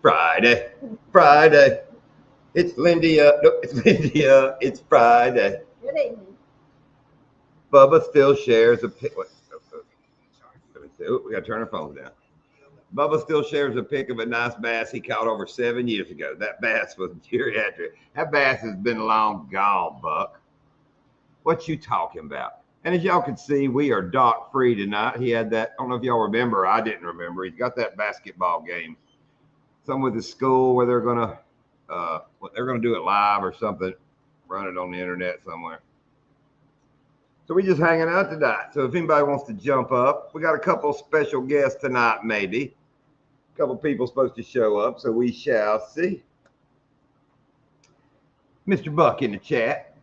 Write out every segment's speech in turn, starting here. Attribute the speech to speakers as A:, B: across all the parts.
A: Friday. Friday. It's Lindia. No, it's Lindia. It's Friday.
B: Good evening.
A: Bubba still shares a pic. We got to turn our phones down. Bubba still shares a pic of a nice bass he caught over 7 years ago. That bass was geriatric. That bass has been long gone, Buck. What you talking about? And as y'all can see, we are dock free tonight. He had that. I don't know if y'all remember. I didn't remember. He's got that basketball game. Some with the school where they're gonna do it live or something. Run it on the internet somewhere. So we just hanging out tonight. So if anybody wants to jump up, we got a couple special guests tonight, maybe. A couple people supposed to show up, so we shall see. Mr. Buck in the chat.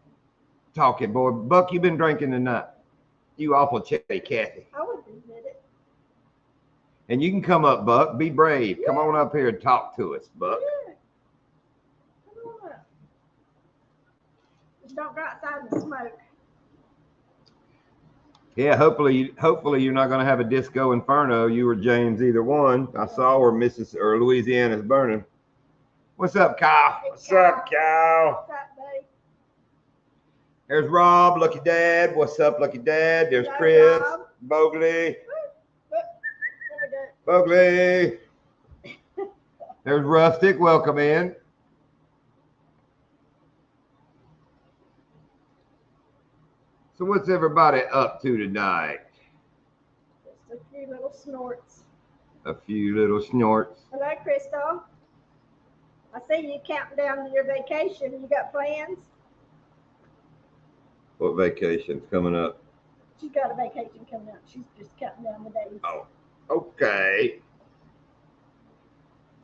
A: Talking, boy. Buck, you been drinking tonight. You awful chatty Cathy.
B: I would admit it.
A: And you can come up, Buck. Be brave. Come on up here and talk to us, Buck.
B: Yeah. Come on up. Just don't go outside and smoke.
A: Yeah, hopefully you're not going to have a disco inferno. You or James, either one. I saw where Louisiana's burning. What's up, Kyle? What's up, Kyle?
B: What's up, buddy?
A: There's Rob, Lucky Dad. What's up, Lucky Dad? There's
B: Hello,
A: Chris,
B: Rob.
A: Bogley,
B: There we go.
A: Bogley. There's Rustic. Welcome in. So what's everybody up to tonight?
B: Just a few little snorts.
A: A few little snorts.
B: Hello, Crystal. I see you counting down to your vacation. You got plans?
A: What vacation's coming up?
B: She's got a vacation coming up. She's just counting down the days.
A: Oh, okay.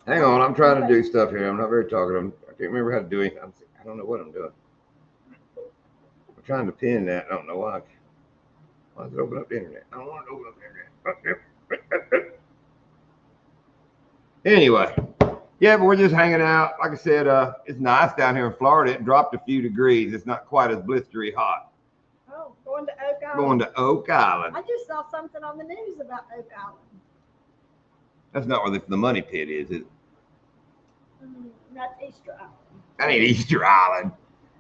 A: Hang on, I'm trying to do stuff here. I'm not very talkative. I can't remember how to do anything. I don't know what I'm doing. I'm trying to pin that. I don't know why. Why does it open up the internet? I don't want to open up the internet. Anyway, yeah, but we're just hanging out. Like I said, it's nice down here in Florida. It dropped a few degrees. It's not quite as blistery hot.
B: Oh, going to Oak Island.
A: Going to Oak Island.
B: I just saw something on the news about Oak Island.
A: That's not where the money pit is it?
B: That's Easter Island.
A: That ain't Easter Island.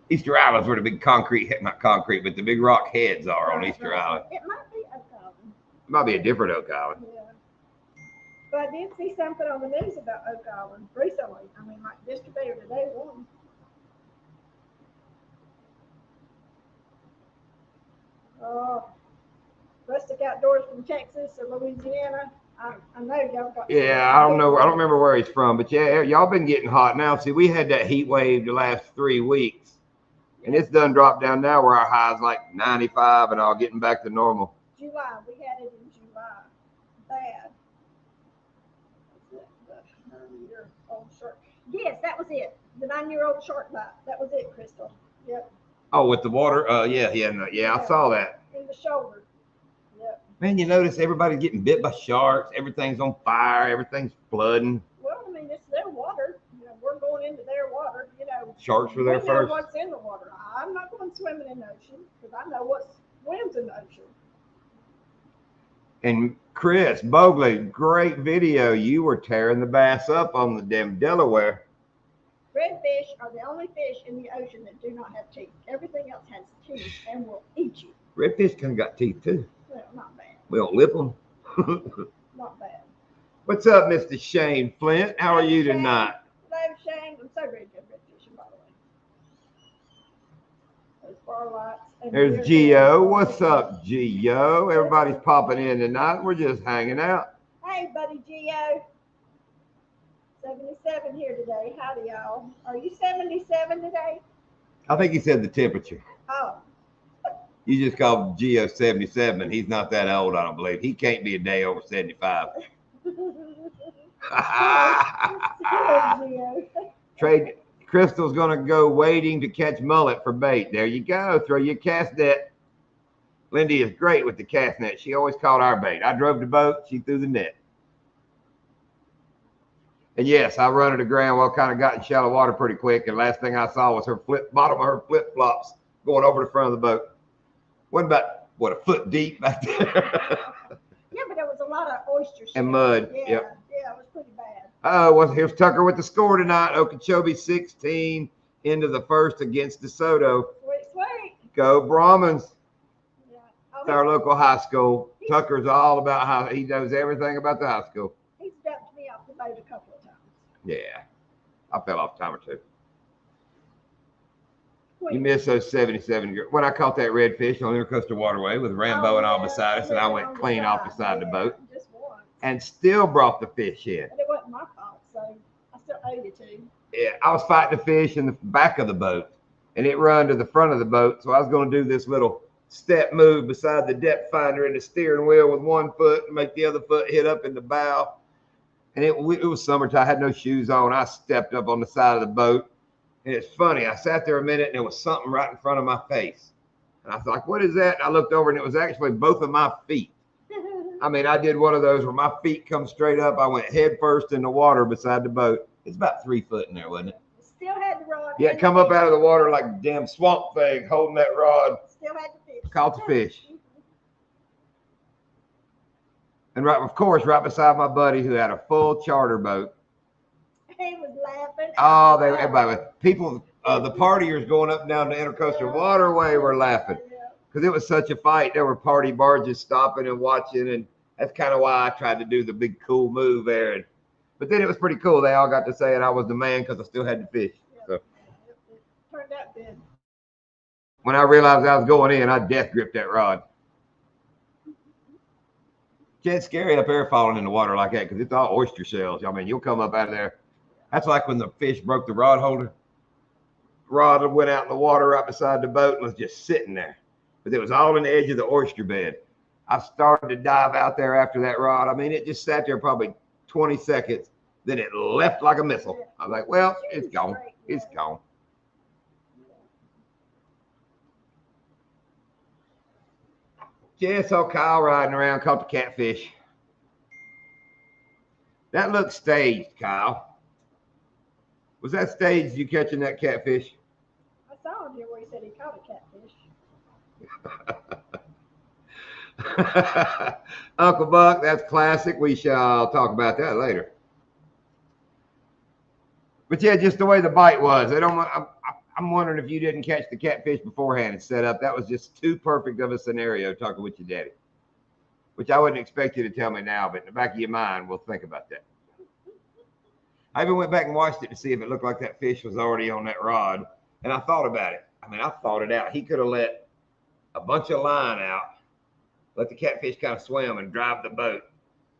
A: Easter Island's where the big not concrete, but the big rock heads are on Easter Island.
B: It might be Oak Island.
A: It might be a different Oak Island.
B: Yeah. But I did see something on the news about Oak Island recently. I mean, like yesterday or today, one. Rustic Outdoors from Texas or Louisiana. I know y'all got.
A: Yeah, I don't know. I don't remember where he's from, but yeah, y'all been getting hot now. See, we had that heat wave the last 3 weeks, and it's done dropped down now where our high's like 95 and all, getting back to normal.
B: July, we had it in July. Bad. The 9-year-old shark. Yes, that was it. The 9-year-old shark bite. That was it, Crystal. Yep.
A: Oh, with the water? Yeah, I saw that.
B: In the shoulder. Yep.
A: Man, you notice everybody's getting bit by sharks. Everything's on fire. Everything's flooding.
B: Well, I mean, it's their water. You know, we're going into their water. You know,
A: Sharks were there
B: we
A: first.
B: know what's in the water. I'm not going swimming in the ocean because I know what swims in the ocean.
A: And Chris Bogley, great video. You were tearing the bass up on the damn Delaware.
B: Redfish are the only fish in the ocean that do not have teeth. Everything else has teeth and will eat you.
A: Redfish kind of got teeth too.
B: Well, not bad.
A: We don't lip them.
B: Not bad.
A: What's up, Mr. Shane Flint? How are you tonight?
B: Hello, Shane. I'm so ready to go redfishing, by the way. Those bar lights.
A: There's Gio. What's up, Gio? Everybody's popping in tonight. We're just hanging out.
B: Hey, buddy Gio. 77 here today. Howdy, y'all. Are you 77 today?
A: I think he said the temperature.
B: Oh.
A: You just called Gio 77. He's not that old, I don't believe. He can't be a day over 75. Trade Crystal's gonna go wading to catch mullet for bait. There you go. Throw your cast net. Lindy is great with the cast net. She always caught our bait. I drove the boat. She threw the net. And yes, I run it aground. Well, kind of got in shallow water pretty quick. And last thing I saw was her bottom of her flip flops going over the front of the boat. Went about a foot deep back there.
B: Yeah, but there was a lot of oysters
A: and mud.
B: Yeah,
A: Yep.
B: yeah, it was pretty bad.
A: Oh, well, here's Tucker with the score tonight. Okeechobee 16 into the first against DeSoto.
B: Sweet.
A: Go Brahmins.
B: Yeah.
A: It's our local high school. Tucker's all about how he knows everything about the high school.
B: He's dumped me off the boat a couple of times.
A: Yeah. I fell off a time or two.
B: Sweet.
A: You missed those 77. When I caught that redfish on the Intercoastal Waterway with Rambo and all beside us, and I went clean off beside the boat
B: Just once.
A: and still brought the fish in.
B: But it wasn't my fault, so I still owe you two.
A: Yeah, I was fighting the fish in the back of the boat, and it run to the front of the boat. So I was going to do this little step move beside the depth finder and the steering wheel with one foot and make the other foot hit up in the bow. And it was summertime. I had no shoes on. I stepped up on the side of the boat. And it's funny. I sat there a minute, and there was something right in front of my face. And I was like, what is that? And I looked over, and it was actually both of my feet. I mean, I did one of those where my feet come straight up. I went head first in the water beside the boat. It's about 3 foot in there, wasn't it?
B: Still had the rod.
A: Yeah, come up out of the water like a damn swamp thing, holding that rod.
B: Still had the fish.
A: Caught the fish. And right, of course, right beside my buddy who had a full charter boat.
B: He was laughing.
A: Oh, everybody, people, the partiers going up and down the Intercoastal Waterway were laughing because it was such a fight. There were party barges stopping and watching, and that's kind of why I tried to do the big cool move there. But then it was pretty cool. They all got to say it. I was the man because I still had the fish. So
B: It turned out good.
A: when I realized I was going in, I death gripped that rod. It's scary up there falling in the water like that because it's all oyster shells. I mean, you'll come up out of there. That's like when the fish broke the rod holder. Rod went out in the water right beside the boat and was just sitting there. But it was all in the edge of the oyster bed. I started to dive out there after that rod. I mean, it just sat there probably 20 seconds. Then it left like a missile. I was like, well, it's gone. It's gone. Yeah, I saw Kyle riding around, caught the catfish. That looked staged, Kyle. Was that staged, you catching that catfish?
B: I saw him here where he said he caught a catfish.
A: Uncle Buck, that's classic. We shall talk about that later. But yeah, just the way the bite was. I'm wondering if you didn't catch the catfish beforehand and set up. That was just too perfect of a scenario talking with your daddy, which I wouldn't expect you to tell me now, but in the back of your mind, we'll think about that. I even went back and watched it to see if it looked like that fish was already on that rod. And I thought about it. I mean, I thought it out. He could have let a bunch of line out, let the catfish kind of swim and drive the boat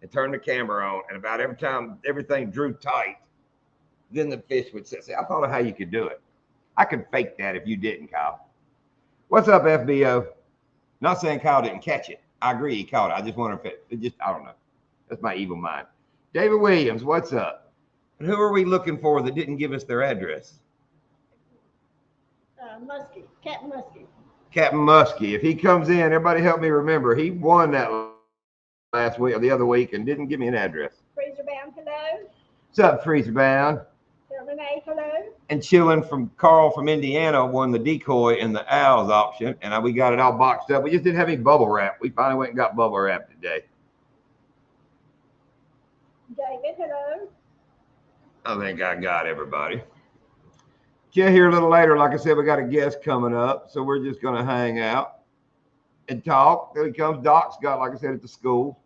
A: and turn the camera on. And about every time everything drew tight, then the fish would sit. See, I thought of how you could do it. I could fake that if you didn't, Kyle. What's up, FBO? Not saying Kyle didn't catch it. I agree he caught it. I just wonder if it just, I don't know. That's my evil mind. David Williams, what's up? And who are we looking for that didn't give us their address?
B: Muskie, Captain Muskie.
A: Captain Muskie. If he comes in, everybody help me remember. He won that last week or the other week and didn't give me an address.
B: Freezer Bound, hello.
A: What's up, Freezer Bound?
B: Renee, hello.
A: And Chillin from Carl from Indiana won the decoy in the Owls auction, and we got it all boxed up. We just didn't have any bubble wrap. We finally went and got bubble wrap today.
B: David, hello.
A: I think I got everybody. Get here a little later. Like I said, we got a guest coming up, so we're just going to hang out and talk. There he comes. Doc's got, like I said, at the school.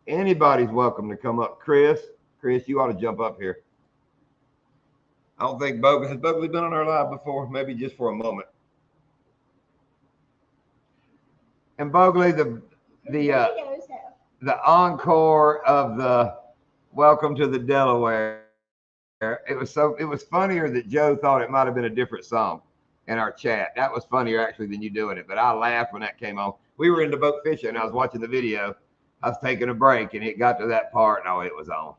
A: Anybody's welcome to come up. Chris, you ought to jump up here. I don't think has Bogley been on our live before? Maybe just for a moment. And Bogley, the encore of the Welcome to the Delaware. It was funnier that Joe thought it might have been a different song in our chat. That was funnier actually than you doing it. But I laughed when that came on. We were into boat fishing and I was watching the video. I was taking a break and it got to that part and it was on.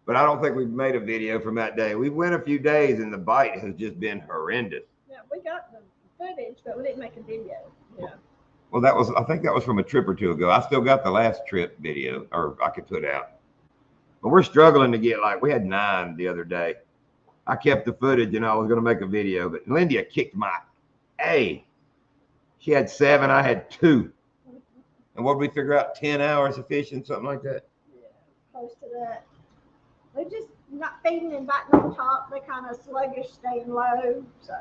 A: But I don't think we've made a video from that day. We went a few days and the bite has just been horrendous.
B: Yeah, we got the footage, but we didn't make a video. Yeah.
A: Well, I think that was from a trip or two ago. I still got the last trip video, or I could put out. But we're struggling to get, we had 9 the other day. I kept the footage and I was going to make a video, but Lindia kicked my A. She had 7, I had 2. And what did we figure out? 10 hours of fishing, something like that?
B: Yeah. But they're just not feeding and biting on top. They're kind of sluggish, staying low. So.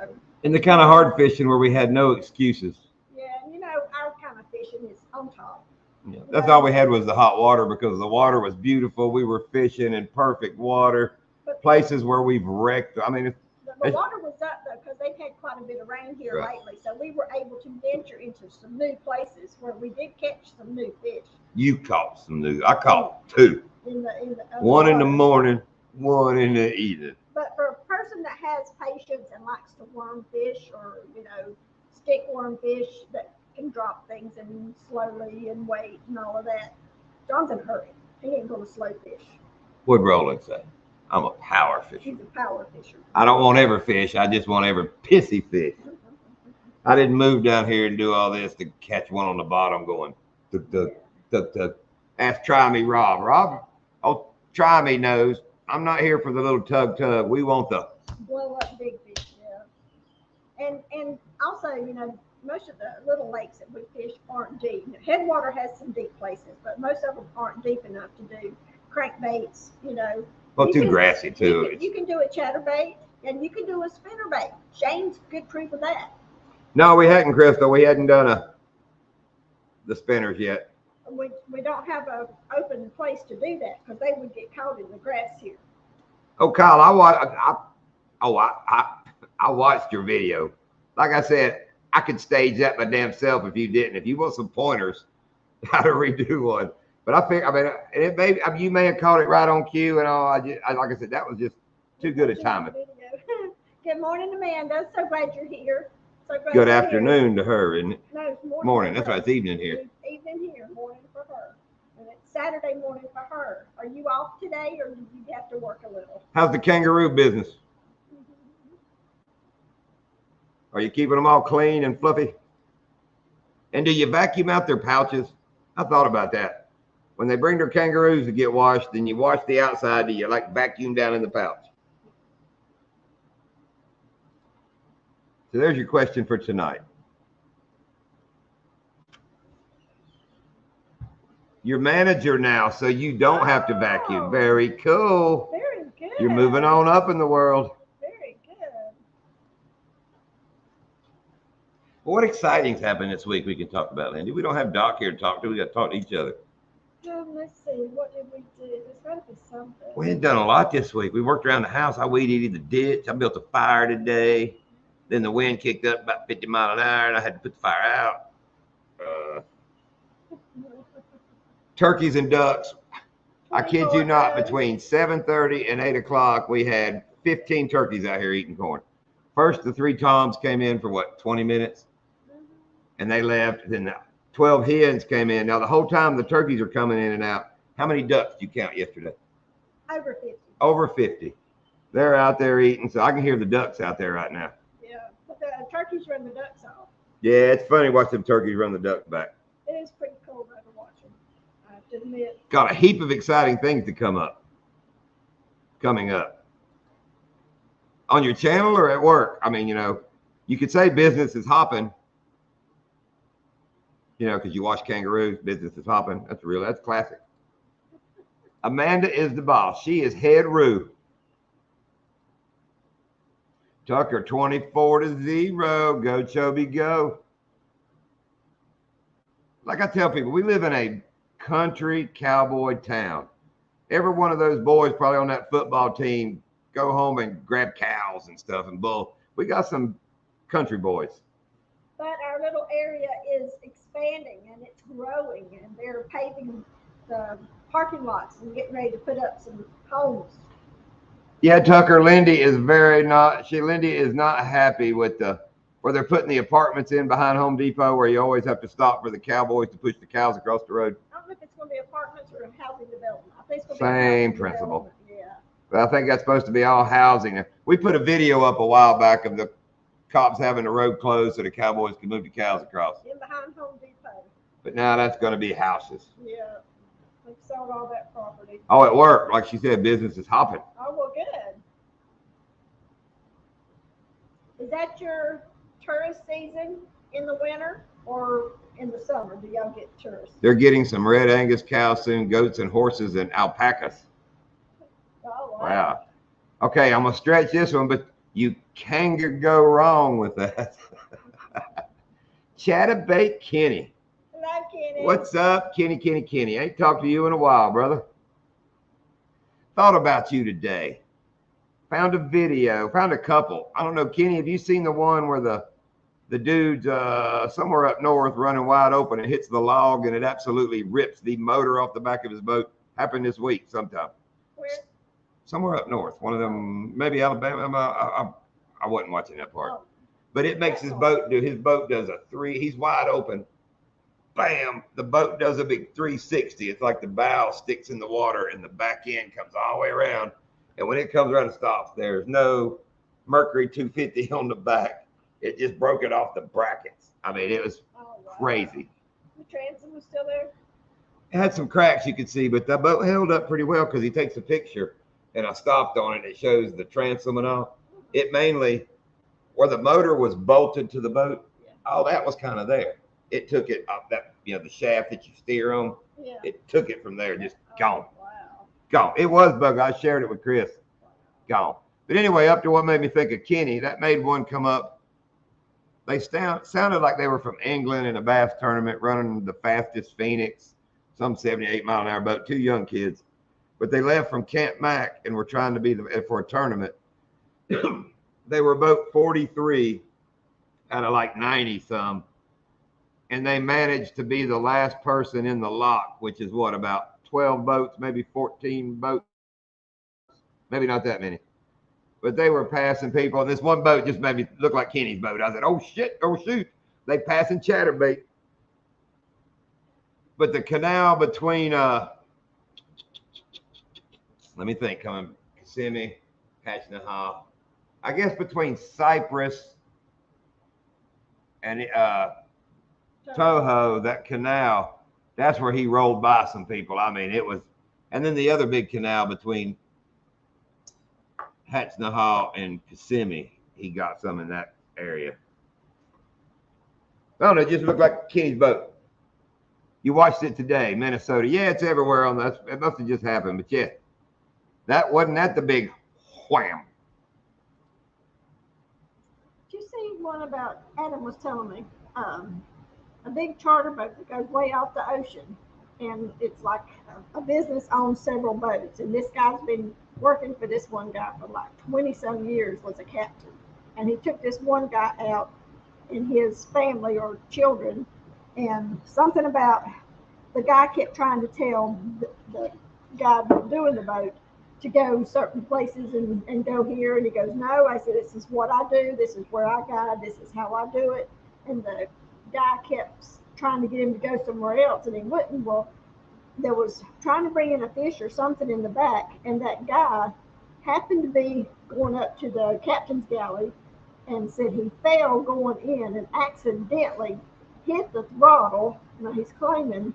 A: And the kind of hard fishing where we had no excuses.
B: Yeah, you know, our kind of fishing is on top.
A: Yeah, that's all we had was the hot water because the water was beautiful. We were fishing in perfect water, places where we've wrecked. I mean,
B: the water was up though because they've had quite a bit of rain here lately, so we were able to venture into some new places where we did catch some new fish.
A: You caught some new. I caught two. One in the morning, one in the evening.
B: But for a person that has patience and likes to worm fish or stick worm fish that can drop things and slowly and wait and all of that, John's in a hurry. He ain't gonna slow fish.
A: What'd Roland say? I'm a power fisher.
B: He's a power fisher.
A: I don't want every fish. I just want every pissy fish. I didn't move down here and do all this to catch one on the bottom going, ask Try Me Rob. Rob, oh, Try Me knows. I'm not here for the little tug. We want the
B: blow up big fish, yeah. And also, most of the little lakes that we fish aren't deep. Headwater has some deep places, but most of them aren't deep enough to do crankbaits,
A: Well, too grassy too.
B: You can do a chatterbait and you can do a spinnerbait. Shane's good proof of that.
A: No, we hadn't, Crystal. We hadn't done the spinners yet.
B: We don't have a open place to do that because they would get caught in the grass here.
A: Oh, Kyle, I watched your video. Like I said, I could stage that my damn self if you didn't. If you want some pointers how to redo one. But you may have caught it right on cue and all. Like I said, that was just too good a timing.
B: Good morning, Amanda. So glad you're here. So glad
A: good afternoon to her, isn't it?
B: No, it's
A: morning. That's right. It's evening here.
B: It's evening here, morning for her. And it's Saturday morning for her. Are you off today or did you have to work a little?
A: How's the kangaroo business? Are you keeping them all clean and fluffy? And do you vacuum out their pouches? I thought about that. When they bring their kangaroos to get washed, then you wash the outside, do you vacuum down in the pouch? So there's your question for tonight. You're manager now, so you don't have to vacuum. Very cool.
B: Very good.
A: You're moving on up in the world.
B: Very good.
A: Well, what exciting's happened this week we can talk about, Lindy? We don't have Doc here to talk to. We got to talk to each other.
B: Let's see. What did we do? There's got to be something.
A: We had done a lot this week. We worked around the house. I weed eated the ditch. I built a fire today. Then the wind kicked up about 50 miles an hour, and I had to put the fire out. Turkeys and ducks. I kid you not, between 7:30 and 8 o'clock, we had 15 turkeys out here eating corn. First, the 3 toms came in for 20 minutes? And they left. Then the 12 hens came in. Now, the whole time the turkeys are coming in and out, how many ducks did you count yesterday?
B: Over 50.
A: Over 50. They're out there eating, so I can hear the ducks out there right now.
B: Yeah, but the turkeys run the ducks off.
A: Yeah, it's funny watching them turkeys run the ducks back.
B: It is pretty cool though to watch them, I have to admit.
A: Got a heap of exciting things to coming up. On your channel or at work? I mean, you could say business is hopping, because you watch kangaroos, business is hopping. That's classic. Amanda is the boss. She is head roo. Tucker, 24-0. Go, Chobe, go. Like I tell people, we live in a country cowboy town. Every one of those boys probably on that football team go home and grab cows and stuff and bull. We got some country boys.
B: But our little area is expanding and it's growing, and they're paving the parking lots and getting ready to put up some homes.
A: Yeah, Tucker, Lindy is not happy with where they're putting the apartments in behind Home Depot, where you always have to stop for the cowboys to push the cows across the road.
B: I don't know if it's going to be apartments or a housing development. I think it's going to
A: be
B: same
A: principle.
B: Yeah.
A: But I think that's supposed to be all housing. We put a video up a while back of the cops having the road closed so the cowboys can move the cows across.
B: In behind Home Depot.
A: But now that's going to be houses.
B: Yeah. They've sold all that property.
A: Oh, it worked. Like she said, business is hopping.
B: Oh, well, good. Is that your tourist season in the winter or in the summer? Do y'all get tourists?
A: They're getting some red Angus cows soon, goats and horses and alpacas. Wow. Okay, I'm gonna stretch this one, but you can go wrong with that. Chatterbait Kenny.
B: Hello, Kenny.
A: What's up, Kenny? Ain't talked to you in a while, brother. Thought about you today. Found a video, found a couple. I don't know, Kenny, have you seen the one where the dude's somewhere up north running wide open and hits the log and it absolutely rips the motor off the back of his boat? Happened this week sometime.
B: Where?
A: Somewhere up north. One of them, maybe Alabama. I wasn't watching that part.
B: Oh,
A: But it makes his boat does a three. He's wide open. Bam! The boat does a big 360. It's like the bow sticks in the water and the back end comes all the way around. And when it comes around and stops, there's no Mercury 250 on the back. It just broke it off the brackets. I mean, it was
B: wow.
A: crazy.
B: The transom was still there?
A: It had some cracks you could see, but the boat held up pretty well because he takes a picture and I stopped on it. It shows the transom and all. It mainly, where the motor was bolted to the boat, all that was kind of there. It took it off that, the shaft that you steer on.
B: Yeah.
A: It took it from there, just gone.
B: Wow.
A: Gone. It was bug. I shared it with Chris. Gone. But anyway, up to what made me think of Kenny, that made one come up. They sounded like they were from England in a bass tournament running the fastest Phoenix, some 78-mile-an-hour boat, two young kids. But they left from Camp Mac and were trying to be for a tournament. They were about 43 out of like 90 some. And they managed to be the last person in the lock, which is what, about 12 boats, maybe 14 boats, maybe not that many. But they were passing people. And this one boat just made me look like Kenny's boat. I said, oh, shit, oh, shoot. They passing chatterbait. But the canal between, let me think, coming Kissimmee, Hatchnahaw, I guess between Cypress and Toho, that canal, that's where he rolled by some people. I mean, it was, and then the other big canal between Hatchnahaw and Kissimmee, he got some in that area. I don't know, it just looked like Kenny's boat. You watched it today, Minnesota. Yeah, it's everywhere on that. It must have just happened, but yeah, wasn't that the big wham.
B: Did you see one about, Adam was telling me, a big charter boat that goes way off the ocean, and it's like a business owns several boats, and this guy's been working for this one guy for like 20-some years, was a captain, and he took this one guy out and his family or children, and something about the guy kept trying to tell the guy doing the boat to go certain places and go here, and he goes, no. I said, this is what I do, this is where I guide, this is how I do it. And the guy kept trying to get him to go somewhere else, and he wouldn't. Well, there was trying to bring in a fish or something in the back, and that guy happened to be going up to the captain's galley, and said he fell going in and accidentally hit the throttle. Now he's claiming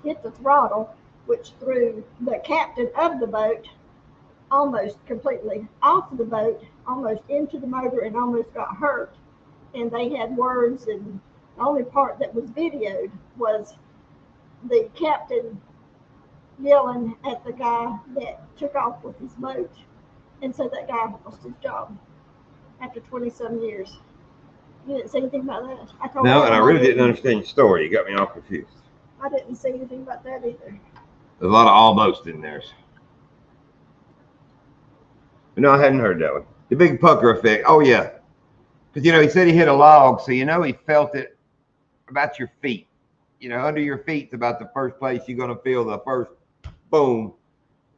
B: hit the throttle, which threw the captain of the boat almost completely off of the boat, almost into the motor, and almost got hurt. And they had words, and the only part that was videoed was the captain yelling at the guy that took off with his boat. And so that guy lost his job after 20-some years. You didn't see anything about that?
A: No, and I really didn't understand your story. You got me all confused.
B: I didn't see anything about that either.
A: There's a lot of all boats in there. No, I hadn't heard that one. The big pucker effect. Oh, yeah. Because, he said he hit a log, so he felt it about your feet. Under your feet's about the first place you're going to feel the first boom.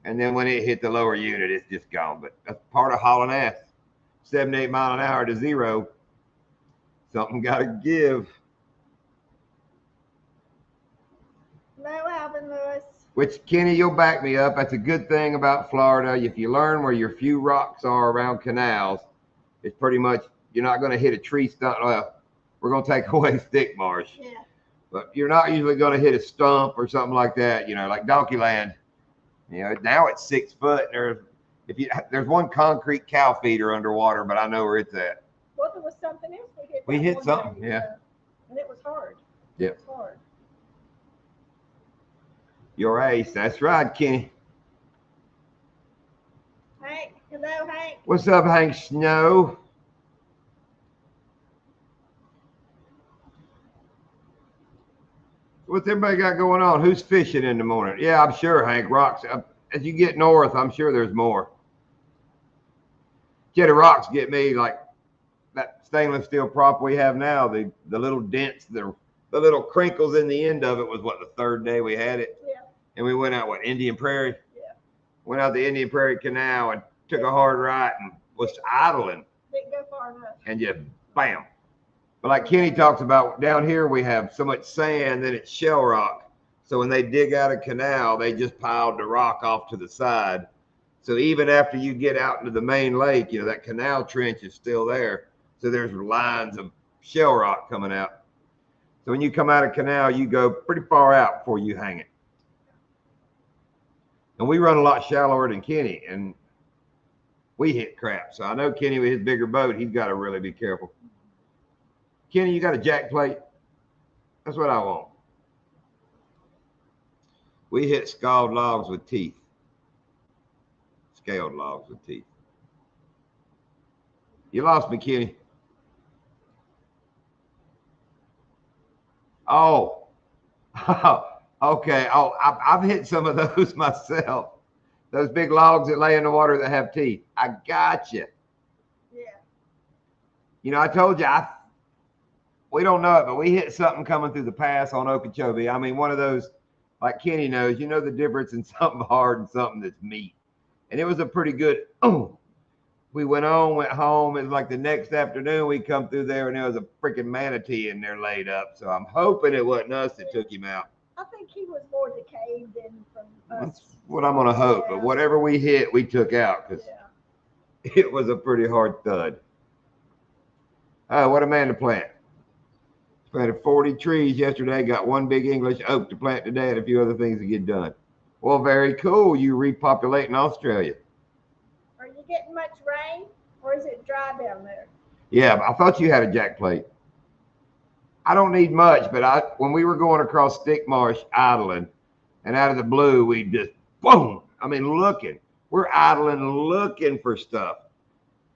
A: And then when it hit the lower unit, it's just gone. But that's part of hauling ass. 7-8 mile an hour to zero. Something got to give.
B: No, Alvin Lewis.
A: Which, Kenny, you'll back me up. That's a good thing about Florida. If you learn where your few rocks are around canals, it's pretty much, you're not going to hit a tree stump. Well, we're going to take away stick marsh.
B: Yeah.
A: But you're not usually going to hit a stump or something like that, like Donkey Land. Now it's 6 foot. And there's one concrete cow feeder underwater, but I know where it's at.
B: Well, there was something else we hit.
A: We hit something,
B: day,
A: yeah.
B: And it was hard.
A: Yeah.
B: It was hard.
A: Your ace. That's right, Kenny.
B: Hank. Hello, Hank.
A: What's up, Hank Snow? What's everybody got going on? Who's fishing in the morning? Yeah, I'm sure, Hank. Rocks. As you get north, I'm sure there's more. Yeah, the rocks get me like that stainless steel prop we have now. The little dents, the little crinkles in the end of it was what, the third day we had it?
B: Yeah.
A: And we went out, what, Indian Prairie?
B: Yeah.
A: Went out the Indian Prairie Canal and took a hard right and was idling.
B: Didn't go far enough.
A: And just bam. But like Kenny talks about, down here we have so much sand that it's shell rock. So when they dig out a canal, they just piled the rock off to the side. So even after you get out into the main lake, you know, that canal trench is still there. So there's lines of shell rock coming out. So when you come out of canal, you go pretty far out before you hang it. And we run a lot shallower than Kenny, and we hit crap. So I know Kenny with his bigger boat, he's got to really be careful. Kenny, you got a jack plate? That's what I want. We hit scaled logs with teeth. Scaled logs with teeth. You lost me, Kenny. Oh, okay. Oh, I've hit some of those myself. Those big logs that lay in the water that have teeth. I got you.
B: Yeah.
A: You know, I told you, we don't know it, but we hit something coming through the pass on Okeechobee. I mean, one of those, like Kenny knows, you know the difference in something hard and something that's meat. And it was a pretty good, we went on, went home. It was like the next afternoon we come through there and there was a freaking manatee in there laid up. So I'm hoping it wasn't us that took him out.
B: I think he was more decayed than from us.
A: That's what I'm going to hope.
B: Yeah.
A: But whatever we hit, we took out because it was a pretty hard thud. What a man to plant. Planted 40 trees yesterday, got one big English oak to plant today and a few other things to get done. Well, very cool. You repopulating Australia.
B: Are you getting much rain or is it dry down there?
A: Yeah, I thought you had a jack plate. I don't need much, but when we were going across Stick Marsh idling, and out of the blue, we just, boom. I mean, we're idling, looking for stuff.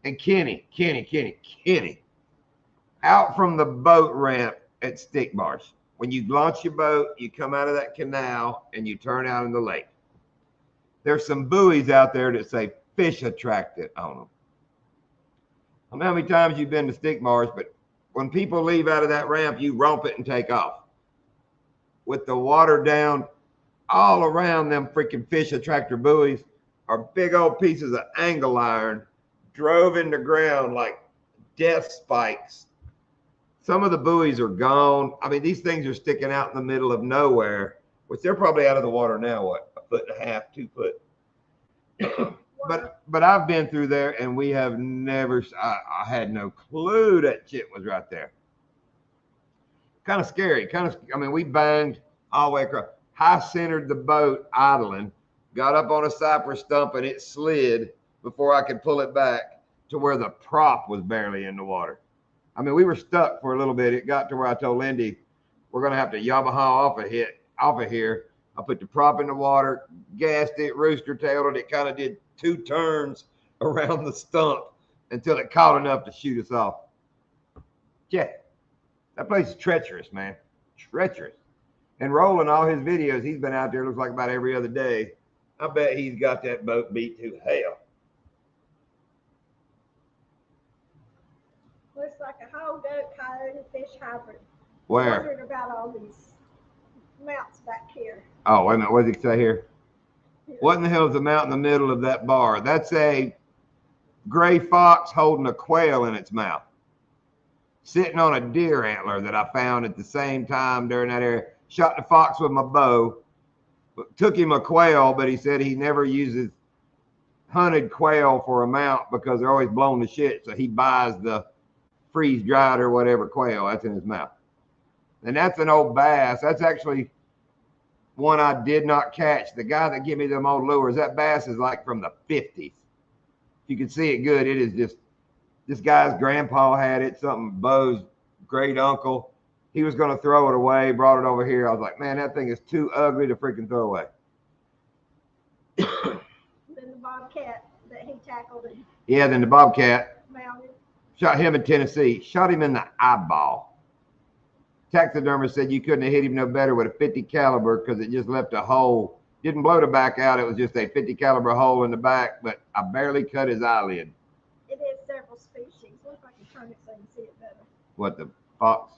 A: And Kenny, out from the boat ramp at Stick Marsh. When you launch your boat, you come out of that canal and you turn out in the lake. There's some buoys out there that say fish attracted on them. I don't know how many times you've been to Stick Marsh, but when people leave out of that ramp, you romp it and take off. With the water down, all around them freaking fish attractor buoys are big old pieces of angle iron drove in the ground like death spikes. Some of the buoys are gone. I mean, these things are sticking out in the middle of nowhere, which they're probably out of the water now, what, 1.5 feet, 2 foot. But I've been through there and we have never, I had no clue that shit was right there. Kind of scary. I mean, we banged all the way across. High centered the boat idling, got up on a cypress stump and it slid before I could pull it back to where the prop was barely in the water. I mean, we were stuck for a little bit. It got to where I told Lindy, we're going to have to Yamaha off of here. I put the prop in the water, gassed it, rooster tailed it. It kind of did 2 turns around the stump until it caught enough to shoot us off. Yeah, that place is treacherous, man. Treacherous. And rolling all his videos, he's been out there, looks like about every other day. I bet he's got that boat beat to hell.
B: Looks like a whole goat coyote fish hybrid.
A: Where?
B: I'm wondering about all these mounts back here.
A: Oh, wait a minute. What does it say here?
B: Yeah.
A: What in the hell is the mount in the middle of that bar? That's a gray fox holding a quail in its mouth, sitting on a deer antler that I found at the same time during that area. Shot the fox with my bow, took him a quail, but he said he never uses hunted quail for a mount because they're always blown to shit. So he buys the freeze dried or whatever quail that's in his mouth. And that's an old bass. That's actually one I did not catch. The guy that gave me them old lures, that bass is like from the 50s. You can see it good. It is just, this guy's grandpa had it, something Bo's great uncle. He was going to throw it away, brought it over here. I was like, man, that thing is too ugly to freaking throw away.
B: Then the bobcat that he tackled and
A: Yeah, then the bobcat
B: mounted.
A: shot him in Tennessee. Shot him in the eyeball. Taxidermist said you couldn't have hit him no better with a 50 caliber because it just left a hole. Didn't blow the back out. It was just a 50 caliber hole in the back, but I barely cut his eyelid.
B: It is several species. What if I can turn it so you can see it better?
A: What, the fox?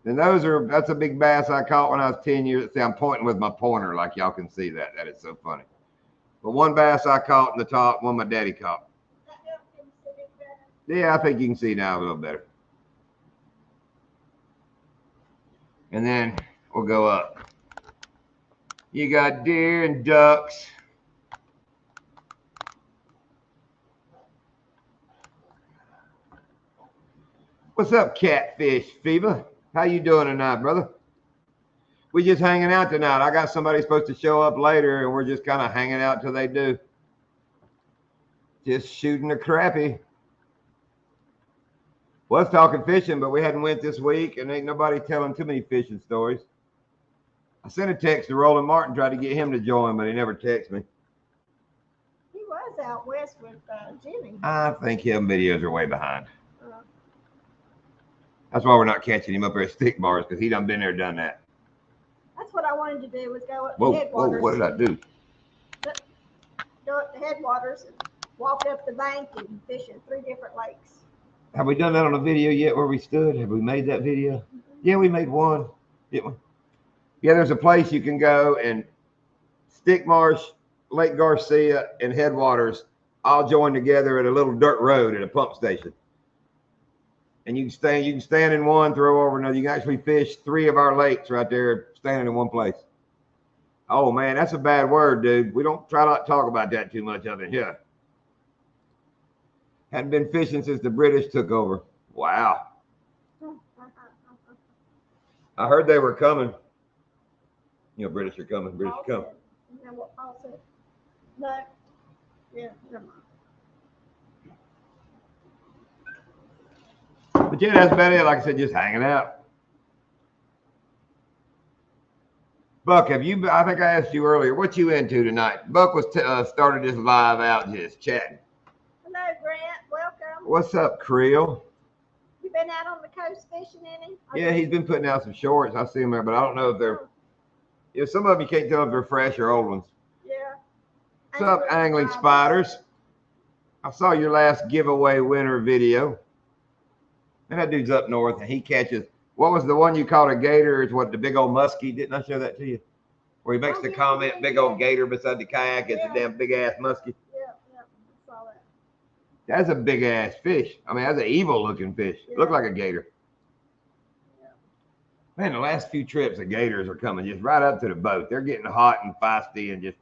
A: And that's a big bass I caught when I was 10 years. See, I'm pointing with my pointer like y'all can see that. That is so funny. But one bass I caught in the top, one my daddy caught.
B: That helps him see it better.
A: Yeah, I think you can see now a little better. And then we'll go up. You got deer and ducks. What's up, Catfish Fever? How you doing tonight, brother? We just hanging out tonight. I got somebody supposed to show up later, and we're just kind of hanging out till they do. Just shooting a crappie. Was talking fishing, but we hadn't went this week, and ain't nobody telling too many fishing stories. I sent a text to Roland Martin, tried to get him to join, but he never texted me.
B: He was out west with Jimmy.
A: I think him videos are way behind. That's why we're not catching him up there at Stick Bars, because he done been there, done that.
B: That's what I wanted to do, was go up
A: Whoa,
B: the
A: whoa,
B: headwaters.
A: what did I do?
B: Go up the headwaters and walk up the bank and fish in 3 different lakes.
A: Have we done that on a video yet where we stood? Have we made that video? Yeah, we made one. Didn't we? Yeah, there's a place you can go, and Stick Marsh, Lake Garcia, and Headwaters all join together at a little dirt road at a pump station. And you can stand in one, throw over another. You can actually fish 3 of our lakes right there, standing in one place. Oh man, that's a bad word, dude. We don't try to talk about that too much up in here. Hadn't been fishing since the British took over. Wow. I heard they were coming. You know, British are coming. British are coming.
B: You know what Paul said? No. Yeah, never mind.
A: But yeah, that's about it. Like I said, just hanging out. Buck, I think I asked you earlier, what you into tonight? Buck was started this live out just chatting.
B: Hello, Grant. Welcome.
A: What's up, Creel?
B: You been out on the coast fishing any?
A: Yeah, he's been putting out some shorts. I see them there, but I don't know if they're. Yeah, some of them you can't tell if they're fresh or old ones.
B: Yeah.
A: What's up, Angling Spiders? I saw your last giveaway winner video. And that dude's up north, and he catches. What was the one you caught a gator? It's what, the big old muskie? Didn't I show that to you? Where he makes the comment, big old gator beside the kayak. It's a damn big ass muskie.
B: Yeah, I saw that.
A: That's a big ass fish. I mean, that's an evil looking fish.
B: Yeah.
A: Looked like a gator.
B: Yeah.
A: Man, the last few trips, the gators are coming just right up to the boat. They're getting hot and feisty and just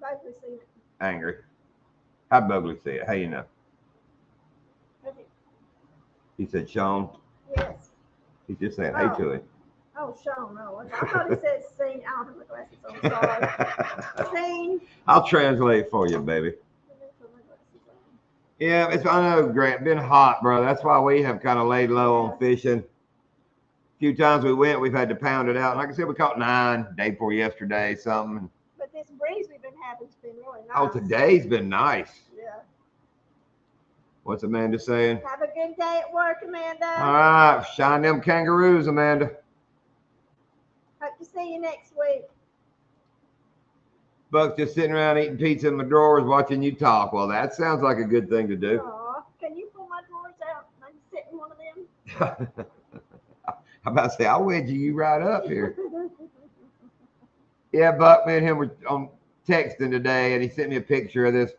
B: Bogley seen it.
A: angry. How'd Bogley see it? How you know? He said, Sean.
B: Yes.
A: He's just saying hey to him.
B: Oh, Sean, no. I thought he said seen. I don't have my glasses on. Sorry. Seen.
A: I'll translate for you, baby. Yeah, I know, Grant. Been hot, bro. That's why we have kind of laid low on fishing. A few times we went, we've had to pound it out. Like I said, we caught 9 day before yesterday, something.
B: But this breeze we've been having's been really nice.
A: Oh, today's been nice.
B: Yeah.
A: What's Amanda saying?
B: Have a good day at work, Amanda.
A: All right, shine them kangaroos, Amanda.
B: Hope to see you next week.
A: Buck's just sitting around eating pizza in my drawers watching you talk. Well, that sounds like a good thing to do.
B: Aw, can you pull my drawers out? I can sit in one of them.
A: I'm about to say, I'll wedge you right up here. Yeah, Buck, me and him were on texting today, and he sent me a picture of this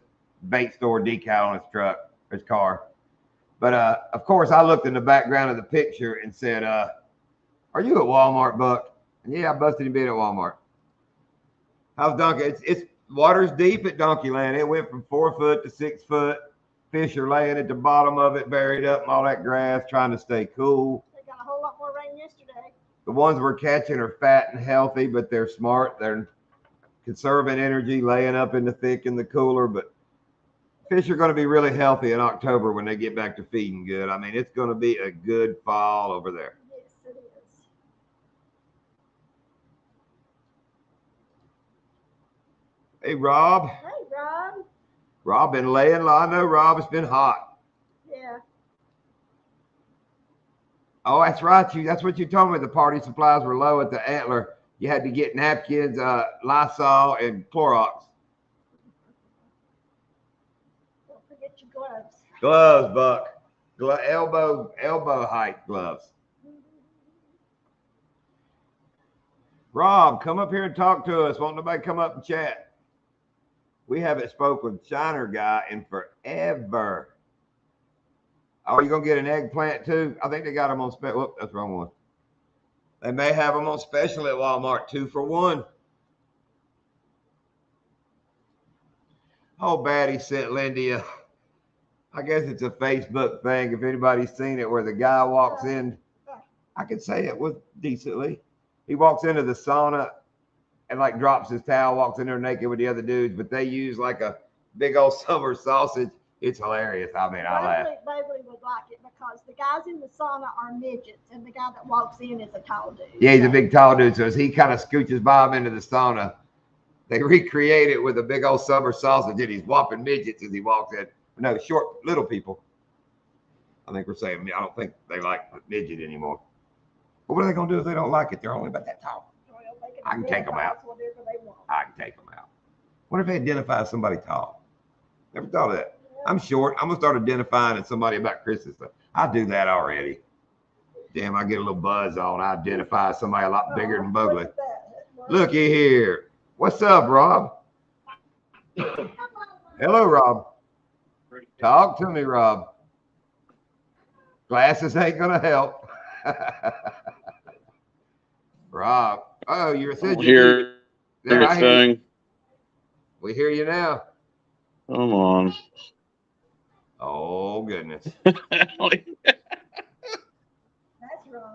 A: bait store decal on his truck, his car. But of course, I looked in the background of the picture and said, "Are you at Walmart, Buck?" And yeah, I busted him in at Walmart. How's Donkey? It's water's deep at Donkeyland. It went from 4 foot to 6 foot. Fish are laying at the bottom of it, buried up in all that grass, trying to stay cool.
B: They got a whole lot more rain yesterday.
A: The ones we're catching are fat and healthy, but they're smart. They're conserving energy, laying up in the thick and the cooler. But fish are going to be really healthy in October when they get back to feeding good. I mean, it's going to be a good fall over there.
B: Yes, it is.
A: Hey, Rob.
B: Hey, Rob.
A: Rob been laying low. I know, Rob. It's been hot.
B: Yeah.
A: Oh, that's right. That's what you told me. The party supplies were low at the Antler. You had to get napkins, Lysol, and Clorox.
B: Don't forget your gloves.
A: Gloves, Buck. Elbow height gloves. Rob, come up here and talk to us. Won't nobody come up and chat? We haven't spoke with Shiner guy in forever. Oh, you gonna get an eggplant too? I think they got them on special. Whoop, that's the wrong one. They may have them on special at Walmart, 2 for $1. Oh, Batty sent Lindy I guess it's a Facebook thing. If anybody's seen it, where the guy walks in, I could say it was decently. He walks into the sauna and like drops his towel, walks in there naked with the other dudes, but they use like a big old summer sausage. It's hilarious. I mean, I laugh.
B: Beverly would like it because the guys in the sauna are midgets, and the guy that walks in is a tall dude.
A: Yeah, he's a big tall dude. So as he kind of scooches by him into the sauna, they recreate it with a big old summer sausage, and he's whopping midgets as he walks in. No, short little people. I think we're saying, I don't think they like the midget anymore. But what are they going to do if they don't like it? They're only about that tall.
B: Well,
A: I can take them out.
B: Whatever they want.
A: I can take them out. What if they identify as somebody tall? Never thought of that. Yeah. I'm short. I'm going to start identifying as somebody about Chris's stuff. I do that already. Damn, I get a little buzz on. I identify as somebody a lot bigger than Bubbly. Looky here. What's up, Rob? Hello, Rob. Talk to me, Rob. Glasses ain't going to help. Rob. Oh, you're said
C: you
A: there, I hear you.
C: everything.
A: We hear you now.
C: Come on.
A: Oh, goodness.
B: That's wrong.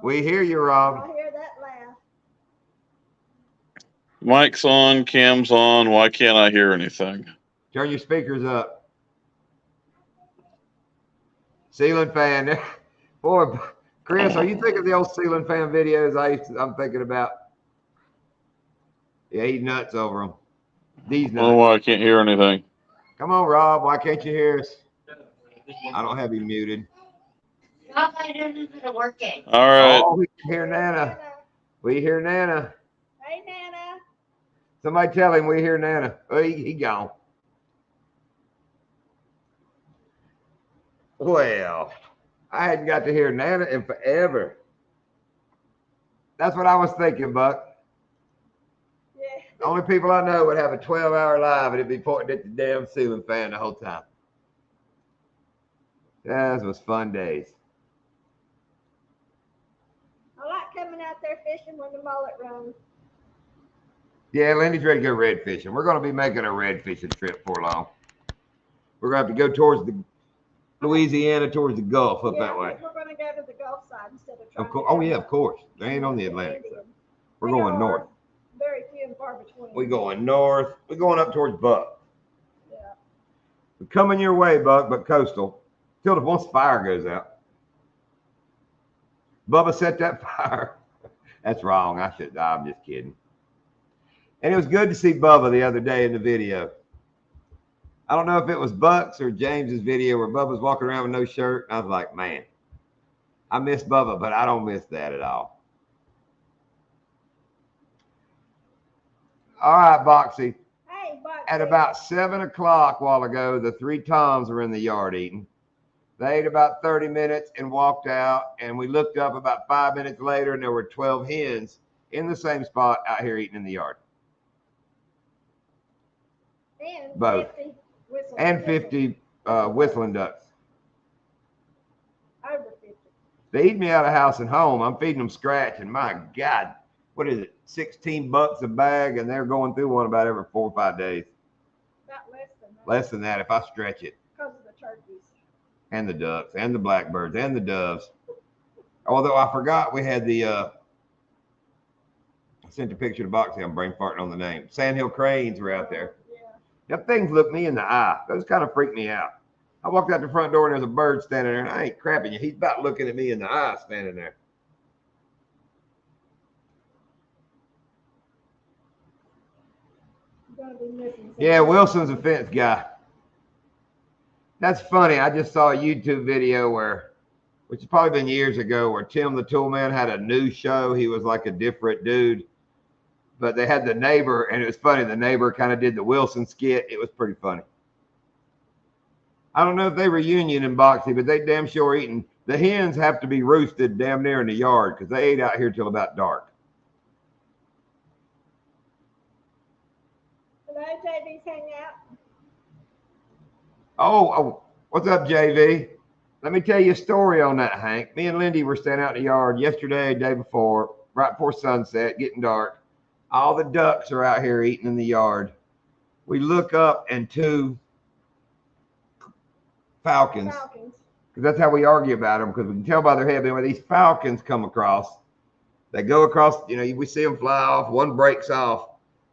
A: We hear you, Rob.
B: I hear that laugh.
C: Mic's on, cam's on. Why can't I hear anything?
A: Turn your speakers up. Ceiling fan there. Boy, Chris, are you thinking of the old ceiling fan videos I'm thinking about? Yeah, he's nuts over them. These nuts.
C: Oh, why I can't hear anything.
A: Come on, Rob. Why can't you hear us? I don't have you muted.
C: All right.
A: Oh, we can hear Nana. We hear Nana.
B: Hey, Nana.
A: Somebody tell him we hear Nana. Oh, he gone. Well, I hadn't got to hear Nana in forever. That's what I was thinking, Buck.
B: Yeah.
A: The only people I know would have a 12-hour live and it'd be pointing at the damn ceiling fan the whole time. Those was fun days.
B: I like coming out there fishing when the mullet runs.
A: Yeah, Lindy's ready to go red fishing. We're going to be making a red fishing trip for long. We're going to have to go towards the Louisiana, towards the Gulf up that way.
B: We're going to go to the Gulf side instead of trying
A: Of course. Oh, yeah, of course. They ain't on the Atlantic side. We're going north.
B: Very few and far between.
A: We're going north. We're going up towards Buck.
B: Yeah.
A: We're coming your way, Buck, but coastal. Till once the fire goes out. Bubba set that fire. That's wrong. I'm just kidding. And it was good to see Bubba the other day in the video. I don't know if it was Buck's or James's video where Bubba's walking around with no shirt. I was like, man, I miss Bubba, but I don't miss that at all. All right, Boxy.
B: Hey, Boxy.
A: At about 7 o'clock a while ago, the 3 Toms were in the yard eating. They ate about 30 minutes and walked out, and we looked up about 5 minutes later, and there were 12 hens in the same spot out here eating in the yard.
B: And
A: both. 50 whistling ducks.
B: Over 50.
A: They eat me out of house and home. I'm feeding them scratch, and my God, what is it? $16 a bag, and they're going through one about every 4 or 5 days.
B: About less than that.
A: Less than that if I stretch it.
B: Because of the turkeys.
A: And the ducks, and the blackbirds, and the doves. Although I forgot we had the, I sent a picture to Boxy. I'm brain farting on the name. Sandhill cranes were out there.
B: Yeah.
A: Them things look me in the eye. Those kind of freak me out. I walked out the front door and there's a bird standing there, and I ain't crapping you. He's about looking at me in the eye standing there.
B: You're gonna be missing some.
A: Yeah, Wilson's a fence guy. That's funny. I just saw a YouTube video which has probably been years ago, where Tim the Toolman had a new show. He was like a different dude, but they had the neighbor, and it was funny. The neighbor kind of did the Wilson skit. It was pretty funny. I don't know if they reunion in Boxy, but they damn sure eating. The hens have to be roosted damn near in the yard because they ate out here till about dark.
B: Hello, JV's hanging out.
A: Oh, what's up, JV? Let me tell you a story on that, Hank. Me and Lindy were standing out in the yard yesterday, day before, right before sunset, getting dark. All the ducks are out here eating in the yard. We look up and two falcons, because that's how we argue about them, because we can tell by their head. But when these falcons come across, they go across, we see them fly off. One breaks off.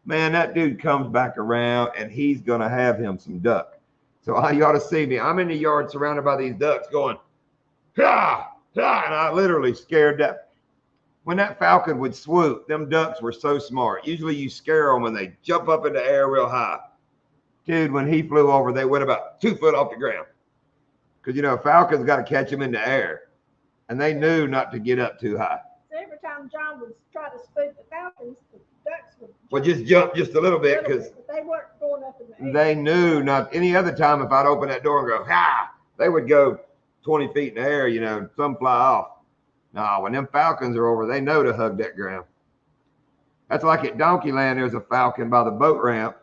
A: Man, that dude comes back around, and he's going to have him some duck. So you ought to see me. I'm in the yard surrounded by these ducks going, ha, ha, and I literally scared that. When that falcon would swoop, them ducks were so smart. Usually you scare them when they jump up in the air real high. Dude, when he flew over, they went about 2 foot off the ground. Because, falcons got to catch them in the air. And they knew not to get up too high.
B: So every time John would try to spook the falcons, the ducks would
A: just jump just a little bit, because
B: they weren't going up in the air.
A: They knew not. Any other time, if I'd open that door and go, ha, they would go 20 feet in the air, some fly off. No, when them falcons are over, they know to hug that ground. That's like at Donkeyland, there's a falcon by the boat ramp.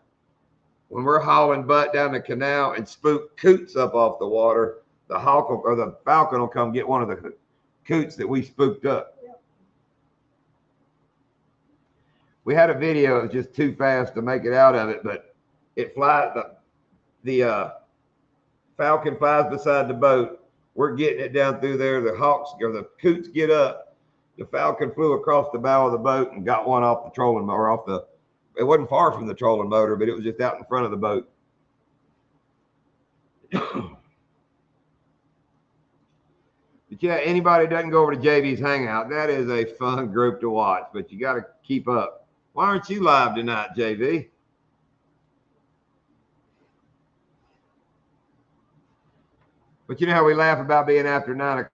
A: When we're hauling butt down the canal and spook coots up off the water, the falcon will come get one of the coots that we spooked up. We had a video. It was just too fast to make it out of it, but it flies. The falcon flies beside the boat. We're getting it down through there. The hawks or the coots get up. The falcon flew across the bow of the boat and got one off the trolling motor. It wasn't far from the trolling motor, but it was just out in front of the boat. But yeah, anybody doesn't go over to JV's Hangout, that is a fun group to watch, but you got to keep up. Why aren't you live tonight, JV? But you know how we laugh about being after 9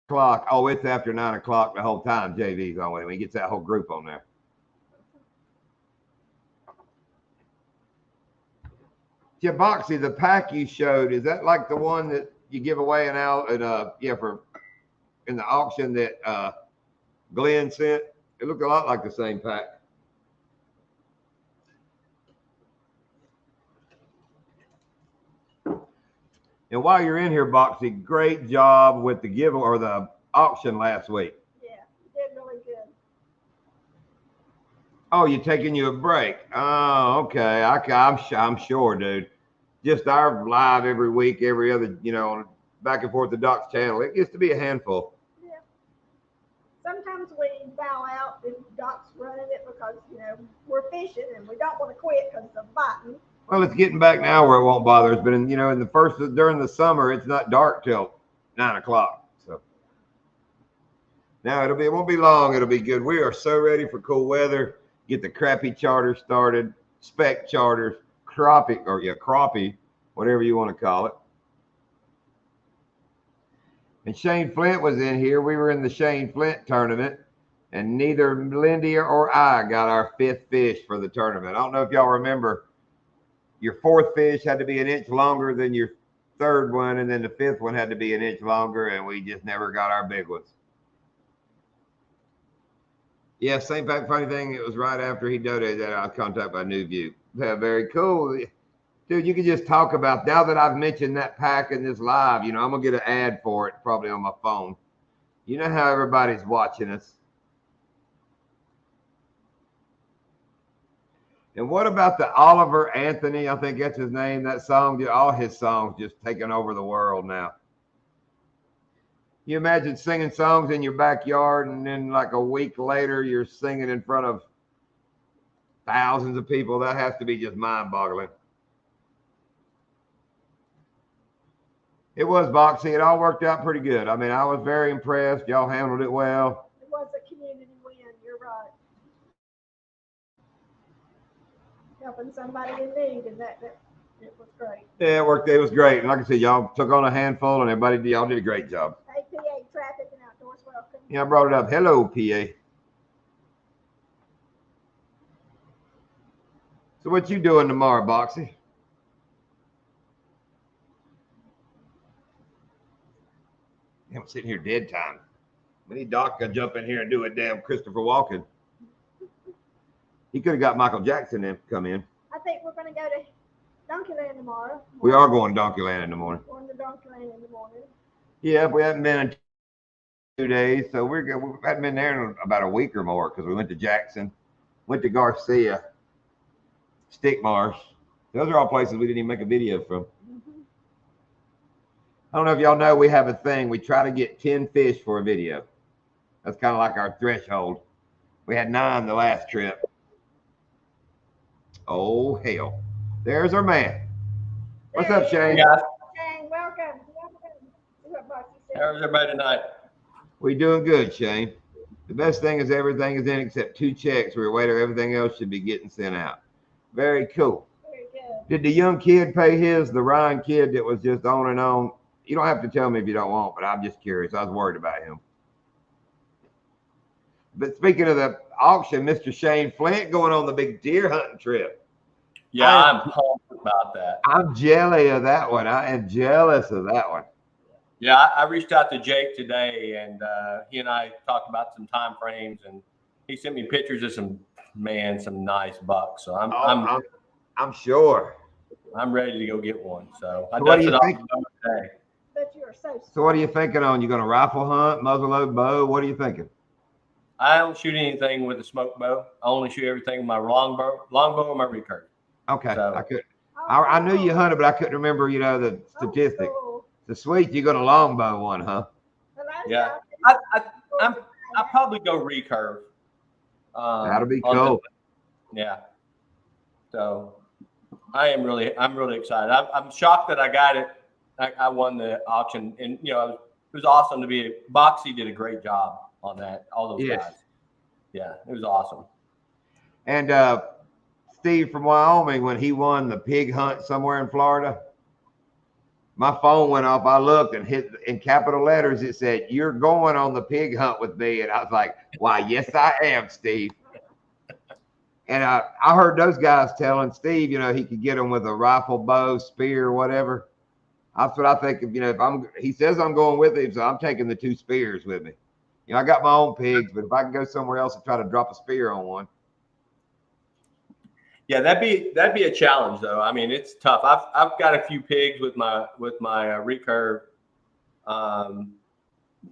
A: o'clock? Oh, it's after 9 o'clock the whole time. JV's on when he gets that whole group on there. Yeah, Boxy, the pack you showed, is that like the one that you give away in the auction that Glenn sent? It looked a lot like the same pack. And while you're in here, Boxy, great job with the giveaway or the auction last week.
B: Yeah, you did really good.
A: Oh, you're taking you a break. Oh, okay. I'm sure, dude. Just our live every week, every other, on back and forth the Doc's channel. It gets to be a handful.
B: Yeah. Sometimes we bow out if Doc's running it because, we're fishing and we don't want to quit because of biting.
A: Well, it's getting back now where it won't bother us. But during the summer, it's not dark till 9 o'clock. So now it won't be long. It'll be good. We are so ready for cool weather. Get the crappie charter started, spec charters, crappie, whatever you want to call it. And Shane Flint was in here. We were in the Shane Flint tournament, and neither Lindy or I got our 5th fish for the tournament. I don't know if y'all remember. Your 4th fish had to be an inch longer than your 3rd one, and then the 5th one had to be an inch longer, and we just never got our big ones. Yeah, same funny thing. It was right after he donated that I was contacted by New View. Yeah, very cool. Dude, you can just talk about, now that I've mentioned that pack in this live, I'm going to get an ad for it probably on my phone. You know how everybody's watching us. And what about the Oliver Anthony? I think that's his name. That song, all his songs just taking over the world now. You imagine singing songs in your backyard, and then like a week later, you're singing in front of thousands of people. That has to be just mind-boggling. It was, Boxy. It all worked out pretty good. I mean, I was very impressed. Y'all handled it well.
B: It was a community win. You're right. Helping somebody in need, and that it was great.
A: Yeah, work day was great. And like I said, y'all took on a handful and y'all did a great job.
B: APA traffic and outdoors welcome.
A: Yeah, I brought it up. Hello, PA. So what you doing tomorrow, Boxy? I'm sitting here dead time. We need Doc to jump in here and do a damn Christopher Walken. He could have got Michael Jackson to come in.
B: I think we're going to go to Donkeyland tomorrow.
A: We are going to Donkeyland in the morning.
B: Going to Donkeyland in the morning.
A: Yeah, we haven't been in 2 days, so we haven't been there in about a week or more because we went to Jackson, went to Garcia, Stick Marsh. Those are all places we didn't even make a video from.
B: Mm-hmm.
A: I don't know if y'all know we have a thing. We try to get 10 fish for a video. That's kind of like our threshold. We had 9 the last trip. Oh, hell. There's our man. What's up, Shane?
D: Yeah,
B: Shane, welcome. What Boxy said.
D: how's everybody tonight?
A: We doing good, Shane. The best thing is everything is in except 2 checks. We're waiting. Everything else should be getting sent out. Very cool.
B: Very good.
A: Did the young kid pay his, the Ryan kid that was just on and on? You don't have to tell me if you don't want, but I'm just curious. I was worried about him. But speaking of the auction, Mr. Shane Flint going on the big deer hunting trip.
D: Yeah, I'm pumped about that.
A: I'm jelly of that one. I am jealous of that one.
D: Yeah, I reached out to Jake today, and he and I talked about some time frames, and he sent me pictures of some nice bucks. So
A: I'm sure.
D: I'm ready to go get one. So I
A: So what do
D: dusted
A: you
D: off
A: think?
D: the boat today.
B: But you are so
A: So what are you thinking on? You going to rifle hunt, muzzleload bow? What are you thinking?
D: I don't shoot anything with a smoke bow. I only shoot everything with my longbow or my recurve.
A: Okay,
D: So-
A: I could. I knew you hunted, but I couldn't remember, the statistic.
B: Cool.
A: The sweet, you're going to longbow one, huh?
B: Well, I
D: Yeah.
B: was
D: I'll probably go recurve.
A: That'll be
D: on the-
A: cool.
D: Yeah. So I'm really excited. I'm shocked that I got it. I won the auction, and it was awesome to be. Boxy did a great job on that. All those
A: Yes.
D: guys. Yeah, it was awesome.
A: And Steve from Wyoming, when he won the pig hunt somewhere in Florida, my phone went off. I looked and hit in capital letters. It said, "You're going on the pig hunt with me." And I was like, "Why, yes, I am, Steve." And I heard those guys telling Steve, he could get them with a rifle, bow, spear, whatever. That's what I think of, he says I'm going with him, so I'm taking the 2 spears with me. I got my own pigs, but if I can go somewhere else and try to drop a spear on one.
D: Yeah, that'd be a challenge though. I mean, it's tough. I've got a few pigs with my recurve. Boxy,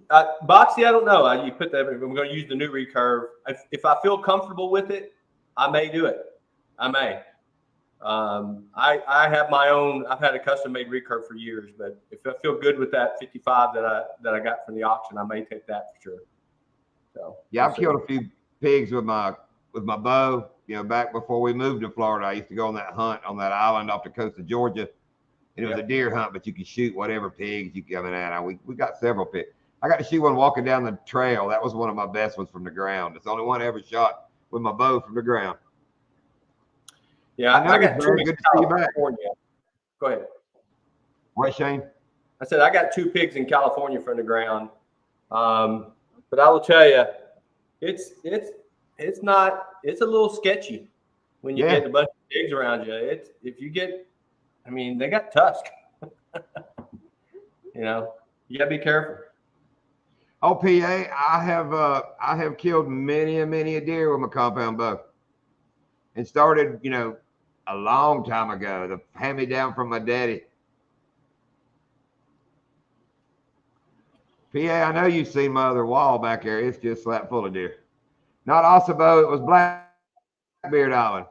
D: I don't know. You put that. I'm going to use the new recurve. If I feel comfortable with it, I may do it. I may. I have my own. I've had a custom made recurve for years, but if I feel good with that 55 that I got from the auction, I may take that for sure. So
A: yeah, I've killed a few pigs with my bow. Back before we moved to Florida, I used to go on that hunt on that island off the coast of Georgia, and it was a deer hunt, but you could shoot whatever pigs you come in at. We got several pigs. I got to shoot one walking down the trail. That was one of my best ones from the ground. It's the only one I ever shot with my bow from the ground.
D: yeah, I got 2
A: very
D: in
A: good to see you back.
D: California. Go ahead.
A: What, Shane?
D: I said I got 2 pigs in California from the ground, but I will tell you, it's a little sketchy when you get a bunch of pigs around you. They got tusk. You gotta be careful.
A: Oh, PA, I have killed many a deer with my compound bow, and started a long time ago. The hand me down from my daddy. PA, I know you've seen my other wall back there. It's just slap full of deer. Not Ossabaw, it was Blackbeard Island.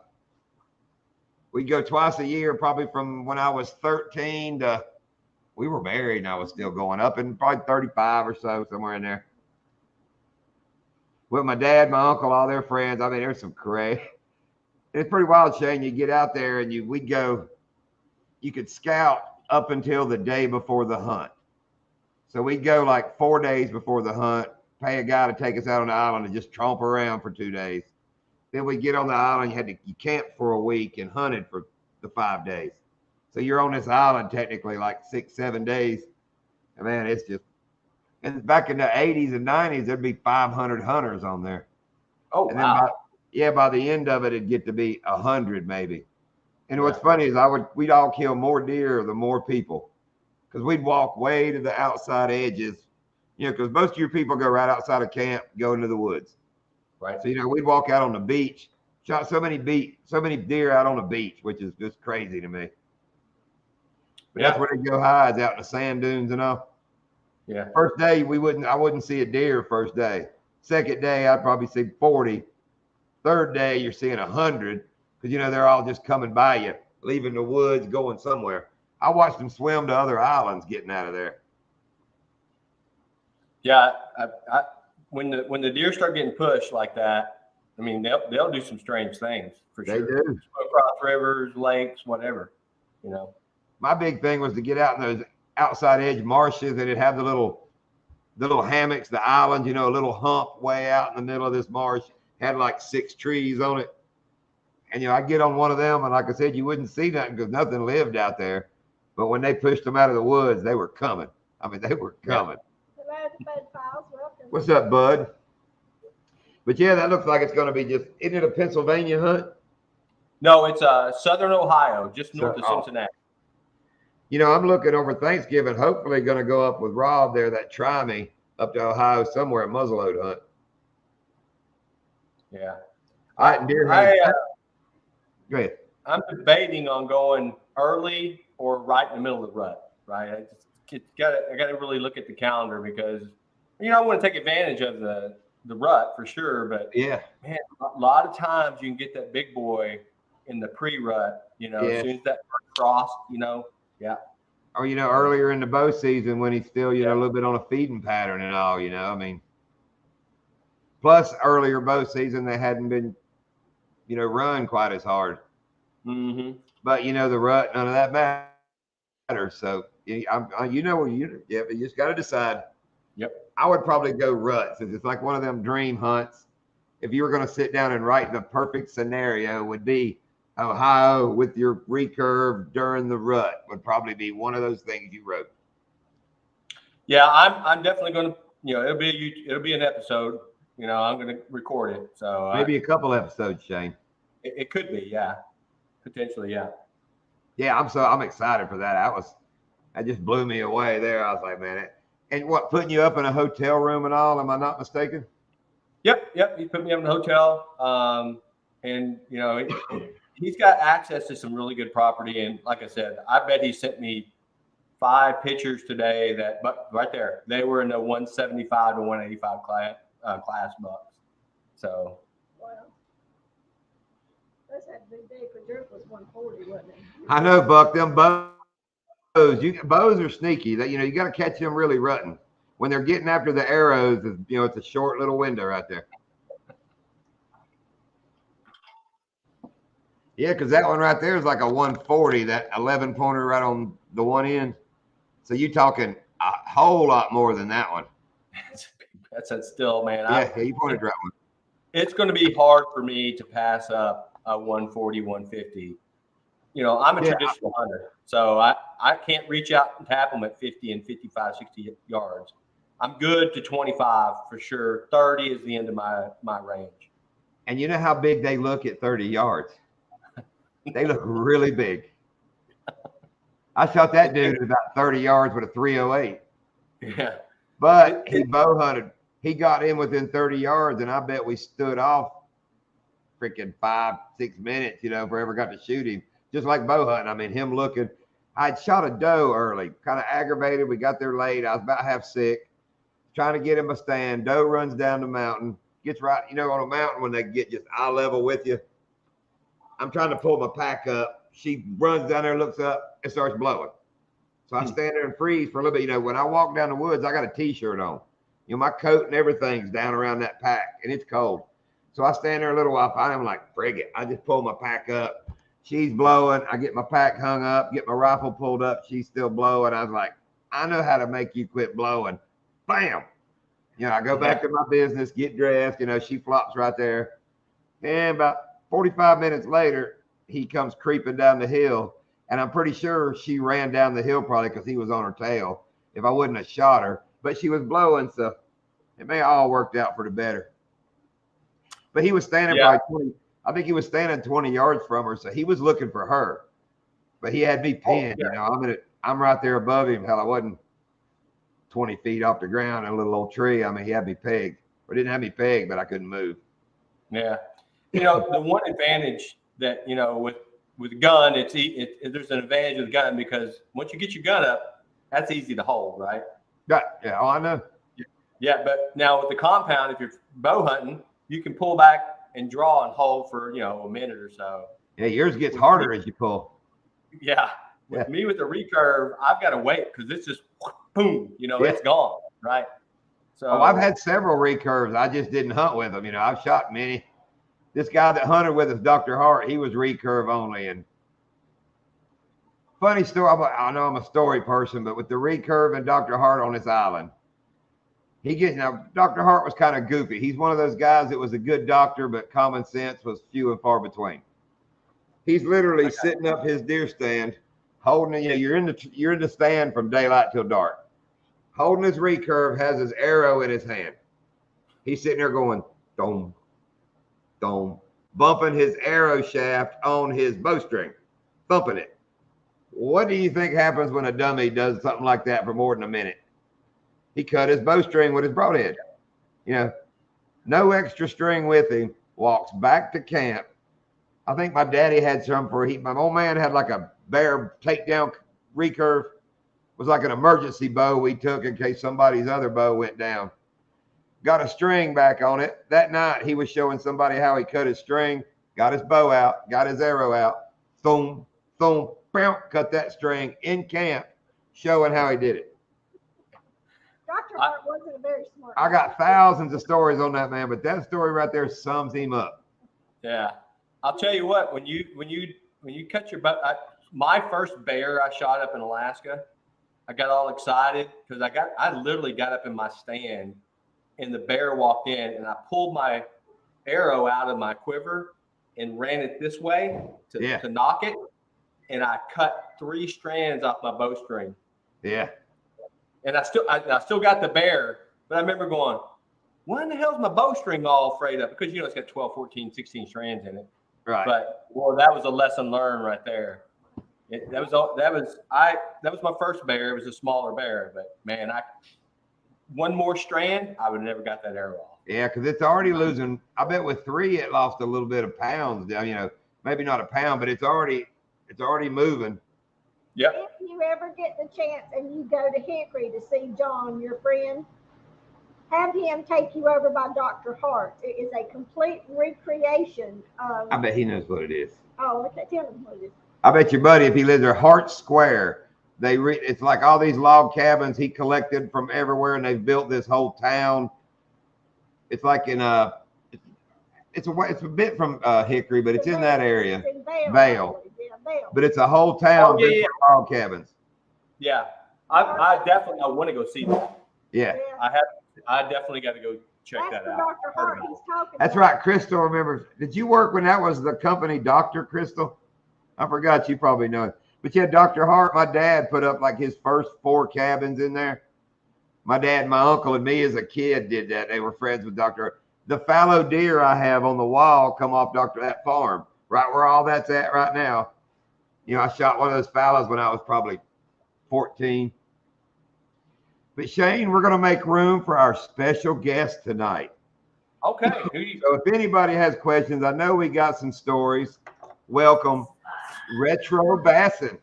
A: We'd go twice a year, probably from when I was 13 to we were married and I was still going up, and probably 35 or so, somewhere in there. With my dad, my uncle, all their friends. I mean, there's some crazy. It's pretty wild, Shane. You get out there and we'd go, you could scout up until the day before the hunt. So we'd go like 4 days before the hunt, pay a guy to take us out on the island and just tromp around for 2 days. Then we get on the island. You camped for a week and hunted for the 5 days. So you're on this island technically like 6-7 days. And man, it's just, and back in the 80s and 90s, there'd be 500 hunters on there.
D: Oh,
A: And
D: wow.
A: then by the end of it, it'd get to be 100 maybe. And what's
D: Yeah.
A: funny is we'd all kill more deer the more people, because we'd walk way to the outside edges, because most of your people go right outside of camp, go into the woods.
D: Right.
A: So we'd walk out on the beach, shot so many deer out on the beach, which is just crazy to me. But that's where they go hides, out in the sand dunes and all.
D: Yeah.
A: First day I wouldn't see a deer first day. Second day I'd probably see 40. Third day you're seeing 100, because they're all just coming by you, leaving the woods, going somewhere. I watched them swim to other islands getting out of there.
D: Yeah. When the deer start getting pushed like that, I mean, they'll do some strange things for
A: They
D: sure.
A: do.
D: Swim across rivers, lakes, whatever.
A: My big thing was to get out in those outside edge marshes, and it'd have the little hammocks, the islands, a little hump way out in the middle of this marsh, had like 6 trees on it. And I'd get on one of them, and like I said, you wouldn't see nothing because nothing lived out there. But when they pushed them out of the woods, they were coming. I mean, they were coming.
B: Hello, the bed files. Welcome.
A: What's up, bud? But yeah, that looks like it's going to be isn't it a Pennsylvania hunt?
D: No, it's southern Ohio, just north of
A: Oh.
D: Cincinnati.
A: I'm looking over Thanksgiving, hopefully going to go up with Rob there, that try me up to Ohio somewhere at muzzleload hunt.
D: Yeah.
A: All right, deer hunting. Go ahead.
D: I'm debating on going early or right in the middle of the rut. Right. I got to really look at the calendar, because I want to take advantage of the rut for sure. But
A: Yeah.
D: man, a lot of times you can get that big boy in the pre-rut. As soon as that first frost. Yeah.
A: Or earlier in the bow season when he's still a little bit on a feeding pattern and all. I mean, plus earlier bow season they hadn't been run quite as hard.
D: Mm-hmm.
A: But the rut, none of that matters. So you just got to decide.
D: Yep.
A: I would probably go rut, since it's like one of them dream hunts. If you were going to sit down and write the perfect scenario, would be Ohio with your recurve during the rut, would probably be one of those things you wrote.
D: Yeah, I'm definitely going to. It'll be an episode. I'm going to record it. So
A: Maybe a couple episodes, Shane.
D: it could be, yeah, potentially, yeah.
A: Yeah, I'm excited for that. That just blew me away there. I was like, man, and what, putting you up in a hotel room and all? Am I not mistaken?
D: Yep. He put me up in a hotel, and he's got access to some really good property. And like I said, I bet he sent me 5 pictures today but right there, they were in the 175 to 185 class bucks. So.
B: Wow. That's that big day for Dirk was 140, wasn't it?
A: I know, Buck. Them bows, bows are sneaky. That you got to catch them really rutting when they're getting after the arrows. It's a short little window right there. Yeah, because that one right there is like a 140. That 11 pointer right on the one end. So you talking a whole lot more than that one.
D: That's still, man.
A: Yeah, you pointed right one.
D: It's going to be hard for me to pass up a 140, 150. I'm a traditional hunter, so I can't reach out and tap them at 50 and 55, 60 yards. I'm good to 25 for sure. 30 is the end of my range.
A: And you know how big they look at 30 yards? They look really big. I shot that dude at about 30 yards with a 308.
D: Yeah.
A: But he bow hunted. He got in within 30 yards, and I bet we stood off freaking 5-6 minutes, if we ever got to shoot him. Just like bow hunting. I mean, him looking. I'd shot a doe early, kind of aggravated. We got there late. I was about half sick, trying to get him a stand. Doe runs down the mountain, gets right, on a mountain when they get just eye level with you. I'm trying to pull my pack up. She runs down there, looks up, and starts blowing. So I stand there and freeze for a little bit. When I walk down the woods, I got a T-shirt on. My coat and everything's down around that pack, and it's cold. So I stand there a little while. I'm like, frig it. I just pull my pack up. She's blowing. I get my pack hung up, get my rifle pulled up. She's still blowing. I was like, I know how to make you quit blowing. Bam. I go back to my business, get dressed. She flops right there. And about 45 minutes later, he comes creeping down the hill. And I'm pretty sure she ran down the hill probably because he was on her tail if I wouldn't have shot her. But she was blowing, so it may have all worked out for the better. But he was standing
D: Yeah.
A: probably 20, I think he was standing 20 yards from her, so he was looking for her. But he had me pinned,
D: yeah.
A: you know. I'm right there above him. Hell, I wasn't 20 feet off the ground in a little old tree. I mean, he had me pegged. Or didn't have me pegged, but I couldn't move.
D: Yeah. You know, the one advantage that, you know, with a gun, there's an advantage with a gun because once you get your gun up, that's easy to hold, right?
A: Yeah, oh, I know.
D: Yeah, but now with the compound, if you're bow hunting, you can pull back and draw and hold for, you know, a minute or so.
A: Yeah, yours gets harder as you pull.
D: Yeah. With me with the recurve, I've got to wait because it's just boom, you know, it's gone, right? So
A: I've had several recurves. I just didn't hunt with them. You know, I've shot many. This guy that hunted with us, Dr. Hart, he was recurve only. And funny story, I know I'm a story person, but with the recurve and Dr. Hart on this island, Dr. Hart was kind of goofy. He's one of those guys that was a good doctor, but common sense was few and far between. He's literally sitting up his deer stand, holding, you know, you're in the stand from daylight till dark, holding his recurve, has his arrow in his hand. He's sitting there going, dome, dome, bumping his arrow shaft on his bowstring, thumping it. What do you think happens when a dummy does something like that for more than a minute? He cut his bowstring with his broadhead. You know, no extra string with him, walks back to camp. I think my daddy had some my old man had like a bear takedown recurve. It was like an emergency bow we took in case somebody's other bow went down. Got a string back on it. That night he was showing somebody how he cut his string, got his bow out, got his arrow out, thump, thump, cut that string in camp, showing how he did it.
B: Dr. Hart wasn't a very smart
A: I got thousands of stories on that man, but that story right there sums him up.
D: Yeah, I'll tell you what. When you cut your bow, my first bear I shot up in Alaska, I got all excited because I literally got up in my stand, and the bear walked in, and I pulled my arrow out of my quiver and ran it this way to knock it, and I cut 3 strands off my bowstring.
A: Yeah.
D: And I still got the bear, but I remember going, why in the hell's my bowstring all frayed up? Because, you know, it's got 12, 14, 16 strands in it.
A: Right.
D: But, well, that was a lesson learned right there. That was my first bear. It was a smaller bear, but man, one more strand, I would have never got that arrow off.
A: Yeah, because it's already losing. I bet with 3, it lost a little bit of pounds. You know, maybe not a pound, but it's already moving.
D: Yep.
B: If you ever get the chance and you go to Hickory to see John, your friend, have him take you over by Dr. Hart. It is a complete recreation of.
A: I bet he knows what it is.
B: Oh, okay. Tell him what it is.
A: I bet your buddy, if he lives there, Hart Square, it's like all these log cabins he collected from everywhere, and they've built this whole town. It's like in it's a bit from Hickory, but it's in that area.
B: It's in Vail.
A: Vail.
B: Yeah, Vail.
A: But it's a whole town
D: Oh, yeah,
A: built from log cabins.
D: Yeah. I definitely want to go see that.
A: Yeah.
D: I definitely got to go check
B: That's
D: that
B: the
D: out.
B: Dr. Hart he's talking
A: That's
B: about.
A: right. Crystal remembers. Did you work when that was the company, Dr. Crystal? I forgot. You probably know it. But yeah, Dr. Hart, my dad put up like his first 4 cabins in there. My dad, my uncle, and me as a kid did that. They were friends with Dr. Hart. The fallow deer I have on the wall come off that farm, right where all that's at right now. You know, I shot one of those fallows when I was probably 14. But Shane, we're going to make room for our special guest tonight.
D: Okay.
A: So if anybody has questions, I know we got some stories. Welcome, Retro Bassin.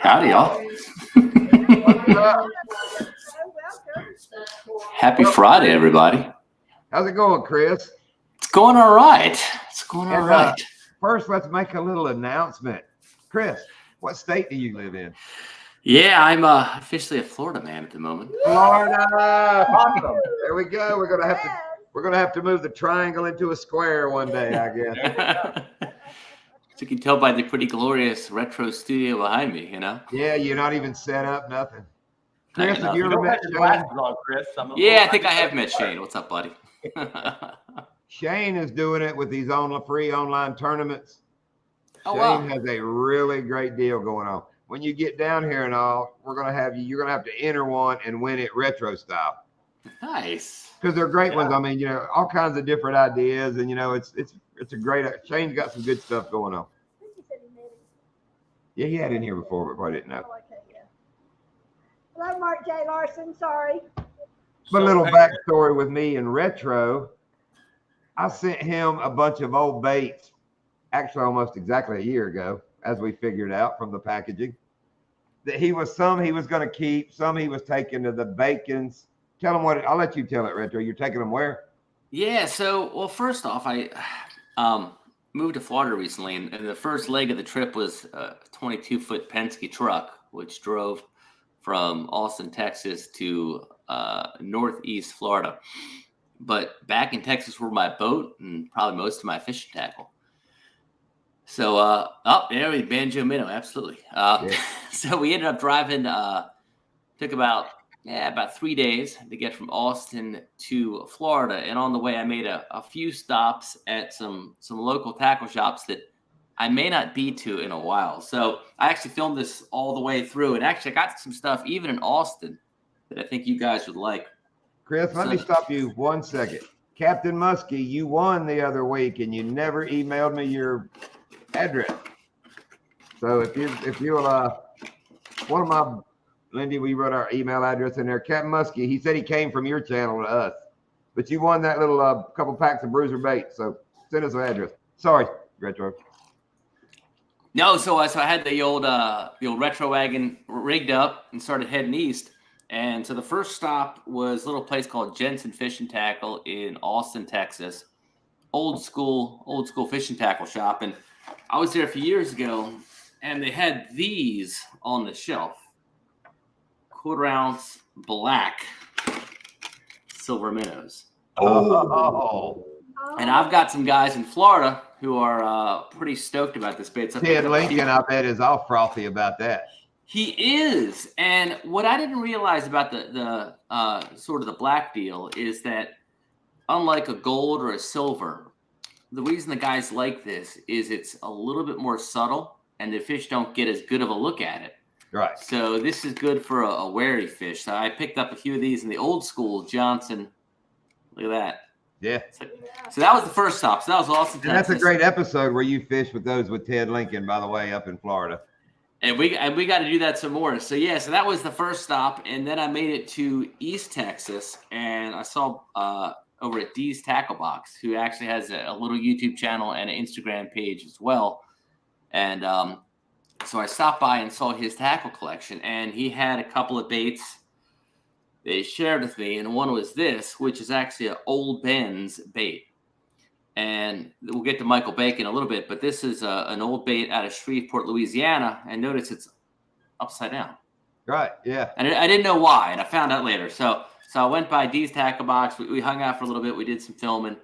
E: Howdy, y'all.
B: Welcome.
E: Happy Friday, everybody.
A: How's it going, Chris?
E: It's going all right. It's going all right.
A: First, let's make a little announcement. Chris, what state do you live in?
E: Yeah, I'm officially a Florida man at the moment.
A: Florida. Awesome. There we go. We're gonna have to move the triangle into a square one day, I guess.
E: As you can tell by the pretty glorious retro studio behind me, you know.
A: Yeah, you're not even set up, nothing.
E: Not
A: Chris,
E: enough.
A: have you
D: You
A: ever
D: don't
A: met
D: have your glasses on, Chris.
E: Yeah, I think I have met Shane. What's up, buddy?
A: Shane is doing it with these free online tournaments.
E: Oh,
A: Shane
E: wow.
A: has a really great deal going on. When you get down here and all, you're gonna have to enter one and win it retro style.
E: Nice.
A: Because they're great ones. I mean, all kinds of different ideas, and it's a great. Shane's got some good stuff going on.
B: I think he said he met him.
A: Yeah, he had it in here before, but probably didn't know.
B: Oh, okay, yeah. Hello, Mark J. Larson. Sorry.
A: But a
D: So,
A: little
D: hey,
A: backstory with me and retro, I sent him a bunch of old baits, actually almost exactly a year ago, as we figured out from the packaging. That he was going to keep, some he was taking to the Bacons. Tell him I'll let you tell it, Retro. You're taking them where?
E: Yeah. So, well, first off, I moved to Florida recently, and the first leg of the trip was a 22-foot Penske truck, which drove from Austin, Texas to Northeast Florida. But back in Texas were my boat and probably most of my fishing tackle. So, there we Banjo Minnow, absolutely.
A: Yeah.
E: So we ended up driving. Took about 3 days to get from Austin to Florida, and on the way, I made a few stops at some local tackle shops that I may not be to in a while. So I actually filmed this all the way through, and actually I got some stuff even in Austin that I think you guys would like.
A: Chris, let me stop you 1 second. Captain Muskie, you won the other week, and you never emailed me your address. So if you'll one of my Lindy, we wrote our email address in there. Captain Muskie, he said he came from your channel to us, but you won that little couple packs of Bruiser bait. So send us an address. Sorry, Retro.
E: No, so I had the old retro wagon rigged up and started heading east. And so the first stop was a little place called Jensen Fishing Tackle in Austin, Texas. Old school fishing tackle shop. And I was there a few years ago, and they had these on the shelf. 1/4 ounce black silver minnows.
A: Oh.
E: And I've got some guys in Florida who are pretty stoked about this bait. So
A: Ted Lincoln, I bet, is all frothy about that.
E: He is. And what I didn't realize about the sort of the black deal is that unlike a gold or a silver, the reason the guys like this is it's a little bit more subtle and the fish don't get as good of a look at it.
A: Right.
E: So this is good for a wary fish. So I picked up a few of these in the old school Johnson. Look at that.
A: Yeah.
E: So that was the first stop. So that was awesome.
A: And that's a great episode where you fish with those with Ted Lincoln, by the way, up in Florida.
E: And we got to do that some more. So yeah, so that was the first stop, and then I made it to East Texas, and I saw over at Dee's Tackle Box, who actually has a little YouTube channel and an Instagram page as well. And so I stopped by and saw his tackle collection, and he had a couple of baits they shared with me, and one was this, which is actually an Old Ben's bait. And we'll get to Michael Bacon in a little bit, but this is an old bait out of Shreveport, Louisiana, and notice it's upside down.
A: Right, yeah.
E: And I didn't know why, and I found out later. So I went by Dee's Tackle Box. We hung out for a little bit. We did some filming,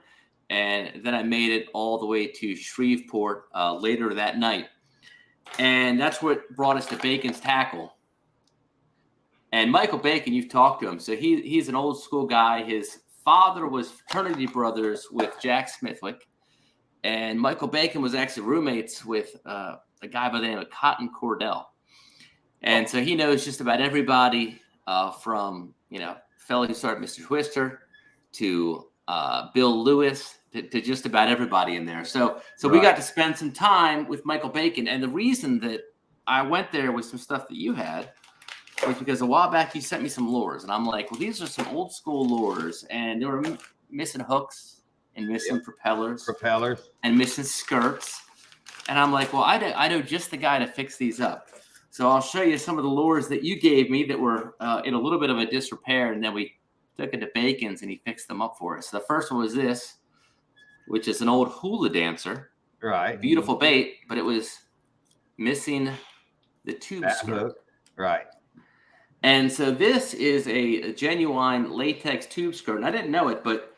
E: and then I made it all the way to Shreveport later that night. And that's what brought us to Bacon's Tackle. And Michael Bacon, you've talked to him. So he's an old school guy. His father was fraternity brothers with Jack Smithwick. And Michael Bacon was actually roommates with a guy by the name of Cotton Cordell. And so he knows just about everybody from, fellow who started Mr. Twister to Bill Lewis to just about everybody in there. So we got to spend some time with Michael Bacon. And the reason that I went there with some stuff that you had was because a while back you sent me some lures. And I'm like, well, these are some old school lures. And they were missing hooks and missing propellers and missing skirts. And I'm like, well, I know just the guy to fix these up. So I'll show you some of the lures that you gave me that were in a little bit of a disrepair. And then we took it to Bacon's and he fixed them up for us. So the first one was this, which is an old hula dancer.
A: Right.
E: Beautiful bait, but it was missing the tube skirt.
A: Hook. Right.
E: And so this is a genuine latex tube skirt. And I didn't know it, but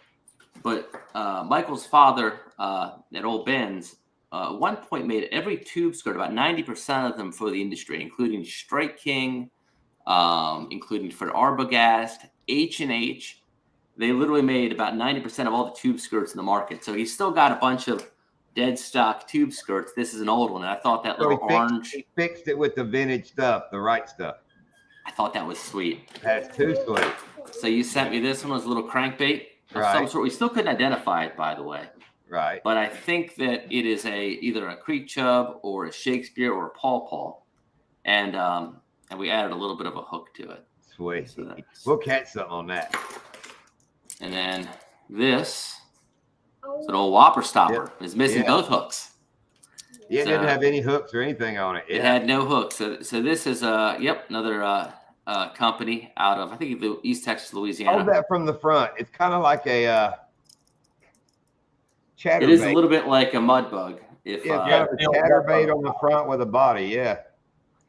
E: Michael's father at Old Ben's at one point made every tube skirt, about 90% of them for the industry, including Strike King, including for Arbogast, H&H. They literally made about 90% of all the tube skirts in the market. So he's still got a bunch of dead stock tube skirts. This is an old one. And I thought that
A: So
E: little orange,
A: he fixed it with the vintage stuff, the right stuff.
E: I thought that was sweet.
A: That's too sweet.
E: So you sent me this one, was a little crankbait of some
A: Right.
E: sort. We still couldn't identify it, by the way.
A: Right.
E: But I think that it is either a creek chub or a Shakespeare or a pawpaw. And we added a little bit of a hook to it.
A: Sweet.
E: So that's-
A: We'll catch something on that.
E: And then this is an
B: Oh,
E: old whopper stopper. It's missing
A: Yeah.
E: both hooks.
A: Yeah, it
E: So-
A: didn't have any hooks or anything on it.
E: It
A: Yeah.
E: had no hooks. So this is another company out of, I think, the East Texas, Louisiana.
A: Hold that from the front. It's kind of like a chatterbait.
E: It is a little bit like a mud bug. If
A: Yeah,
D: Yeah.
A: kind of a chatterbait on the front with a body. Yeah.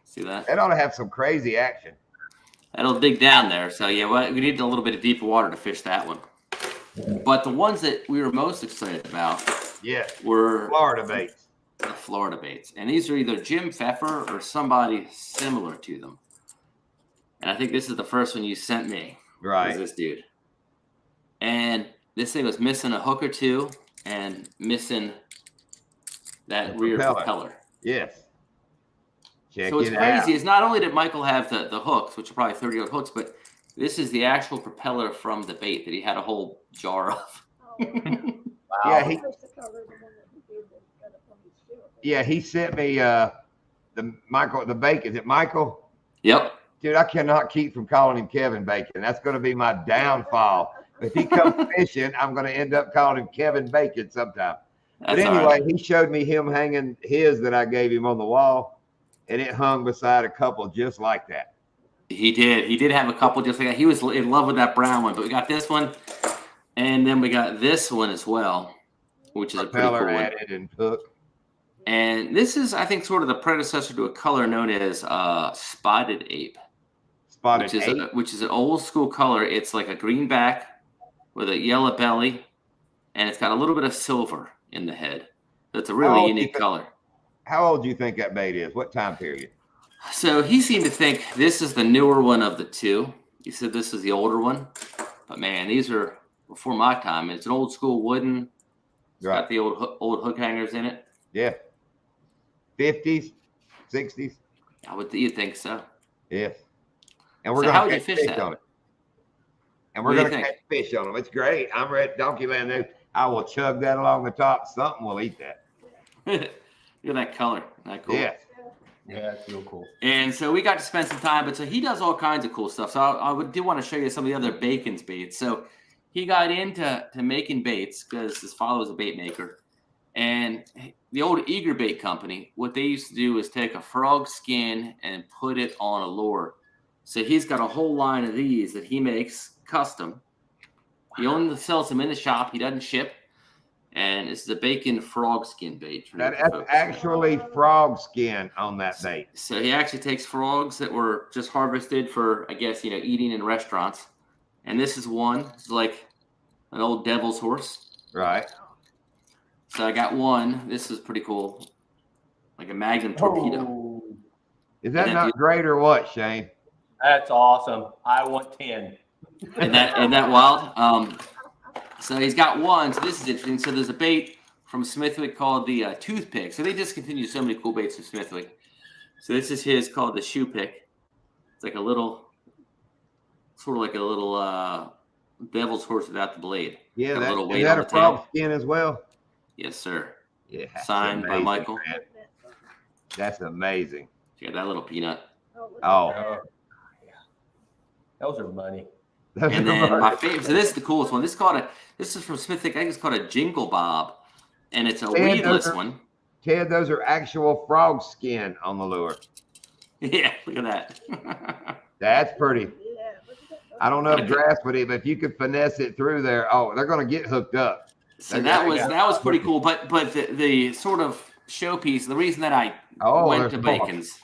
E: see that,
A: That ought to have some crazy action.
E: that'll dig down there. So yeah, well, we need a little bit of deeper water to fish that one. But the ones that we were most excited about
A: Yeah.
E: were
A: Florida baits.
E: the Florida baits, and these are either Jim Pfeffer or somebody similar to them. And I think this is the first one you sent me. Was
A: Right.
E: this dude? And this thing was missing a hook or two and missing that
A: The
E: rear
A: propeller.
E: propeller.
A: Yes. Check
E: So what's
A: it
E: crazy
A: out.
E: is not only did Michael have the hooks, which are probably 30-year-old hooks, but this is the actual propeller from the bait that he had a whole jar of.
B: oh.
A: Yeah, he
B: Supposed to cover the one that he did that got up on his field.
A: yeah, he sent me the bacon. Is it Michael?
E: Yep.
A: Dude, I cannot keep from calling him Kevin Bacon. That's going to be my downfall. If he comes fishing, I'm going to end up calling him Kevin Bacon sometime. But
E: That's all
A: anyway,
E: right.
A: he showed me him hanging his that I gave him on the wall, and it hung beside a couple just like that.
E: He did. He did have a couple just like that. He was in love with that brown one, but we got this one, and then we got this one as well, which is a pretty cool
A: Propeller
E: one.
A: added and hook.
E: And this is, I think, sort of the predecessor to a color known as spotted ape,
A: Spotted
E: which is an old school color. It's like a green back with a yellow belly, and it's got a little bit of silver in the head. That's a
A: How
E: really
A: old do you
E: unique
A: think-
E: color.
A: How old do you think that bait is? What time period?
E: So he seemed to think this is the newer one of the two. He said this is the older one, but man, these are before my time. It's an old school wooden. It's
A: Right.
E: got the old hook hangers in it.
A: Yeah. 50s, 60s.
E: You'd think so.
A: Yes. And we're
E: So how
A: going
E: would
A: to
E: you
A: catch
E: fish
A: fish
E: that?
A: on it. And we're
E: What do you
A: going to
E: think?
A: catch fish on them. It's great. I'm ready. Donkey Land News. I will chug that along the top. Something will eat that.
E: Look at that color. Isn't that cool?
A: Yes.
D: Yeah, that's real cool.
E: And so we got to spend some time, but so he does all kinds of cool stuff. So do want to show you some of the other Bacon's baits. So he got into making baits because his father was a bait maker. And the old Eager Bait Company, what they used to do is take a frog skin and put it on a lure. So he's got a whole line of these that he makes custom. He only sells them in the shop. He doesn't ship. And this is a bacon frog skin bait. for
A: That's
E: folks.
A: actually frog skin on that bait.
E: So he actually takes frogs that were just harvested for, I guess, eating in restaurants. And this is one. It's like an old devil's horse.
A: Right.
E: So I got one. This is pretty cool. Like a Magnum torpedo.
D: Oh,
A: Is that
E: And
A: not great or what, Shane?
D: that's awesome. I want 10.
E: Isn't that wild? So he's got one. So this is interesting. So there's a bait from Smithwick called the toothpick. So they discontinued so many cool baits from Smithwick. So this is his called the shoe pick. It's like a little, sort of like a little devil's horse without the blade.
A: Yeah,
E: Got a little
A: is
E: weight
A: that
E: on
A: a
E: the
A: frog
E: tail.
A: skin as well?
E: Yes, sir.
A: Yeah. that's
E: Signed by
A: amazing,
E: Michael.
A: man. That's amazing.
E: You got that little peanut.
A: Oh.
D: Those are money.
A: That's
E: And then my favorite. So this is the coolest one. This is from Smithwick. I think it's called a Jingle Bob, and it's a
A: And
E: weedless
A: those are-
E: one.
A: Ted, those are actual frog skin on the lure.
E: Yeah, look at that.
A: That's pretty.
B: Yeah, look at that.
A: I don't know if grass would eat, but if you could finesse it through there, oh, they're going to get hooked up.
E: So that was pretty cool. But the sort of showpiece, the reason that I
A: Oh,
E: went
A: there's
E: to
A: more.
E: Bacon's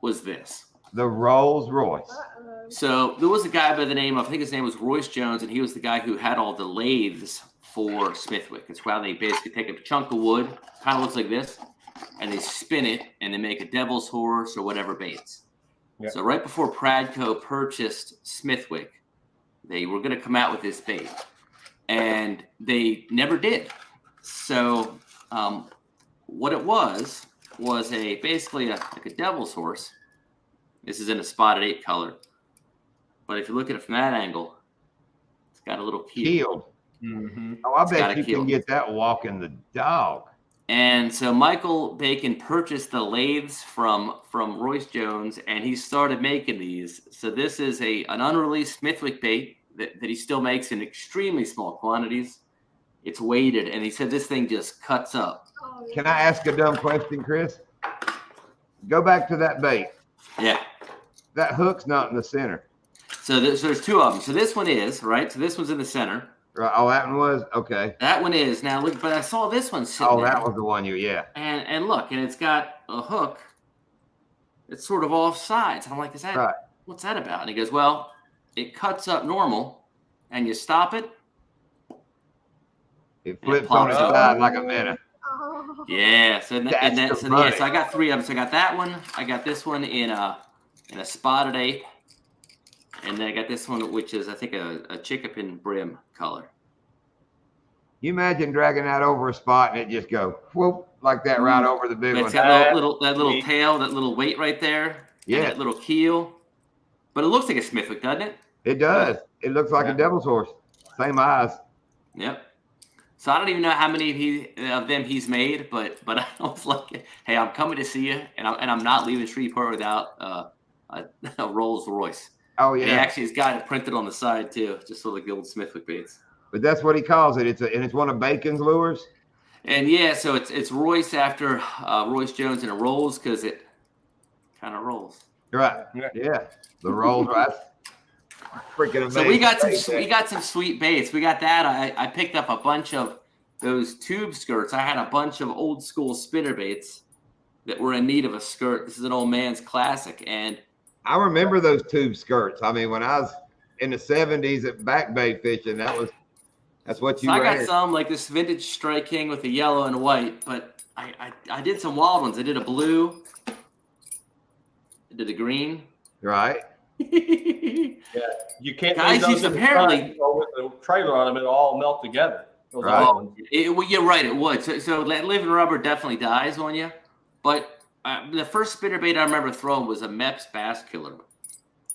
E: was this.
A: The Rolls Royce.
B: Uh-oh.
E: So there was a guy by the name of, I think his name was Royce Jones, and he was the guy who had all the lathes for Smithwick. It's how they basically take a chunk of wood, kind of looks like this, and they spin it, and they make a devil's horse or whatever baits.
D: Yeah.
E: So right before Pradco purchased Smithwick, they were going to come out with this bait, and they never did. So what it was basically like a devil's horse. This is in a spotted 8 color, but if you look at it from that angle, it's got a little keel.
A: Keeled. Oh, I bet you can get that walking the dog.
E: And so Michael Bacon purchased the lathes from Royce Jones, and he started making these. So this is an unreleased Smithwick bait that he still makes in extremely small quantities. It's weighted, and he said this thing just cuts up.
B: Oh,
A: Can I ask a dumb question, Chris? Go back to that bait.
E: Yeah.
A: That hook's not in the center.
E: So there's 2 of them. So this one is, right? So this one's in the center.
A: Right. Oh, that one was? Okay.
E: That one is. Now look, but I saw this one sitting
A: That
E: there.
A: was the one yeah.
E: And look, and it's got a hook. It's sort of off sides. And I'm like,
A: Right.
E: What's that about? And he goes, well, it cuts up normal, and you stop it.
A: It flips on its side like a minute.
B: Oh.
E: Yeah. So so I got 3 of them. So I got that one. I got this one in a spotted 8. And then I got this one, which is, I think, a chickapin brim color.
A: You imagine dragging that over a spot and it just go whoop like that right over the big
E: But
A: one.
E: it's got that little tail, that little weight right there.
A: Yeah.
E: And that little keel. But it looks like a Smithwick, doesn't it?
A: It does. It looks like a devil's horse. Same eyes.
E: Yep. So I don't even know how many of them he's made, but I was like, hey, I'm coming to see you, and I'm not leaving Shreveport without a Rolls Royce.
A: Oh
E: And he
A: yeah.
E: actually has got it printed on the side too, just so like the old Smithwick baits.
A: But that's what he calls it. It's one of Bacon's lures.
E: And yeah, so it's Royce after Royce Jones, and it rolls because it kind of rolls.
A: Right. Yeah. The rolls, right? Freaking amazing.
E: So we got some sweet baits. We got that. I picked up a bunch of those tube skirts. I had a bunch of old school spinner baits that were in need of a skirt. This is an old man's classic, and
A: I remember those tube skirts. I mean, when I was in the 70s at back bay fishing, that's what you
E: so I
A: ran.
E: got some like this vintage Strike King with the yellow and white, but I did some wild ones. I did a blue. I did a green.
A: Right.
D: Yeah, you can't.
E: Guys,
D: leave those
E: he's
D: in the
E: apparently-
D: front, or with the trailer on them, it'll all melt together. Those
A: Right.
D: other ones.
E: Well, you're right. It would. So that living rubber definitely dies on you. But the first spinnerbait I remember throwing was a Mepps Bass Killer.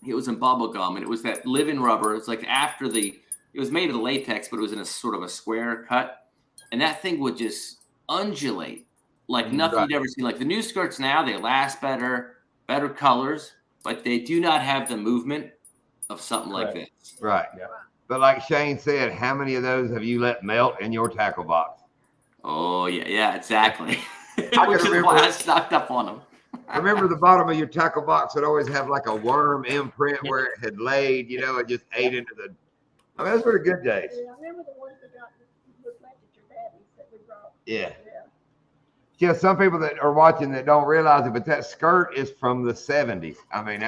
E: It was in bubble gum, and it was that living rubber. It's like it was made of latex, but it was in a sort of a square cut, and that thing would just undulate like nothing
A: Right.
E: you'd ever seen. Like the new skirts now, they last better colors, but they do not have the movement of something like
D: Correct.
E: this.
A: Right.
D: Yeah.
A: But like Shane said, how many of those have you let melt in your tackle box?
E: Oh yeah, exactly.
A: can
E: Which is
A: remember-
E: why I stocked up on them.
A: I remember the bottom of your tackle box would always have like a worm imprint where it had laid, it just ate into the. I mean, those were the good days.
B: Yeah, I remember the ones that looked like at your daddy's that we brought.
A: Yeah.
B: Yeah.
A: Yeah, some people that are watching that don't realize it, but that skirt is from the 70s. I mean,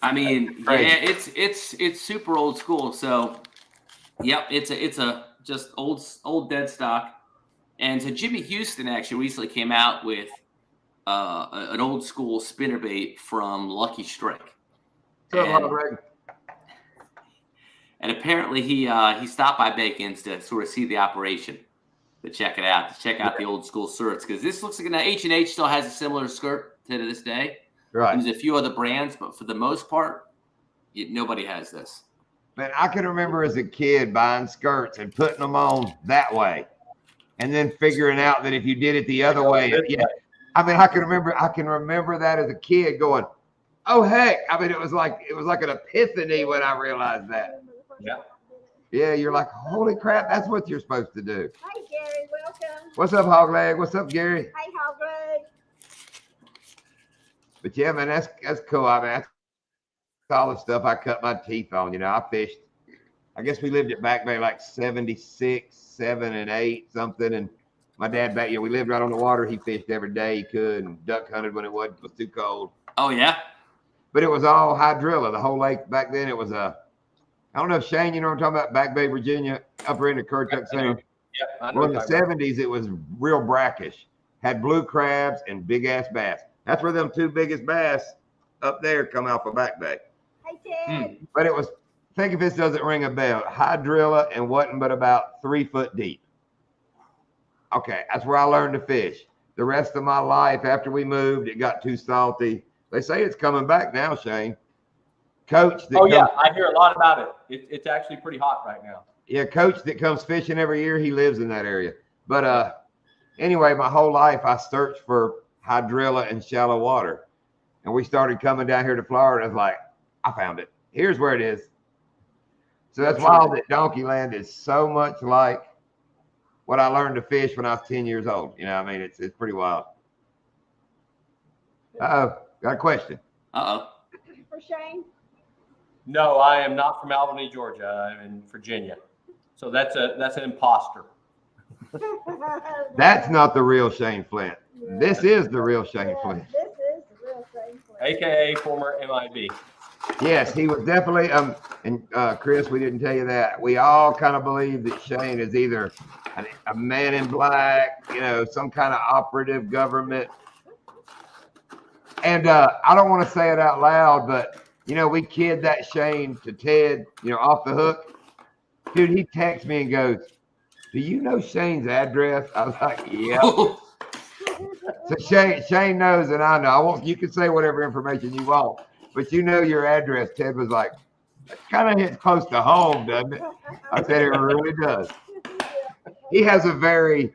E: I mean,
A: crazy.
E: yeah, it's super old school. So, yep, it's a just old dead stock. And so Jimmy Houston actually recently came out with an old school spinnerbait from Lucky Strike.
A: so
E: And-
A: Greg.
E: And apparently he stopped by Bacon's to sort of see the operation, to check it out, to check out the old school skirts. Because this looks like now H&H still has a similar skirt to this day.
A: Right.
E: There's a few other brands, but for the most part, nobody has this.
A: Man, I can remember as a kid buying skirts and putting them on that way, and then figuring out that if you did it the other way, yeah. I mean, I can remember that as a kid going, "Oh heck!" I mean, it was like an epiphany when I realized that.
D: Yeah.
A: Yeah, you're like, "Holy crap, that's what you're supposed to do."
B: Hey, Gary, welcome.
A: What's up, Hogleg? What's up, Gary?
B: Hey, Hogleg.
A: But yeah, man, that's cool. I mean, that's all the stuff I cut my teeth on. I fished. I guess we lived at Back Bay like 76, 7, and 8 something. And my dad back, we lived right on the water. He fished every day he could and duck hunted when it was too cold.
E: Oh yeah.
A: But it was all hydrilla. The whole lake back then. It was I don't know if Shane, you know what I'm talking about? Back Bay, Virginia, upper end of Currituck Sound.
D: Yeah, I know
A: Well, in the
D: what you're talking
A: 70s, it was real brackish. Had blue crabs and big ass bass. That's where them 2 biggest bass up there come out for Back Bay.
B: Hey, Ted.
A: But it was, think if this doesn't ring a bell, hydrilla and wasn't but about 3 foot deep. Okay, that's where I learned to fish. The rest of my life, after we moved, it got too salty. They say it's coming back now, Shane. Coach that
D: Oh yeah,
A: comes,
D: I hear a lot about it. It's actually pretty hot right now.
A: yeah, coach that comes fishing every year, he lives in that area. But anyway, my whole life I searched for hydrilla and shallow water. And we started coming down here to Florida. I was like, I found it. Here's where it is. So that's wild that Donkey Land is so much like what I learned to fish when I was 10 years old. You know, I mean, it's pretty wild. Uh-oh, got a question.
E: Uh-oh.
B: For Shane?
D: No, I am not from Albany, Georgia. I'm in Virginia. So that's an imposter.
A: That's not the real Shane Flint. This is the real Shane Flint.
B: This is the real Shane Flint.
D: AKA former MIB.
A: Yes, he was definitely, and Chris, we didn't tell you that. We all kind of believe that Shane is either a man in black, you know, some kind of operative government. And I don't want to say it out loud, but, you know, we kid that Shane to Ted, you know, off the hook. Dude, he texts me and goes, do you know Shane's address? I was like, yeah. So Shane knows and I know. You can say whatever information you want, but you know your address. Ted was like, that kind of hits close to home, doesn't it? I said, it really does. He has a very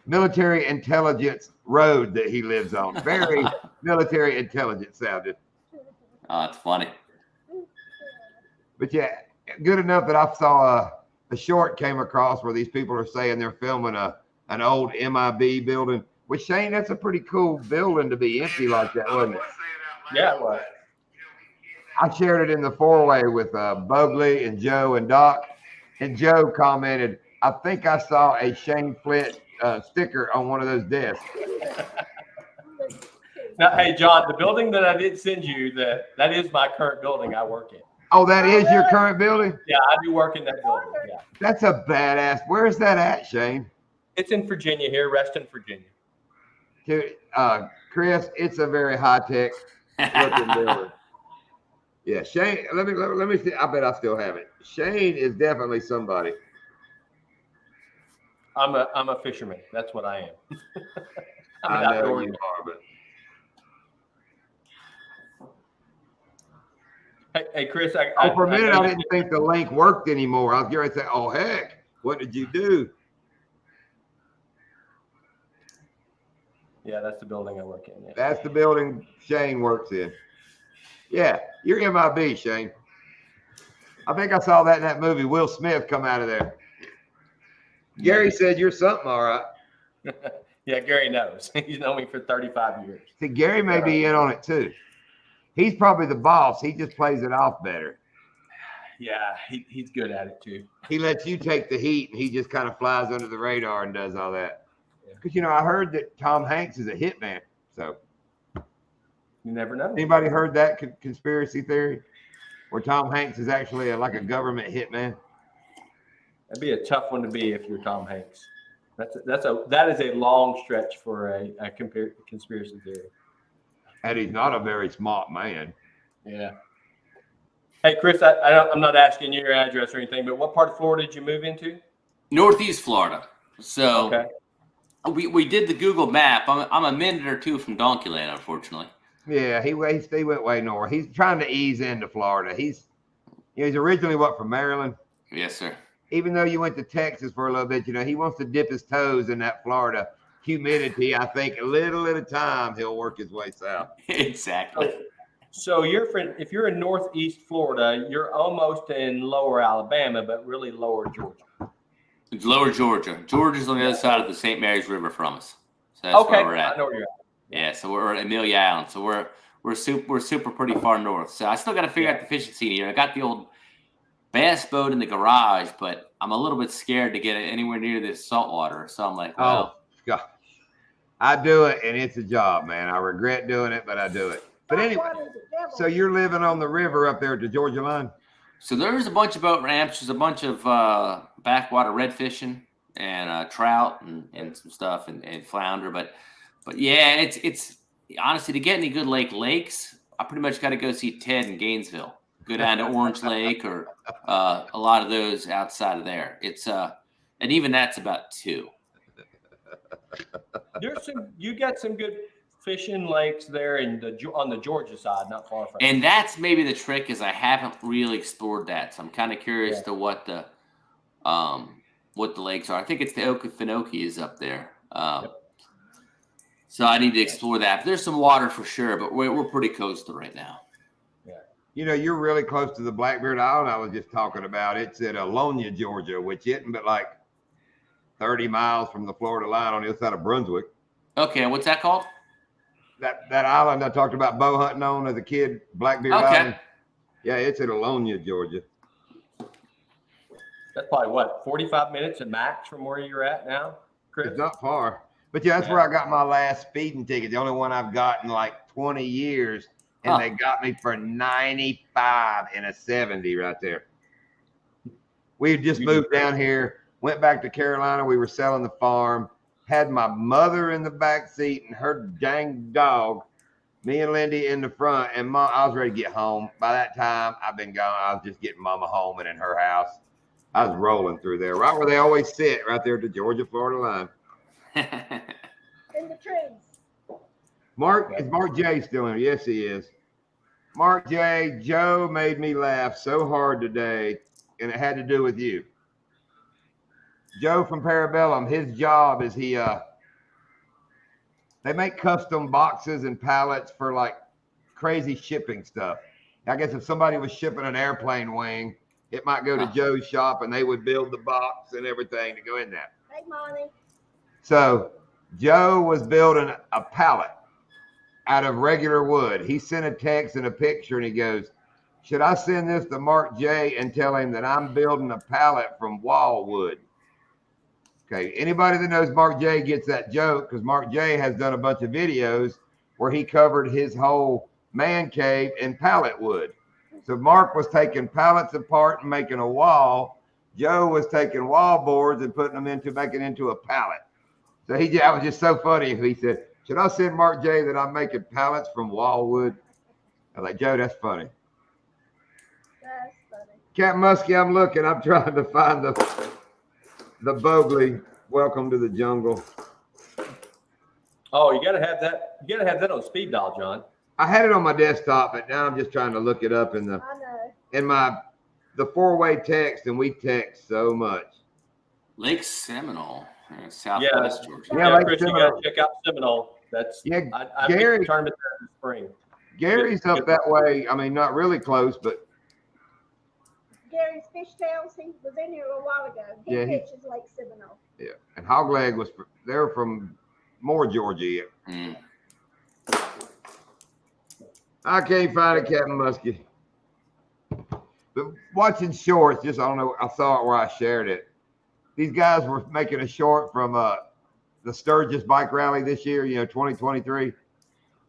A: military intelligence road that he lives on. Very military intelligence sounded.
E: Oh, it's funny.
A: But yeah, good enough that I saw a short came across where these people are saying they're filming an old MIB building. Well, Shane, that's a pretty cool building to be empty like that, wasn't it?
D: Yeah, it was.
A: I shared it in the four-way with Bugley and Joe and Doc, and Joe commented, I think I saw a Shane Flint sticker on one of those desks.
D: Now, hey, John, the building that I did send you, that is my current building I work in.
A: Oh, that is your current building?
D: Yeah, I do work in that building. Yeah.
A: That's a badass. Where's that at, Shane?
D: It's in Virginia here, Reston, Virginia.
A: Chris, it's a very high-tech looking building. Yeah, Shane, let me see. I bet I still have it. Shane is definitely somebody.
D: I'm a fisherman. That's what I am.
A: I know you are, but
D: hey, Chris.
A: for a minute I didn't think the link worked anymore. I was going to say, oh heck, what did you do?
D: Yeah, that's the building I work in. Yeah.
A: That's the building Shane works in. Yeah, you're MIB, Shane. I think I saw that in that movie. Will Smith come out of there. Gary said you're something, all right.
D: Yeah, Gary knows. He's known me for 35 years.
A: See, Gary may be in on it too. He's probably the boss. He just plays it off better.
D: Yeah, he's good at it too.
A: He lets you take the heat, and he just kind of flies under the radar and does all that.
D: Yeah.
A: Because, you know, I heard that Tom Hanks is a hitman. So
D: You never know.
A: anybody heard that conspiracy theory where Tom Hanks is actually like a government hitman?
D: That'd be a tough one to be if you're Tom Hanks. That is a long stretch for a conspiracy theory.
A: And he's not a very smart man.
D: Yeah. Hey, Chris, I'm not asking you your address or anything, but what part of Florida did you move into?
E: Northeast Florida. So
D: Okay.
E: we did the Google map. I'm a minute or two from Donkeyland, unfortunately.
A: Yeah, he went way north. He's trying to ease into Florida. He's originally from Maryland.
E: Yes, sir.
A: Even though you went to Texas for a little bit, you know, he wants to dip his toes in that Florida humidity. I think a little at a time he'll work his way south.
E: Exactly.
D: So if you're in Northeast Florida, you're almost in Lower Alabama, but really Lower Georgia.
E: It's Lower Georgia. Georgia's on the other side of the St. Mary's River from us. So that's
D: Okay,
E: where we're at.
D: I know where you're at.
E: Yeah, so we're at Amelia Island. So we're super pretty far north. So I still got to figure out the fishing scene here. I got the old bass boat in the garage, but I'm a little bit scared to get it anywhere near this saltwater. So I'm like, well,
A: gosh, I do it and it's a job, man. I regret doing it, but I do it. But anyway, so you're living on the river up there at the Georgia line?
E: so there's a bunch of boat ramps. There's a bunch of backwater red fishing and trout and some stuff and flounder. But yeah, it's honestly, to get any good lakes, I pretty much got to go see Ted in Gainesville. Go down to Orange Lake or a lot of those outside of there. It's and even that's about 2.
D: You got some good fishing lakes there on the Georgia side, not far from.
E: And that's maybe the trick is I haven't really explored that, so I'm kind of curious to what the lakes are. I think it's the Okefenokee is up there. So I need to explore that. There's some water for sure, but we're pretty coastal right now.
D: Yeah.
A: You know, you're really close to the Blackbeard Island I was just talking about. It's at Alonia, Georgia, which isn't but like 30 miles from the Florida line on the other side of Brunswick.
E: Okay, what's that called?
A: That island I talked about bow hunting on as a kid, Blackbeard Island. Yeah, it's at Alonia, Georgia.
D: That's probably what, 45 minutes at max from where you're at now, Chris?
A: It's not far. But yeah, that's where I got my last speeding ticket. The only one I've gotten like 20 years. And they got me for 95 and a 70 right there. We had just moved down here, went back to Carolina. We were selling the farm, had my mother in the back seat and her dang dog, me and Lindy in the front. And I was ready to get home. By that time, I've been gone. I was just getting mama home and in her house. I was rolling through there, right where they always sit, right there at the Georgia-Florida line.
B: In the trees.
A: Is Mark J still in? Yes, he is. Mark J, Joe made me laugh so hard today, and it had to do with you. Joe from Parabellum, his job is they make custom boxes and pallets for like crazy shipping stuff. I guess if somebody was shipping an airplane wing, it might go to Joe's shop and they would build the box and everything to go in there.
B: Hey, Monty.
A: So Joe was building a pallet out of regular wood. He sent a text and a picture and he goes, should I send this to Mark J and tell him that I'm building a pallet from wall wood? Okay, anybody that knows Mark J gets that joke because Mark J has done a bunch of videos where he covered his whole man cave in pallet wood. So Mark was taking pallets apart and making a wall. Joe was taking wall boards and putting them making into a pallet. So that was just so funny. He said, should I send Mark J that I'm making pallets from wall wood? I was like, Joe, that's funny.
B: That's funny.
A: Captain Muskie, I'm looking. I'm trying to find the Bogley. Welcome to the jungle.
D: Oh, you gotta have that. You gotta have that on speed dial, John.
A: I had it on my desktop, but now I'm just trying to look it up in the four-way text, and we text so much.
E: Lake Seminole, Southwest Georgia.
A: Yeah, Lake
D: Chris,
A: Seminole.
D: You gotta check out Seminole. That's
A: I
D: Gary tournament there in the spring.
A: Gary's up that way. I mean, not really close, but
B: Gary's Fishtails, he was in here a while ago. He pitches Lake Seminole.
A: yeah. And Hogleg they're from more Georgia.
E: Mm.
A: I can't find it, Captain Muskie. But watching shorts, I don't know, I saw it where I shared it. These guys were making a short from the Sturgis bike rally this year, 2023.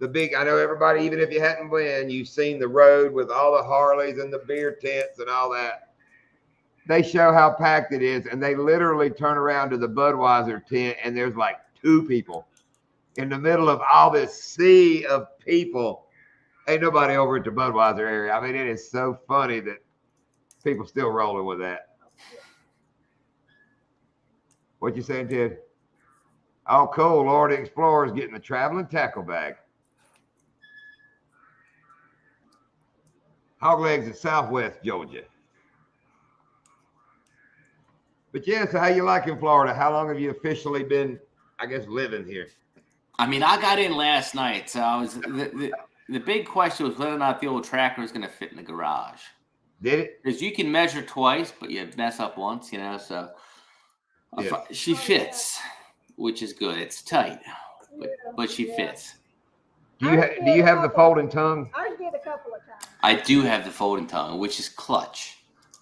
A: I know everybody, even if you hadn't been, you've seen the road with all the Harleys and the beer tents and all that. They show how packed it is, and they literally turn around to the Budweiser tent, and there's like 2 people in the middle of all this sea of people. Ain't nobody over at the Budweiser area. I mean, it is so funny that people still rolling with that. What you saying, Ted? Oh, cool. Lord Explorer's getting a traveling tackle bag. Hoglegs in Southwest Georgia. But yeah, so how you liking Florida? How long have you officially been, I guess, living here?
E: I mean, I got in last night, so I was the big question was whether or not the old tracker was going to fit in the garage.
A: Did it?
E: Because you can measure twice, but you mess up once, so she fits, which is good. It's tight, but she fits.
A: Do you have the folding tongue?
B: I did a couple of times.
E: I do have the folding tongue, which is clutch.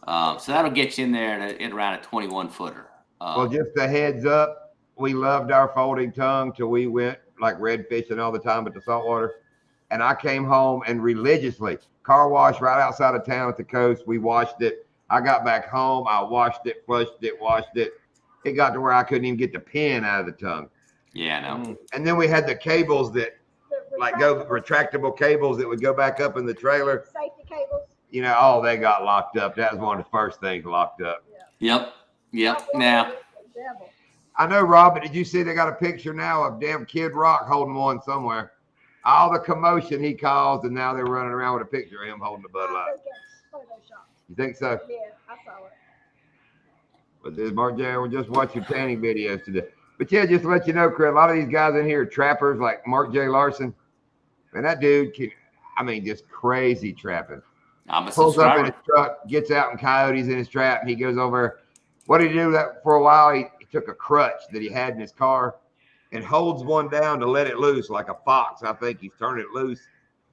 E: So that'll get you in there at around a 21-footer.
A: Well, just a heads up, we loved our folding tongue till we went like red fishing all the time at the saltwater. And I came home and religiously, car wash right outside of town at the coast, we washed it. I got back home, I washed it, flushed it, washed it. It got to where I couldn't even get the pin out of the tongue.
E: Yeah, I know.
A: And then we had the cables that retractable cables that would go back up in the trailer.
B: Safety cables.
A: They got locked up. That was one of the first things locked up.
E: Yep. Now,
A: I know, Rob, but did you see they got a picture now of damn Kid Rock holding one somewhere? All the commotion he caused, and now they're running around with a picture of him holding the Bud Light.
B: I think that's Photoshop.
A: You think so?
B: Yeah, I saw it.
A: But this Mark J, we're just watching tanning videos today. But yeah, just to let you know, Chris, a lot of these guys in here are trappers like Mark J. Larson. And that dude, just crazy trapping.
E: I'm a
A: Pulls up in
E: subscriber.
A: his truck, gets out in coyotes in his trap, and he goes over. What did he do that for a while? He took a crutch that he had in his car and holds one down to let it loose like a fox. I think he's turning it loose.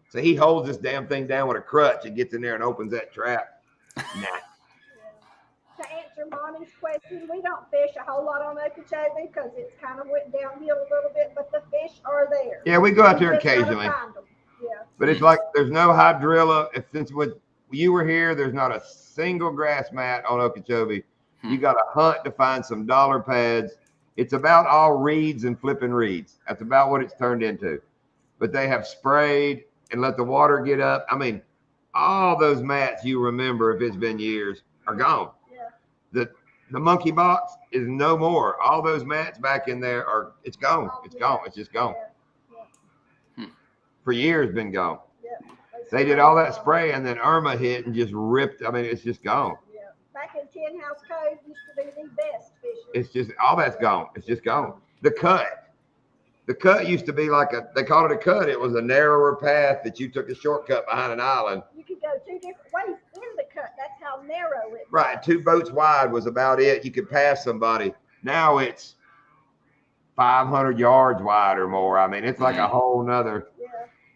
A: So he holds this damn thing down with a crutch and gets in there and opens that trap. Nah.
B: To answer Bonnie's question, we don't fish a whole lot on Okeechobee because it's kind of went downhill a little bit, but the fish are there.
A: Yeah, we go out there
B: We just gotta
A: occasionally.
B: find 'em. Yeah.
A: But it's like there's no hydrilla. Since when you were here, there's not a single grass mat on Okeechobee. You got to hunt to find some dollar pads. It's about all reeds and flipping reeds. That's about what it's turned into. But they have sprayed and let the water get up. I mean, all those mats you remember, if it's been years, are gone.
B: Yeah.
A: The monkey box is no more. All those mats back in there it's gone. It's gone. It's just gone.
B: Yeah.
A: For years been gone.
B: Yeah.
A: They did all that spray and then Irma hit and just ripped. I mean, it's just gone.
B: Yeah. Back in Tin House Cove used to be the best fishing.
A: It's just all that's gone. It's just gone. The cut used to be like they called it a cut. It was a narrower path that you took a shortcut behind an island.
B: You could go two different ways in the cut. That's how narrow it was.
A: Right. 2 boats wide was about it. You could pass somebody. Now it's 500 yards wide or more. I mean, it's like a whole nother.
B: Yeah.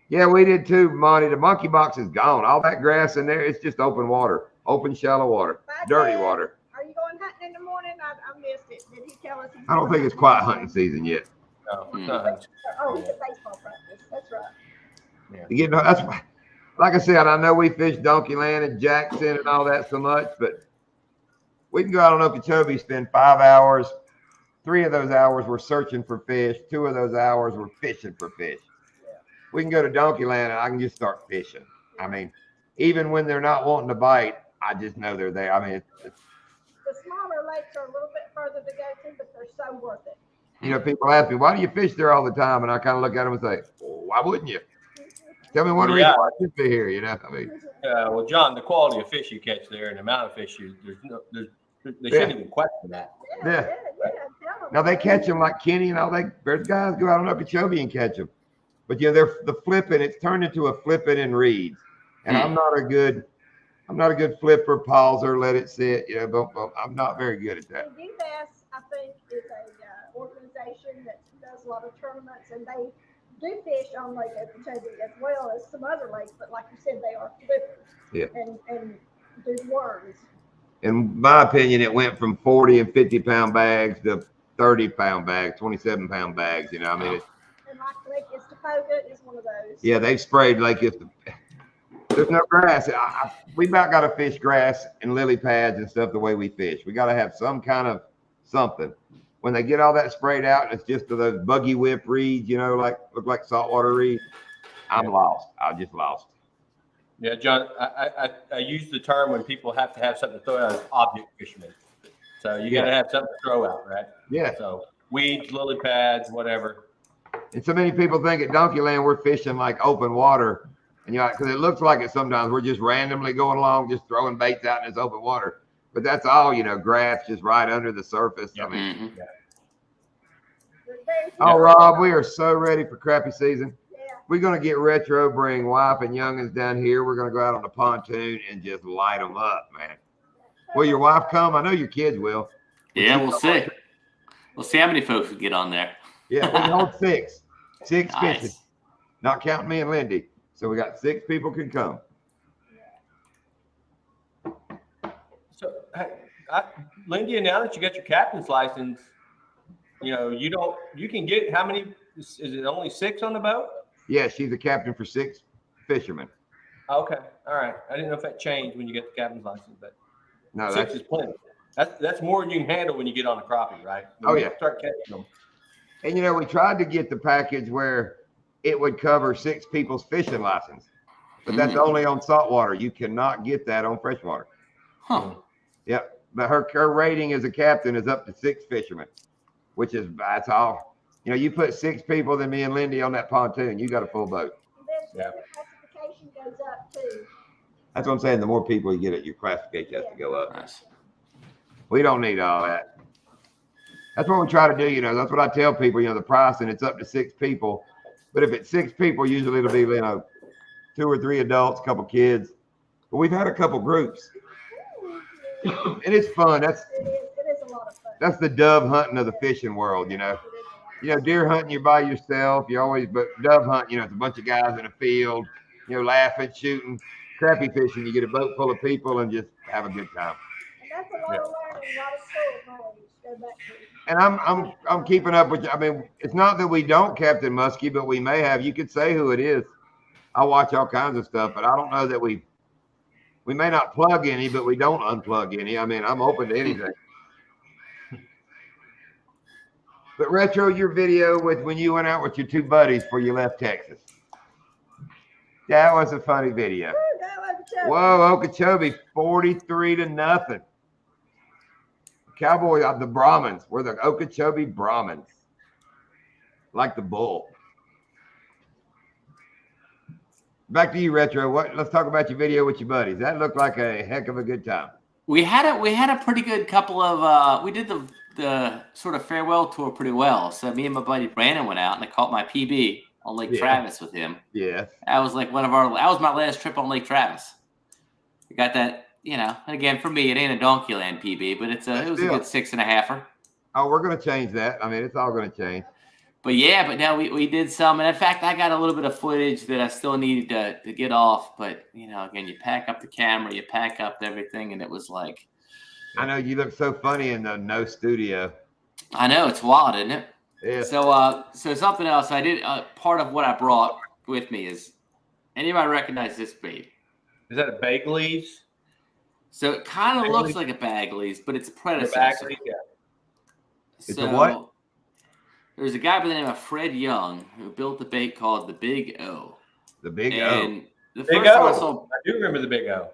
A: Yeah, we did too, Monty. The monkey box is gone. All that grass in there, it's just open water, open shallow water,
B: Bye,
A: dirty
B: Dad.
A: water.
B: Are you going hunting in the morning? I missed it. Did he tell us? he's
A: I don't
B: going
A: think it's quite hunting season yet.
D: No,
E: Hmm.
D: no.
B: Oh, he's at baseball practice. That's right.
A: You know, that's like I said. I know we fish Donkey Land and Jackson and all that so much, but we can go out on Okeechobee, spend 5 hours. 3 of those hours we're searching for fish. 2 of those hours we're fishing for fish. We can go to Donkey Land and I can just start fishing. I mean, even when they're not wanting to bite, I just know they're there. I mean,
B: The smaller lakes are a little bit further to go to, but they're so worth it.
A: you know, people ask me, why do you fish there all the time? And I kind of look at them and say, well, why wouldn't you? Tell me one reason
D: Yeah.
A: why I should be here, you know? I mean,
D: Well, John, the quality of fish you catch there and the amount of fish they shouldn't even question that.
A: Yeah.
B: Tell 'em.
A: now they catch them like Kenny and all that. There's guys go out on Okeechobee and catch them. But, you know, they're the flipping. It's turned into a flipping in reeds. And I'm not a good flipper, pauser, let it sit. You know, but I'm not very good at that.
B: The UMass, I think, is a organization that does a lot of tournaments, and they do fish on Lake Okeechobee as well as some other lakes. But like you said, they are flippers.
A: Yeah.
B: And do worms.
A: In my opinion, it went from 40 and 50-pound bags to 30-pound bags, 27-pound bags. You know, I mean,
B: And like Lake Istapoga is one of those.
A: yeah, they've sprayed like if there's no grass. We about got to fish grass and lily pads and stuff the way we fish. We got to have some kind of something. When they get all that sprayed out and it's just those buggy whip reeds, you know, look like saltwater reeds, I'm lost. I'm just lost.
D: Yeah, John, I use the term when people have to have something to throw out as object fishermen. So you got to have something to throw out, right?
A: Yeah.
D: So weeds, lily pads, whatever.
A: And so many people think at Donkey Land we're fishing like open water. And you know, because it looks like it sometimes we're just randomly going along, just throwing baits out in this open water. But that's all, you know, grass just right under the surface. I mean,
E: Mhm.
A: oh, Rob, we are so ready for crappie season.
B: Yeah.
A: We're going to get retro, bring wife and youngins down here. We're going to go out on the pontoon and just light them up, man. Will your wife come? I know your kids will.
E: Yeah, we'll see. We'll see how many folks we get on there.
A: Yeah, we can hold 6. 6
E: Nice.
A: fishing, not counting me and Lindy. So we got 6 people can come.
D: So, hey, Lindy, now that you got your captain's license, you know, you can get how many? Is it only 6 on the boat?
A: Yeah, she's the captain for 6 fishermen.
D: Okay, all right. I didn't know if that changed when you get the captain's license, but
A: No,
D: 6
A: that's
D: is plenty. That's more than you can handle when you get on a crappie, right?
A: Oh,
D: When you
A: yeah.
D: start catching them.
A: and you know we tried to get the package where it would cover 6 people's fishing license, but that's only on saltwater. You cannot get that on freshwater.
E: Huh.
A: Yep, but her rating as a captain is up to 6 fishermen. which is, that's all. You know, you put 6 people than me and Lindy on that pontoon, you got a full boat.
B: And then
D: Yeah.
B: the classification goes up too.
A: That's what I'm saying. The more people you get at your classification has to go up.
E: Nice.
A: We don't need all that. That's what we try to do. You know, that's what I tell people, you know, the price, and it's up to 6 people. But if it's 6 people, usually it'll be, you know, 2 or 3 adults, a couple kids. But we've had a couple groups, and it's fun.
B: It is a lot of fun.
A: That's the dove hunting of the fishing world, you know.
B: It is a lot of
A: You know, deer hunting, you're by yourself. You always, but dove hunt, you know, it's a bunch of guys in a field, you know, laughing, shooting. Crappie fishing, you get a boat full of people and just have a good time.
B: And that's a lot of learning, a lot of school knowledge. Go back to.
A: And I'm keeping up with you. I mean, it's not that we don't Captain Muskie, but we may have. You could say who it is. I watch all kinds of stuff, but I don't know that we may not plug any, but we don't unplug any. I mean, I'm open to anything. But Retro, your video with when you went out with your 2 buddies before you left Texas. That was a funny video.
B: Woo, that was a joke.
A: Whoa, Okeechobee, 43-0. Cowboy, the Brahmins. We're the Okeechobee Brahmins. Like the bull. Back to you, Retro. Let's talk about your video with your buddies. That looked like a heck of a good time.
E: We had a pretty good couple of we did the sort of farewell tour pretty well. So me and my buddy Brandon went out and I caught my PB on Lake Travis with him.
A: Yes.
E: That was like that was my last trip on Lake Travis. I got that, you know, and again for me it ain't a Donkey Land PB, but it was a good 6.5er.
A: Oh, we're gonna change that. I mean, it's all gonna change.
E: But yeah, but now we did some, and in fact I got a little bit of footage that I still needed to get off. But you know, again, you pack up the camera, you pack up everything, and it was like,
A: I know you look so funny in the no studio.
E: I know it's wild, isn't it?
A: Yeah.
E: So something else I did. Part of what I brought with me is anybody recognize this bait?
D: Is that a Bagley's?
E: So it kind of looks
D: Bagley's?
E: like a Bagley's, but it's a
D: The
E: predecessor.
D: Bagley's, yeah.
A: It's a what?
E: There's a guy by the name of Fred Young who built a bait called the Big O.
A: The Big O.
E: And the
D: Big
E: first time I
D: O.
E: saw
D: I do remember the Big O.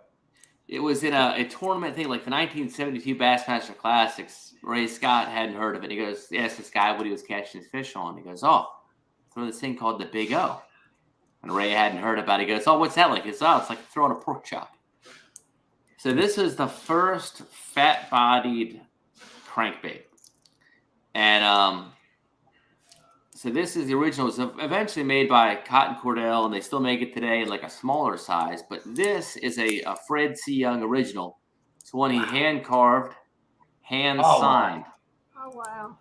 E: it was in a tournament thing like the 1972 Bassmaster Classics. Ray Scott hadn't heard of it. He goes, he asked this guy what he was catching his fish on. He goes, oh, throw this thing called the Big O. And Ray hadn't heard about it. He goes, oh, what's that like? He goes, oh, it's like throwing a pork chop. So this is the first fat-bodied crankbait. And so this is the original. It was eventually made by Cotton Cordell, and they still make it today in like a smaller size. But this is a Fred C. Young original. It's one he hand-carved, hand-signed.
B: Oh, wow.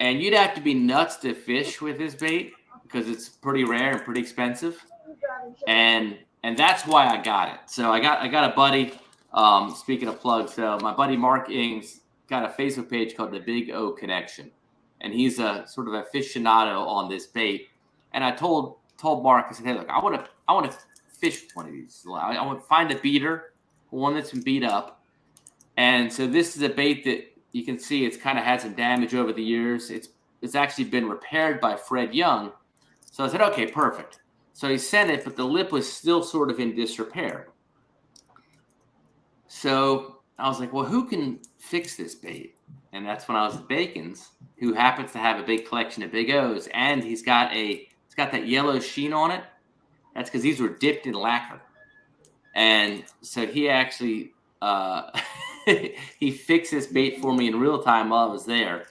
E: And you'd have to be nuts to fish with this bait because it's pretty rare and pretty expensive.
B: You driving shit.
E: And that's why I got it. So I got a buddy. Speaking of plugs, so my buddy Mark Ings got a Facebook page called the Big O Connection, and he's a sort of aficionado on this bait. And I told Mark, I said, hey, look, I want to fish one of these. I want to find a beater, one that's been beat up. And so this is a bait that you can see it's kind of had some damage over the years. It's actually been repaired by Fred Young. So I said, okay, perfect. So he sent it, but the lip was still sort of in disrepair. So I was like, well, who can fix this bait? And that's when I was at Bacon's, who happens to have a big collection of Big O's, and it's got that yellow sheen on it. That's because these were dipped in lacquer. And so he actually he fixed this bait for me in real time while I was there.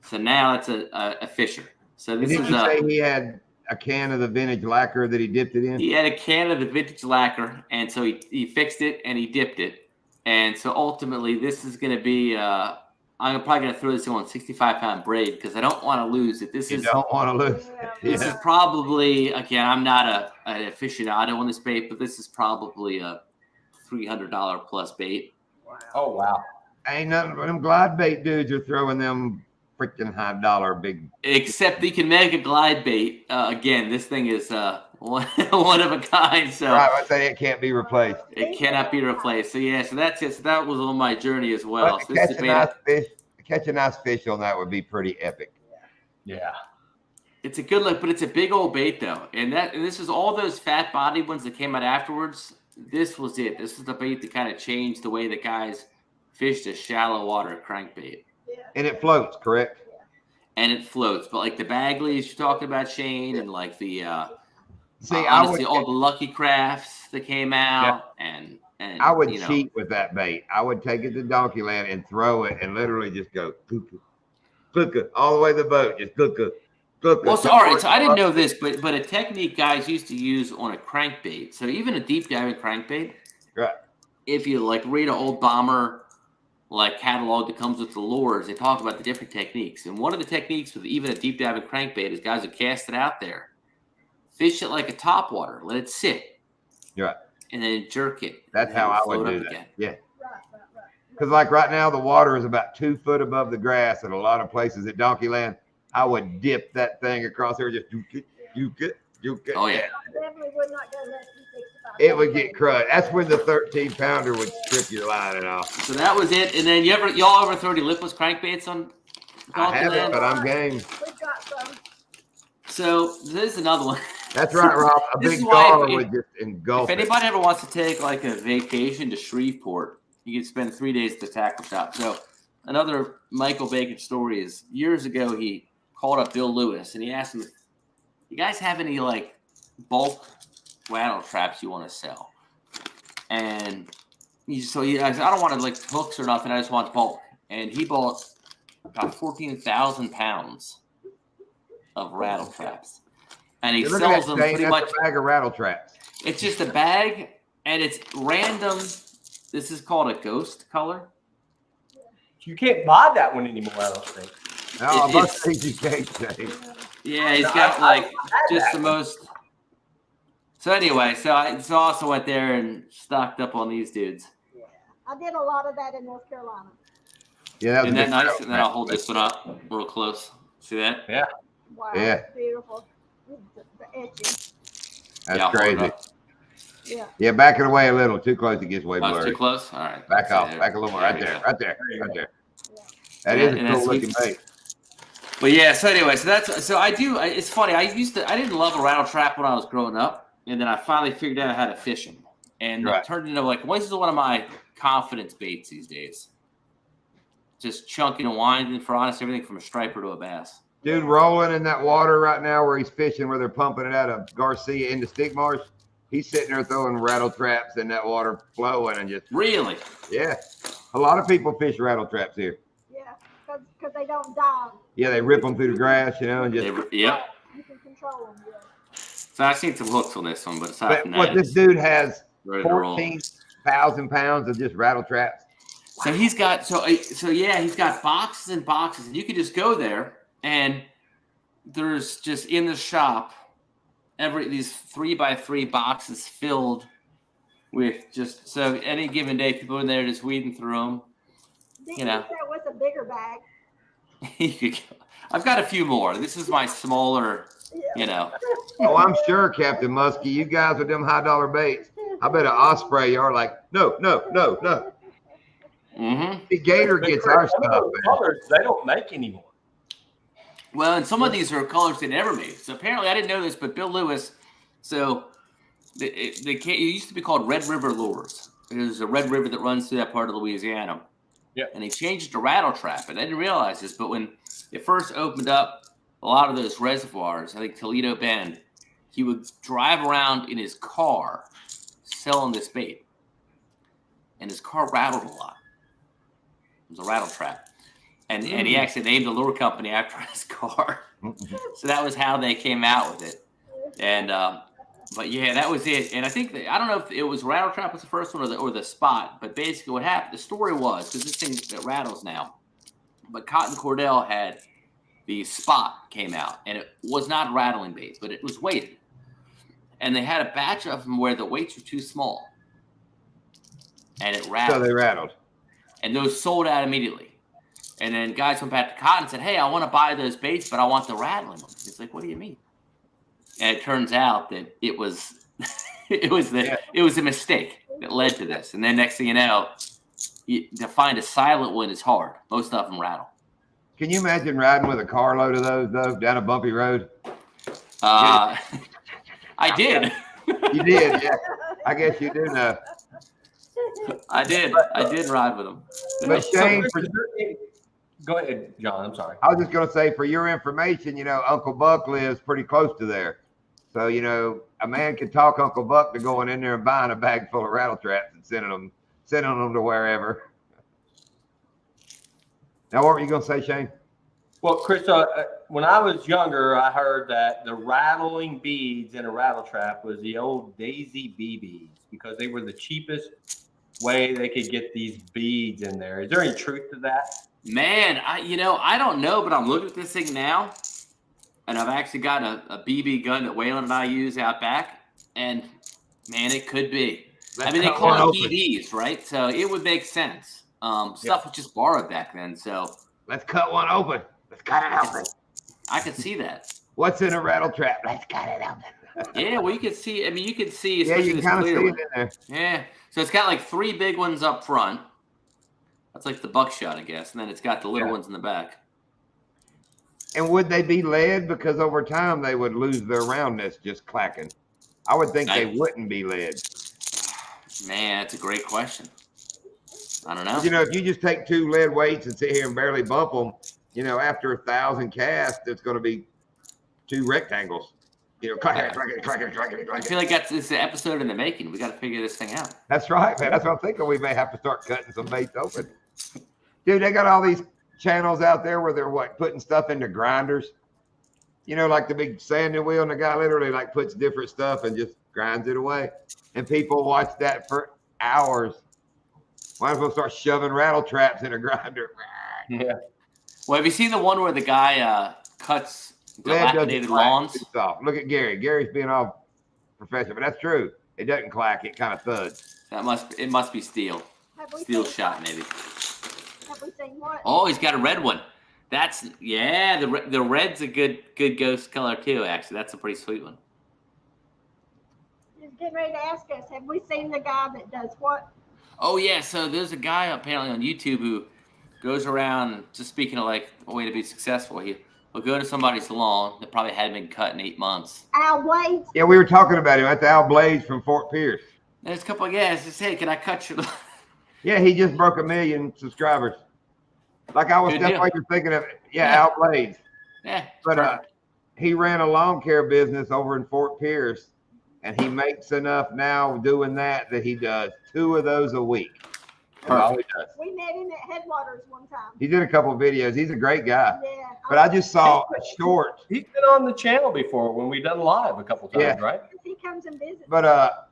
E: So now it's a fisher. So this
A: Didn't
E: is
A: you say he had a can of the vintage lacquer that he dipped it in?
E: He had a can of the vintage lacquer, and so he fixed it and he dipped it. And so ultimately, this is going to be I'm probably going to throw this on 65-pound braid because I don't want to lose it.
A: You don't want to lose.
E: This is probably, again, I'm not an aficionado on this bait, but this is probably a $300 plus bait.
B: Wow.
D: Oh, wow.
A: Ain't nothing but them glide bait dudes are throwing them freaking high dollar big.
E: Except you can make a glide bait. Again, this thing is one of a kind. So
A: Right, I say it can't be replaced.
E: it cannot be replaced. So yeah, so that's it. So that was on my journey as well.
A: But
E: So
A: to
E: this is
A: catch a nice fish on that would be pretty epic.
D: Yeah.
E: It's a good look, but it's a big old bait though. And this is all those fat bodied ones that came out afterwards. This was it. This was the bait that kind of changed the way the guys fished a shallow water crankbait.
B: Yeah.
A: And it floats, correct?
E: and it floats. But like the Bagleys you're talking about, Shane, and like the
A: See, I would,
E: honestly, all the Lucky Crafts that came out, and
A: I would
E: you know,
A: cheat with that bait. I would take it to Donkeyland and throw it and literally just go clucka all the way to the boat. Just clucka.
E: Well, so, all right. So I didn't know this, but a technique guys used to use on a crankbait. So even a deep diving crankbait,
A: Right.
E: if you like read an old bomber like catalog that comes with the lures, they talk about the different techniques. And one of the techniques with even a deep diving crankbait is guys would cast it out there, fish it like a topwater, let it sit,
A: Right.
E: and then jerk it.
A: That's
E: and
A: how
E: it
A: I
E: float
A: would
E: up
A: do that.
E: again.
A: Yeah.
B: Right.
A: Because like right now, the water is about 2 foot above the grass at a lot of places at Donkeyland. I would dip that thing across there, just juke it.
E: Oh yeah.
B: I definitely would not go less than 65.
A: It would get crushed. That's when the 13-pounder would strip your line and all.
E: So that was it. And then y'all ever throw any lipless crankbaits on
A: I haven't,
E: Donkeyland?
A: but I'm game.
B: We've got some.
E: So this is another one.
A: That's right, Rob. A
E: This
A: big
E: is why
A: gar
E: if-
A: would just engulf
E: If
A: it.
E: anybody ever wants to take like a vacation to Shreveport, you can spend 3 days at the tackle shop. So another Michael Bacon story is years ago he called up Bill Lewis and he asked him, "You guys have any like bulk rattle traps you want to sell?" And he I don't want to like hooks or nothing. I just want bulk. And he bought about 14,000 pounds of rattle traps, and he
A: Look at
E: sells
A: that,
E: them
A: Shane.
E: pretty
A: That's
E: much.
A: a bag of rattle traps.
E: It's just a bag, and it's random. This is called a ghost color.
D: You can't buy that one anymore, I don't think.
A: No, I
E: It's-
A: must think you can't, Shane.
E: Yeah, he's
D: No,
E: got
D: I
E: like
D: had
E: just
D: that
E: the
D: one.
E: most. So anyway, so I also went there and stocked up on these dudes.
B: Yeah. I did a lot of that in North Carolina.
A: Yeah, that was
E: Isn't
A: a
E: that
A: big
E: nice?
A: rattle
E: And then I'll
A: trap.
E: hold this one up real close. See that?
B: Wow.
A: Yeah.
B: Beautiful. The etching.
A: That's
E: Yeah, I'll hold it
A: crazy.
E: up.
B: Yeah.
A: Yeah, back it away a little. Too close, it gets way
E: Oh, it's
A: blurry.
E: too close. All right.
A: Back
E: See
A: off.
E: there.
A: Back a little more.
E: There
A: Right
E: we
A: there.
E: go.
A: Right there.
D: There you
A: Right
D: go.
A: there. That
E: Yeah,
A: is
E: and
A: a cool
E: that's
A: looking bait.
E: But yeah, so anyway, so I do. It's funny. I didn't love a rattle trap when I was growing up, and then I finally figured out how to fish them, and
A: Right.
E: it turned into like this is one of my confidence baits these days. Just chunking and winding for honest everything from a striper to a bass.
A: Dude rolling in that water right now where he's fishing, where they're pumping it out of Garcia into Stick Marsh. He's sitting there throwing rattle traps in that water flowing and just,
E: Really?
A: yeah. A lot of people fish rattle traps here.
B: Yeah. Because they don't die.
A: Yeah, they rip them through the grass, you know, and just.
E: Yep.
B: You can control them. Yeah.
E: So I've seen some hooks on this one, but aside
A: But
E: from
A: what
E: that,
A: this dude has
E: ready to roll.
A: 14,000 pounds of just rattle traps.
E: So he's got he's got boxes and boxes, and you can just go there and there's just in the shop these 3x3 boxes filled with just so any given day people in there just weeding through them.
B: Didn't
E: know.
B: think that was a bigger bag.
E: I've got a few more. This is my smaller, you know.
A: Oh, I'm sure, Captain Muskie, you guys with them high dollar baits. I bet an Osprey are like, no.
E: Mm-hmm.
A: The Gator gets our
D: Some of
A: stuff,
D: those
A: man.
D: colors they don't make anymore.
E: Well, and some of these are colors they never made. So apparently, I didn't know this, but Bill Lewis. So it used to be called Red River Lures. There's a Red River that runs through that part of Louisiana.
D: Yeah.
E: And he changed it to rattle trap, and I didn't realize this, but when it first opened up a lot of those reservoirs, I think Toledo Bend, he would drive around in his car selling this bait, and his car rattled a lot. It was a rattle trap. And he actually named the lure company after his car. So that was how they came out with it. And but yeah, that was it. And I think I don't know if it was rattle trap was the first one or the spot, but basically what happened, the story was, because this thing that rattles now, but Cotton Cordell had the spot came out, and it was not rattling bait, but it was weighted. And they had a batch of them where the weights were too small. And it rattled.
A: So they rattled.
E: And those sold out immediately. And then guys went back to Cotton and said, "Hey, I want to buy those baits, but I want the rattling ones." He's like, "What do you mean?" And it turns out that it was it was a mistake that led to this. And then next thing you know, to find a silent one is hard. Most of them rattle.
A: Can you imagine riding with a carload of those, though, down a bumpy road?
E: I did.
A: You did, yeah. I guess you do know.
E: I did ride with them.
A: But Shane,
D: Go ahead, John. I'm sorry.
A: I was just going to say, for your information, Uncle Buck lives pretty close to there. So, a man could talk Uncle Buck to going in there and buying a bag full of rattle traps and sending them to wherever. Now, what were you going to say, Shane?
D: Well, Chris, when I was younger, I heard that the rattling beads in a rattle trap was the old Daisy BBs because they were the cheapest way they could get these beads in there. Is there any truth to that?
E: Man, I don't know, but I'm looking at this thing now, and I've actually got a BB gun that Waylon and I use out back, and man, it could be. They call them BBs, right? So it would make sense. Stuff was just borrowed back then, so.
A: Let's cut one open. Let's cut it open.
E: I could see that.
A: What's in a rattle trap? Let's cut it open.
E: Yeah, well, you can see. You can see.
A: Yeah, you can kind of see it in there.
E: Yeah, so it's got like 3 big ones up front. That's like the buckshot, I guess, and then it's got the little ones in the back.
A: And would they be lead? Because over time they would lose their roundness just clacking. I would think they wouldn't be lead.
E: Man, that's a great question. I don't know.
A: If you just take 2 lead weights and sit here and barely bump them, after 1,000 casts, it's going to be 2 rectangles. Clack.
E: I feel like this is an episode in the making. We got to figure this thing out.
A: That's right, man. That's what I'm thinking. We may have to start cutting some baits open. Dude, they got all these channels out there where they're putting stuff into grinders. Like the big sanding wheel, and the guy literally puts different stuff and just grinds it away. And people watch that for hours. Might as well start shoving rattle traps in a grinder.
D: Yeah.
E: Well, have you seen the one where the guy cuts dilapidated lawns?
A: Look at Gary. Gary's being all professional, but that's true. It doesn't clack. It kind of thuds.
E: It must be steel. Steel shot, maybe.
B: Have we seen what?
E: Oh, he's got a red one. The red's a good ghost color too. Actually, that's a pretty sweet one.
B: He's getting ready to ask us, have we seen the guy that does what?
E: Oh yeah, so there's a guy apparently on YouTube who goes around, just speaking of a way to be successful. He'll go to somebody's lawn that probably hadn't been cut in 8 months.
B: Al Blades?
A: Yeah, we were talking about him at the Al Blades from Fort Pierce.
E: There's a couple of guys just, hey, can I cut your lawn?
A: Yeah, he just broke 1 million subscribers. That's why you're thinking of it. Yeah, Al Blades.
E: Yeah.
A: But he ran a lawn care business over in Fort Pierce, and he makes enough now doing that he does 2 of those a week.
B: We met him at Headwaters one time.
A: He did a couple of videos. He's a great guy.
B: Yeah.
A: But I just saw a short.
D: He's been on the channel before when we've done live a couple times, right?
B: He comes and visits.
A: But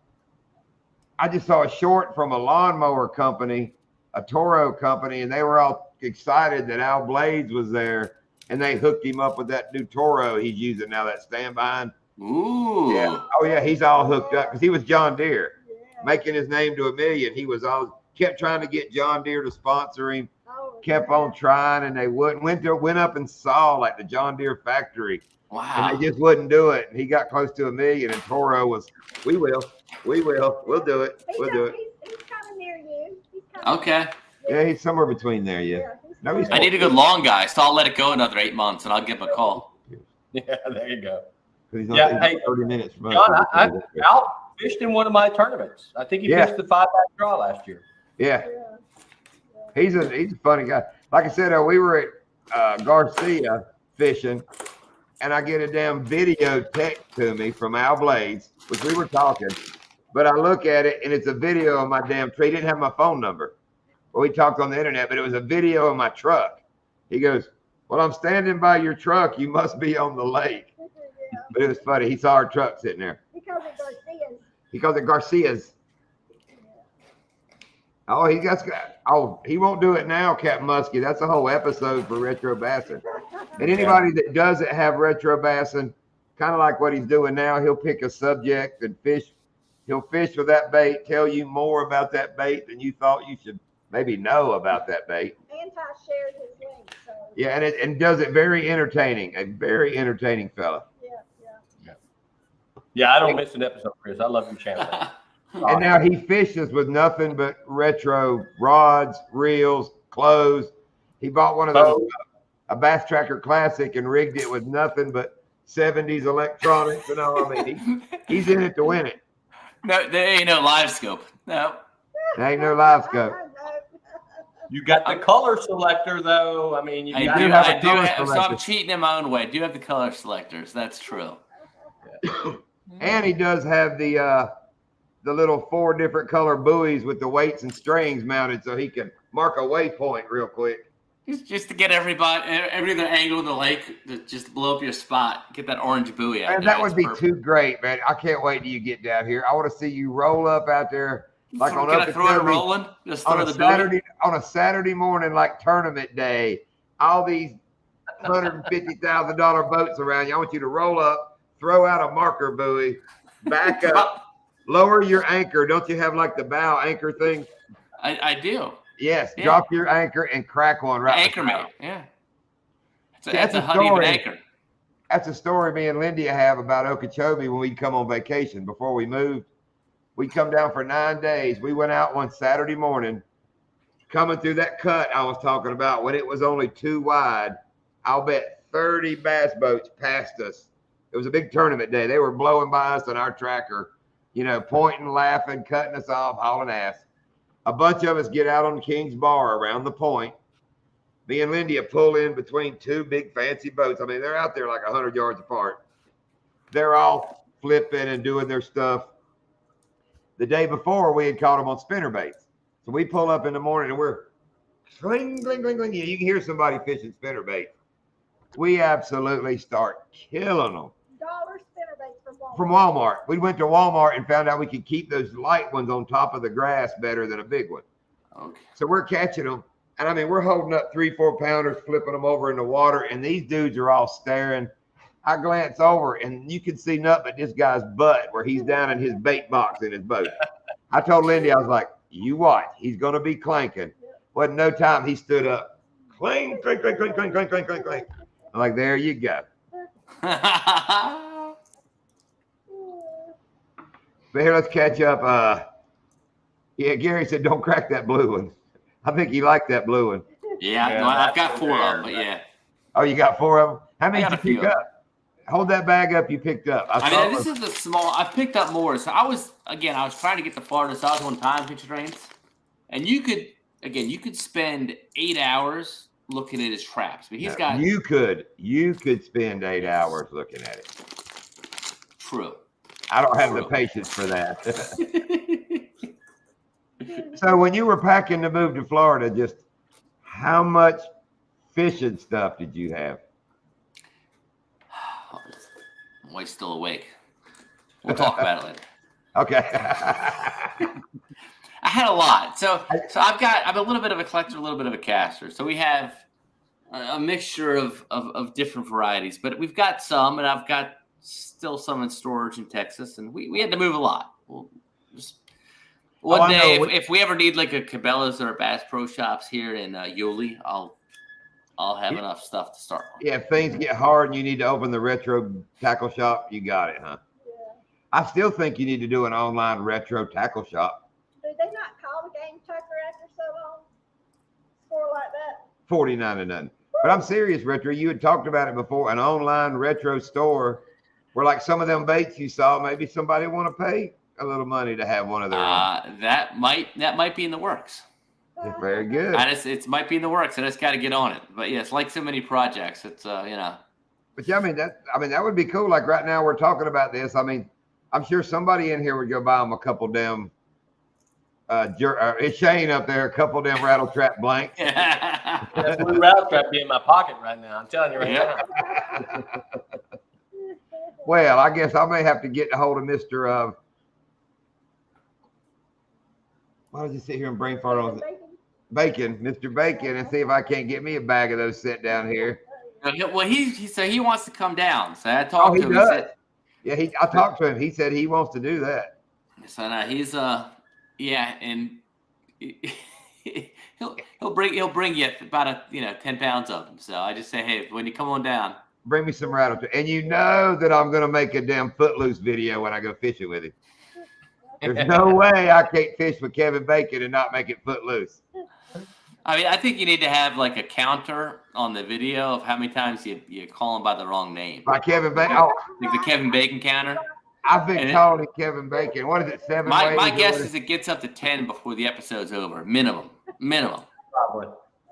A: I just saw a short from a lawnmower company, a Toro company, and they were all excited that Al Blades was there, and they hooked him up with that new Toro he's using now, that stand behind.
E: Ooh.
A: Yeah. Oh yeah, he's all hooked up because he was John Deere, making his name to 1 million. He was kept trying to get John Deere to sponsor him. Kept on trying, and they wouldn't. Went up and saw the John Deere factory.
E: Wow.
A: And they just wouldn't do it. And he got close to 1 million, and Toro was, we'll do it. We'll do it.
B: He's kind of near you.
E: Okay.
A: Yeah, he's somewhere between there. Yeah. No, he's
E: I need a good lawn guy, so I'll let it go another 8 months, and I'll give him a call.
D: Yeah, there you go.
A: He's
D: Yeah, hey,
A: 30 minutes from us.
D: John, Al fished in one of my tournaments. I think he fished the 5-back draw last year.
A: Yeah. He's a funny guy. Like I said, we were at Garcia fishing, and I get a damn video text to me from Al Blades, which we were talking, but I look at it, and it's a video of my damn tree. He didn't have my phone number. Well, we talked on the internet, but it was a video of my truck. He goes, well, I'm standing by your truck. You must be on the lake. But it was funny. He saw our truck sitting there. Because of Garcia's. Oh, he won't do it now, Captain Muskie. That's a whole episode for retro bassing. And anybody that doesn't have retro bassing, kind of like what he's doing now, he'll pick a subject and fish. He'll fish with that bait, tell you more about that bait than you thought you should maybe know about that bait.
B: Shared his link. So.
A: Yeah, and does it very entertaining. A very entertaining fella.
D: Yeah, I don't miss an episode, Chris. I love your channel.
A: And now he fishes with nothing but retro rods, reels, clothes. He bought one of those, a Bass Tracker Classic, and rigged it with nothing but 70s electronics and all. I mean, he's in it to win it.
E: No, there ain't no live scope. No.
A: There ain't no live scope.
D: You got the color selector though. I mean,
E: I
D: got
E: do.
A: have a
E: I do
A: color
E: have, so I'm
A: selector.
E: cheating in my own way. I do have the color selectors. That's true.
A: And he does have the little 4 different color buoys with the weights and strings mounted, so he can mark a waypoint real quick.
E: Just to get every other angle of the lake to just blow up your spot. Get that orange buoy out
A: And
E: there.
A: that would
E: It's
A: be
E: perfect.
A: too great, man. I can't wait till you get down here. I want to see you roll up out there like on
E: Can I throw it
A: Okeechobee
E: rolling? Just
A: on
E: throw
A: a
E: the buoy.
A: Saturday morning, like tournament day. All these $150,000 boats around you. I want you to roll up, throw out a marker buoy, back up, lower your anchor. Don't you have like the bow anchor thing?
E: I do.
A: Yes.
E: Yeah.
A: Drop your anchor and crack one right.
E: Anchor
A: beside
E: mate. Yeah.
A: That's
E: It's a
A: a
E: honey of an
A: story.
E: anchor.
A: That's a story me and Lindy have about Okeechobee when we'd come on vacation before we moved. We'd come down for 9 days. We went out one Saturday morning, coming through that cut I was talking about when it was only 2 wide. I'll bet 30 bass boats passed us. It was a big tournament day. They were blowing by us on our tracker, you know, pointing, laughing, cutting us off, hauling ass. A bunch of us get out on King's Bar around the point. Me and Lindy pull in between 2 big fancy boats. I mean, they're out there like 100 yards apart. They're all flipping and doing their stuff. The day before, we had caught them on spinner baits. So we pull up in the morning and we're cling, cling, cling, cling. You can hear somebody fishing spinner baits. We absolutely start killing them.
B: Dollar spinnerbaits from Walmart.
A: From Walmart. We went to Walmart and found out we could keep those light ones on top of the grass better than a big one.
E: Okay.
A: So we're catching them. And I mean, we're holding up 3-4 pounders, flipping them over in the water, and these dudes are all staring. I glance over, and you can see nothing but this guy's butt where he's down in his bait box in his boat. I told Lindy, I was like, you watch. He's going to be clanking. Wasn't no time. He stood up. Clang, clang, clang, clang, clang, clang, clang, clang, clang. I'm like, there you go. But here, let's catch up. Yeah, Gary said, don't crack that blue one. I think he liked that blue one.
E: Yeah,
D: Yeah,
E: no, I've
D: that's
E: got 4 of
D: rare,
E: them, but yeah.
A: Oh, you got 4 of them? How many
E: I
A: did
E: got
A: you
E: a
A: pick
E: few.
A: up? Hold that bag up you picked up.
E: I mean, this is the small. I've picked up more. So I was trying to get the Florida South on time constraints, and you could spend 8 hours looking at his traps. But he's got
A: You could spend 8 hours looking at it.
E: true.
A: I don't have the patience for that. So when you were packing to move to Florida, just how much fishing stuff did you have?
E: I'm always still awake. We'll talk about it later.
A: Okay.
E: I had a lot. So I'm a little bit of a collector, a little bit of a caster. So we have a mixture of different varieties, but we've got some, and I've got still some in storage in Texas, and we had to move a lot. We'll just, one day, if we ever need like a Cabela's or a Bass Pro Shops here in Yulee, I'll have enough stuff to start with.
A: Yeah, if things get hard and you need to open the retro tackle shop, you got it, huh?
B: Yeah.
A: I still think you need to do an online retro tackle shop.
B: Did they not call the game Tucker after so long? Score like that?
A: 49 to nothing. But I'm serious, Retro. You had talked about it before. An online retro store where, like some of them baits you saw, maybe somebody want to pay a little money to have one of their own.
E: That might be in the works.
A: Yeah, very good.
E: It might be in the works. I just got to get on it. But yes, like so many projects, it's
A: But yeah, that would be cool. Like right now, we're talking about this. I mean, I'm sure somebody in here would go buy them a couple damn. It's Shane up there, a couple damn rattle trap blanks.
D: That blue rattle trap be in my pocket right now. I'm telling you right now.
A: Well, I guess I may have to get a hold of Mr. Why did you sit here and brain fart on Bacon, Mr. Bacon, and see if I can't get me a bag of those set down here.
E: Well, he said he wants to come down. So I talked to him.
A: Does.
E: He said,
A: Yeah, I talked to him. He said he wants to do that.
E: so he's and he'll bring you about 10 pounds of them. So I just say, hey, when you come on down,
A: Bring me some rattle trap. And you know that I'm going to make a damn Footloose video when I go fishing with him. There's no way I can't fish with Kevin Bacon and not make it Footloose.
E: I mean, I think you need to have like a counter on the video of how many times you call him by the wrong name.
A: By Kevin Bacon. Oh,
E: Like the Kevin Bacon counter.
A: I've been calling him Kevin Bacon. What is it, 7 ways?
E: My guess is it gets up to 10 before the episode's over. Minimum.
D: Probably.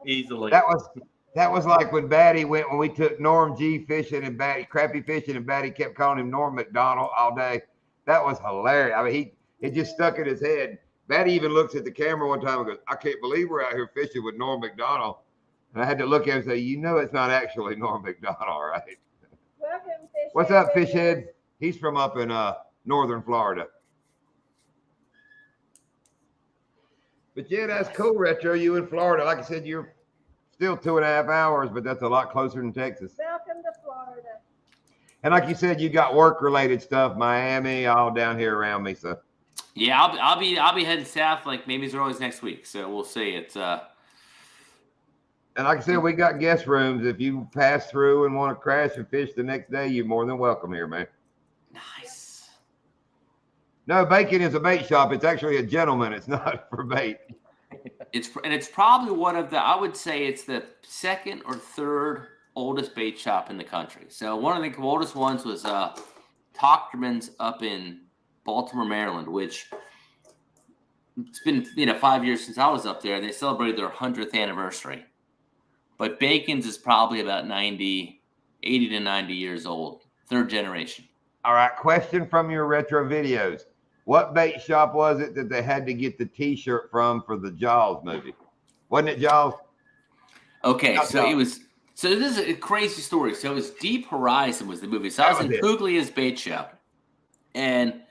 D: Easily.
A: That was like when Batty went, when we took Norm G fishing and Batty, crappie fishing, and Batty kept calling him Norm McDonald all day. That was hilarious. I mean, it just stuck in his head. Batty even looks at the camera one time and goes, I can't believe we're out here fishing with Norm McDonald. And I had to look at him and say, you know, it's not actually Norm McDonald, right?
B: Welcome, Fish
A: What's
B: Head
A: up, Fish
B: Videos.
A: Head? He's from up in northern Florida. But yeah, that's cool, Retro. You in Florida. Like I said, you're still 2.5 hours, but that's a lot closer than Texas.
B: Welcome to Florida.
A: And like you said, you got work-related stuff, Miami, all down here around me. So
E: Yeah, I'll be heading south like maybe as early as next week. So we'll see. It's
A: and like I said, we got guest rooms. If you pass through and want to crash and fish the next day, you're more than welcome here, man.
E: nice.
A: No, Bacon is a bait shop. It's actually a gentleman. It's not for bait.
E: It's probably one of the, I would say it's the second or third oldest bait shop in the country. So one of the oldest ones was Tochterman's up in Baltimore, Maryland, which it's been 5 years since I was up there. They celebrated their 100th anniversary. But Bacon's is probably about 80 to 90 years old, third generation.
A: All right, question from your retro videos. What bait shop was it that they had to get the T-shirt from for the Jaws movie? Wasn't it Jaws?
E: Okay,
A: Not
E: so
A: Jaws.
E: it was. So this is a crazy story. So it was Deep Horizon was the movie. So I was
A: That
E: in
A: was it.
E: Puglia's bait shop and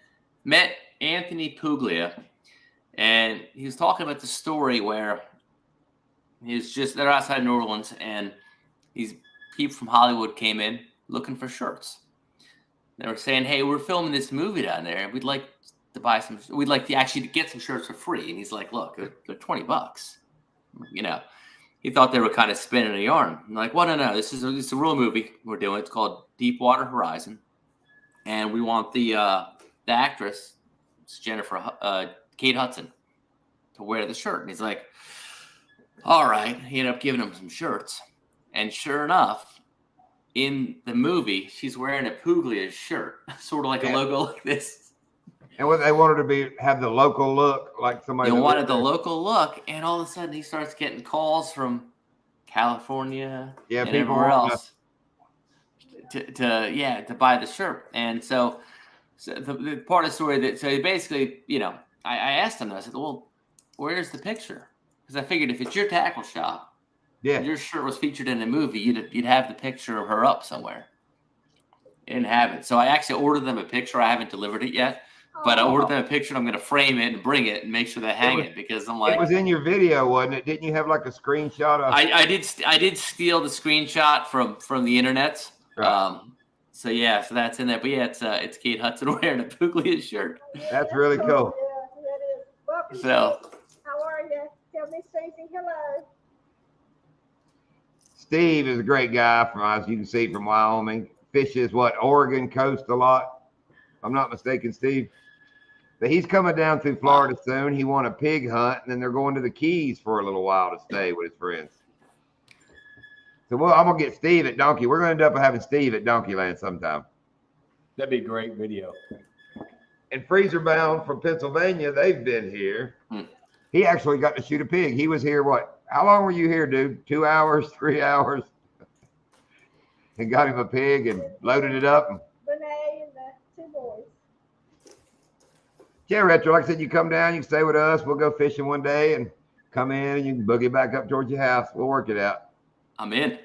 E: met Anthony Puglia, and he was talking about the story where they're outside New Orleans, and these people from Hollywood came in looking for shirts. They were saying, "Hey, we're filming this movie down there, and we'd like to buy some. We'd like to actually get some shirts for free." And he's like, "Look, they're $20." He thought they were kind of spinning a yarn. I'm like, "Well, no, this is a real movie we're doing. It's called Deepwater Horizon, and we want the actress, it's Kate Hudson, to wear the shirt." And he's like, all right. He ended up giving him some shirts. And sure enough, in the movie, she's wearing a Puglia shirt, sort of like a logo like this.
A: And what they wanted to have the local look, like somebody.
E: They
A: that
E: wanted
A: lived
E: the
A: there.
E: local look, and all of a sudden he starts getting calls from California
A: Yeah,
E: and
A: people
E: everywhere
A: want
E: else to buy the shirt. And so the part of the story basically, I asked him, I said, well, where's the picture? Because I figured if it's your tackle shop,
A: Yeah.
E: your shirt was featured in a movie, you'd have the picture of her up somewhere. Didn't have it. So I actually ordered them a picture. I haven't delivered it yet, but I ordered them a picture. And I'm going to frame it and bring it and make sure they hang it because I'm like,
A: It was in your video, wasn't it? Didn't you have like a screenshot of?
E: I did steal the screenshot from the internet.
A: Right.
E: So that's in there. But yeah, it's Kate Hudson wearing a Puglia shirt.
A: That's really cool.
B: Yeah, that is. Welcome,
E: So
B: Steve. How are you? Tell me, Stacey, hello.
A: Steve is a great guy from, as you can see, from Wyoming. Fishes Oregon coast a lot. If I'm not mistaken, Steve. But he's coming down through Florida soon. He won a pig hunt, and then they're going to the Keys for a little while to stay with his friends. So I'm gonna get Steve at Donkey. We're gonna end up having Steve at Donkeyland sometime.
D: That'd be a great video.
A: And Freezer Bound from Pennsylvania, they've been here. He actually got to shoot a pig. He was here, how long were you here, dude? 2 hours, 3 hours? And got him a pig and loaded it up.
B: Renee and the two boys.
A: Yeah, Retro, like I said, you come down, you can stay with us. We'll go fishing one day and come in and you can boogie back up towards your house. We'll work it out.
E: I'm in.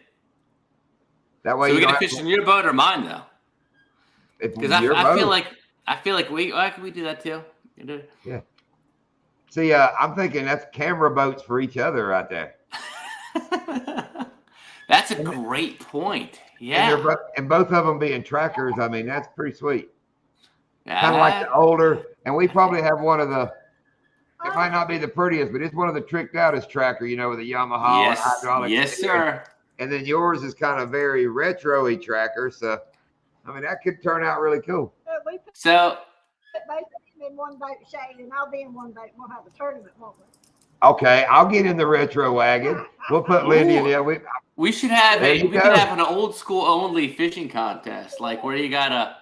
A: That way
E: So we
A: you
E: got
A: don't
E: to
A: have
E: fish in your boat or mine though,
A: it's
E: because
A: your
E: I feel
A: boat.
E: like we do that too. You do?
A: See, I'm thinking that's camera boats for each other right there.
E: That's a great point.
A: And,
E: Yeah.
A: and both of them being trackers, I mean, that's pretty sweet.
E: Yeah.
A: Kind of like the older, and we probably have one of the, it might not be the prettiest, but it's one of the tricked outest tracker, with a Yamaha and hydraulic.
E: Yes, sir.
A: And then yours is kind of very retro-y tracker. So, I mean, that could turn out really cool.
B: We put
E: So
B: both of them in one boat, Shane, and I'll be in one boat. We'll have a tournament, won't we?
A: Okay, I'll get in the retro wagon. We'll put Libby in there.
E: we should have
A: There you
E: we
A: go.
E: could have an old school only fishing contest, like where you gotta,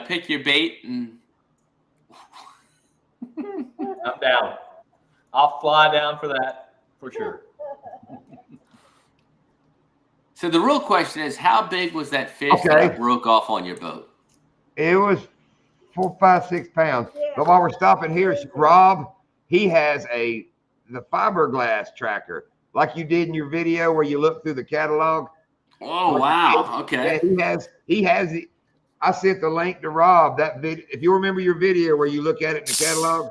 E: pick your bait and.
D: I'm down. I'll fly down for that for sure.
E: So the real question is, how big was that fish that
A: Okay.
E: broke off on your boat?
A: It was 4, 5, 6 pounds.
B: Yeah.
A: But while we're stopping here, Rob, he has the fiberglass tracker, like you did in your video where you look through the catalog.
E: Oh wow! Okay.
A: Yeah, he has it. I sent the link to Rob. That video, if you remember your video where you look at it in the catalog,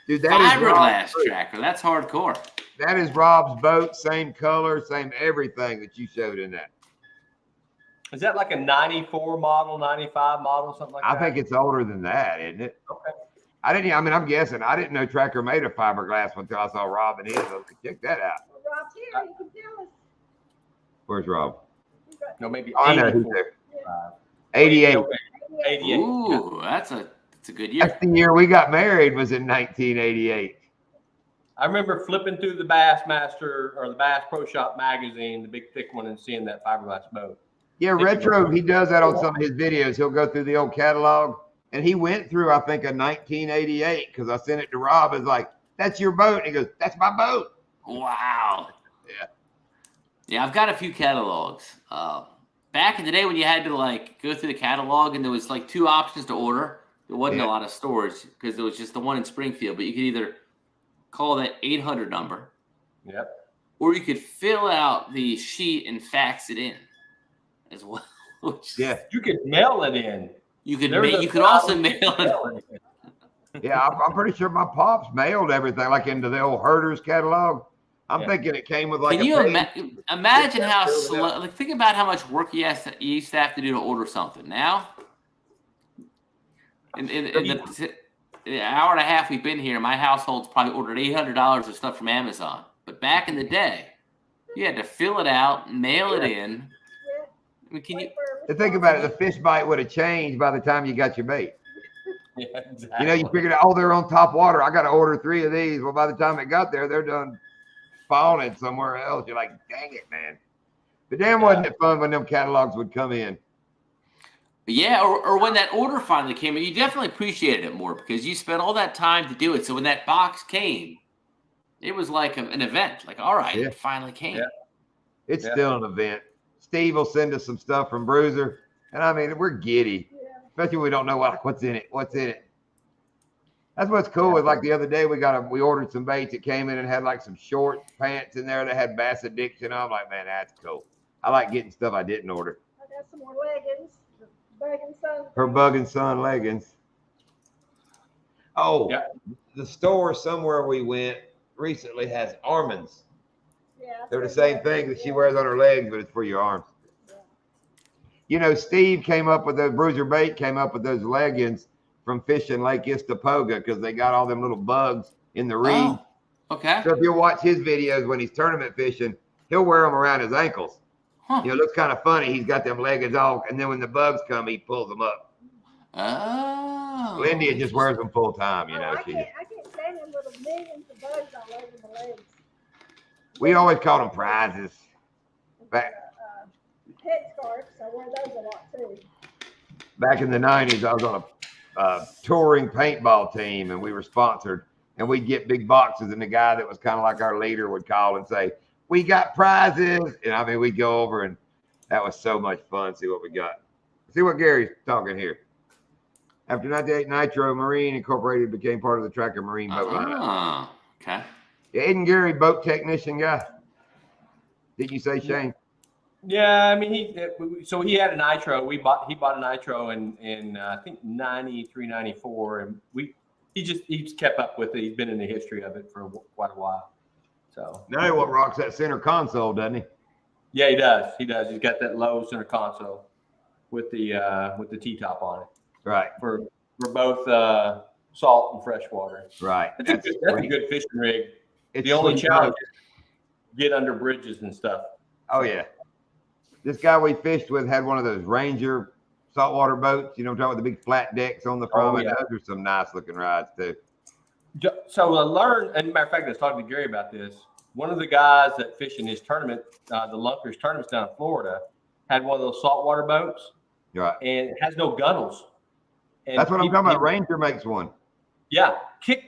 A: dude, that is
E: Fiberglass
A: Rob's,
E: tracker. That's hardcore.
A: that is Rob's boat, same color, same everything that you showed in that.
D: Is that like a 94 model, 95 model, something like
A: I
D: that?
A: think it's older than that, isn't it?
D: Okay.
A: I'm guessing. I didn't know Tracker made a fiberglass until I saw Rob and his. I was like, check that out.
B: Well, Rob's here, he can tell us.
A: Where's Rob?
B: He's right
D: No, maybe
A: Oh, I know he's
D: 84.
A: there.
D: Uh,
A: 88.
B: there.
D: 88.
E: Ooh, that's a good year.
A: That's the year we got married, was in 1988.
D: I remember flipping through the Bassmaster or the Bass Pro Shop magazine, the big thick one, and seeing that fiberglass boat.
A: Yeah, Retro, he does that on some of his videos. He'll go through the old catalog, and he went through, I think, a 1988, because I sent it to Rob. It's like, that's your boat. And he goes, that's my boat.
E: Wow.
A: Yeah.
E: Yeah, I've got a few catalogs. Back in the day when you had to like go through the catalog and there was like 2 options to order. There wasn't
A: Yeah.
E: a lot of stores because there was just the one in Springfield, but you could either call that 800 number
D: Yep.
E: or you could fill out the sheet and fax it in as well. Which
A: Yeah.
D: You could mail it in.
E: you could
D: There was
E: you
D: a
E: could also
D: $1,000
E: mail it.
D: in.
A: Yeah, I'm pretty sure my pops mailed everything, like into the old Herders catalog. I'm
D: Yeah.
A: thinking it came with like
E: Can you
A: a page.
E: imagine how
A: Fill it
E: slow?
A: out.
E: Like, think about how much work you used to have to do to order something. Now, in the hour and a half we've been here, my household's probably ordered $800 of stuff from Amazon. But back in the day, you had to fill it out, mail it in.
B: Yeah.
E: I mean, can you?
B: Wait for a
A: And think about it, the
B: response.
A: fish bite would have changed by the time you got your bait.
D: Yeah, exactly.
A: You know, you figured out, oh, they're on top water. I got to order 3 of these. Well, by the time it got there, they're done spawning somewhere else. You're like, dang it, man. But damn, wasn't it fun when them catalogs would come in?
E: Yeah, or when that order finally came in, you definitely appreciated it more because you spent all that time to do it. So when that box came, it was like an event. Like, all right,
A: Yeah.
E: it finally came.
D: Yeah.
A: It's
D: Yeah.
A: still an event. Steve will send us some stuff from Bruiser. And I mean, we're giddy,
B: Yeah.
A: especially when we don't know what's in it. What's in it? That's what's cool. Is like the other day we ordered some baits. It came in and had like some short pants in there that had Bass Addiction. I'm like, man, that's cool. I like getting stuff I didn't order.
B: I got some more leggings, the Bug and Son.
A: Her Bug and Son leggings. Oh,
D: Yeah.
A: the store somewhere we went recently has Armin's.
B: Yeah.
A: They're the same thing that she wears on her legs, but it's for your arms.
B: Yeah.
A: You know, Steve came up with those, Bruiser Bait came up with those leggings from fishing Lake Istapoga because they got all them little bugs in the reed.
E: Oh, okay.
A: So if you watch his videos when he's tournament fishing, he'll wear them around his ankles.
E: Huh.
A: You know, it looks kind of funny. He's got them leggings on, and then when the bugs come, he pulls them up.
E: Oh.
A: Lindy just wears them full time, you know.
B: I
A: She,
B: can't stand them little millions of bugs all over my legs.
A: we always call them prizes. Back
B: Head scarves, I wear those a lot too.
A: back in the 90s, I was on a touring paintball team, and we were sponsored, and we'd get big boxes, and the guy that was kind of like our leader would call and say, we got prizes. And I mean, we'd go over, and that was so much fun. See what we got. See what Gary's talking here. After 98 Nitro, Marine Incorporated became part of the Tracker Marine boat lineup.
E: Oh, okay.
A: Yeah, isn't Gary boat technician guy? Did you say, Shane?
D: Yeah, I mean, he had a Nitro. He bought a Nitro in I think 93, 94, and he's kept up with it. He's been in the history of it for quite a while. So
A: Now what rocks that center console, doesn't he?
D: yeah, he does. He's got that low center console with the T-top on it
A: Right,
D: for both salt and freshwater.
A: right.
D: That's a good fishing rig.
A: It's
D: The only
A: sweet.
D: challenge is get under bridges and stuff.
A: Oh yeah. This guy we fished with had one of those Ranger saltwater boats, you know, talking about the big flat decks on the front.
D: Oh, yeah.
A: Those are some nice looking rides too.
D: So I learned, and matter of fact, I was talking to Gary about this. One of the guys that fished in his tournament, the Lunkers tournaments down in Florida, had one of those saltwater boats,
A: Right.
D: and it has no gunnels. And
A: That's what I'm talking about. Ranger makes one.
D: Yeah,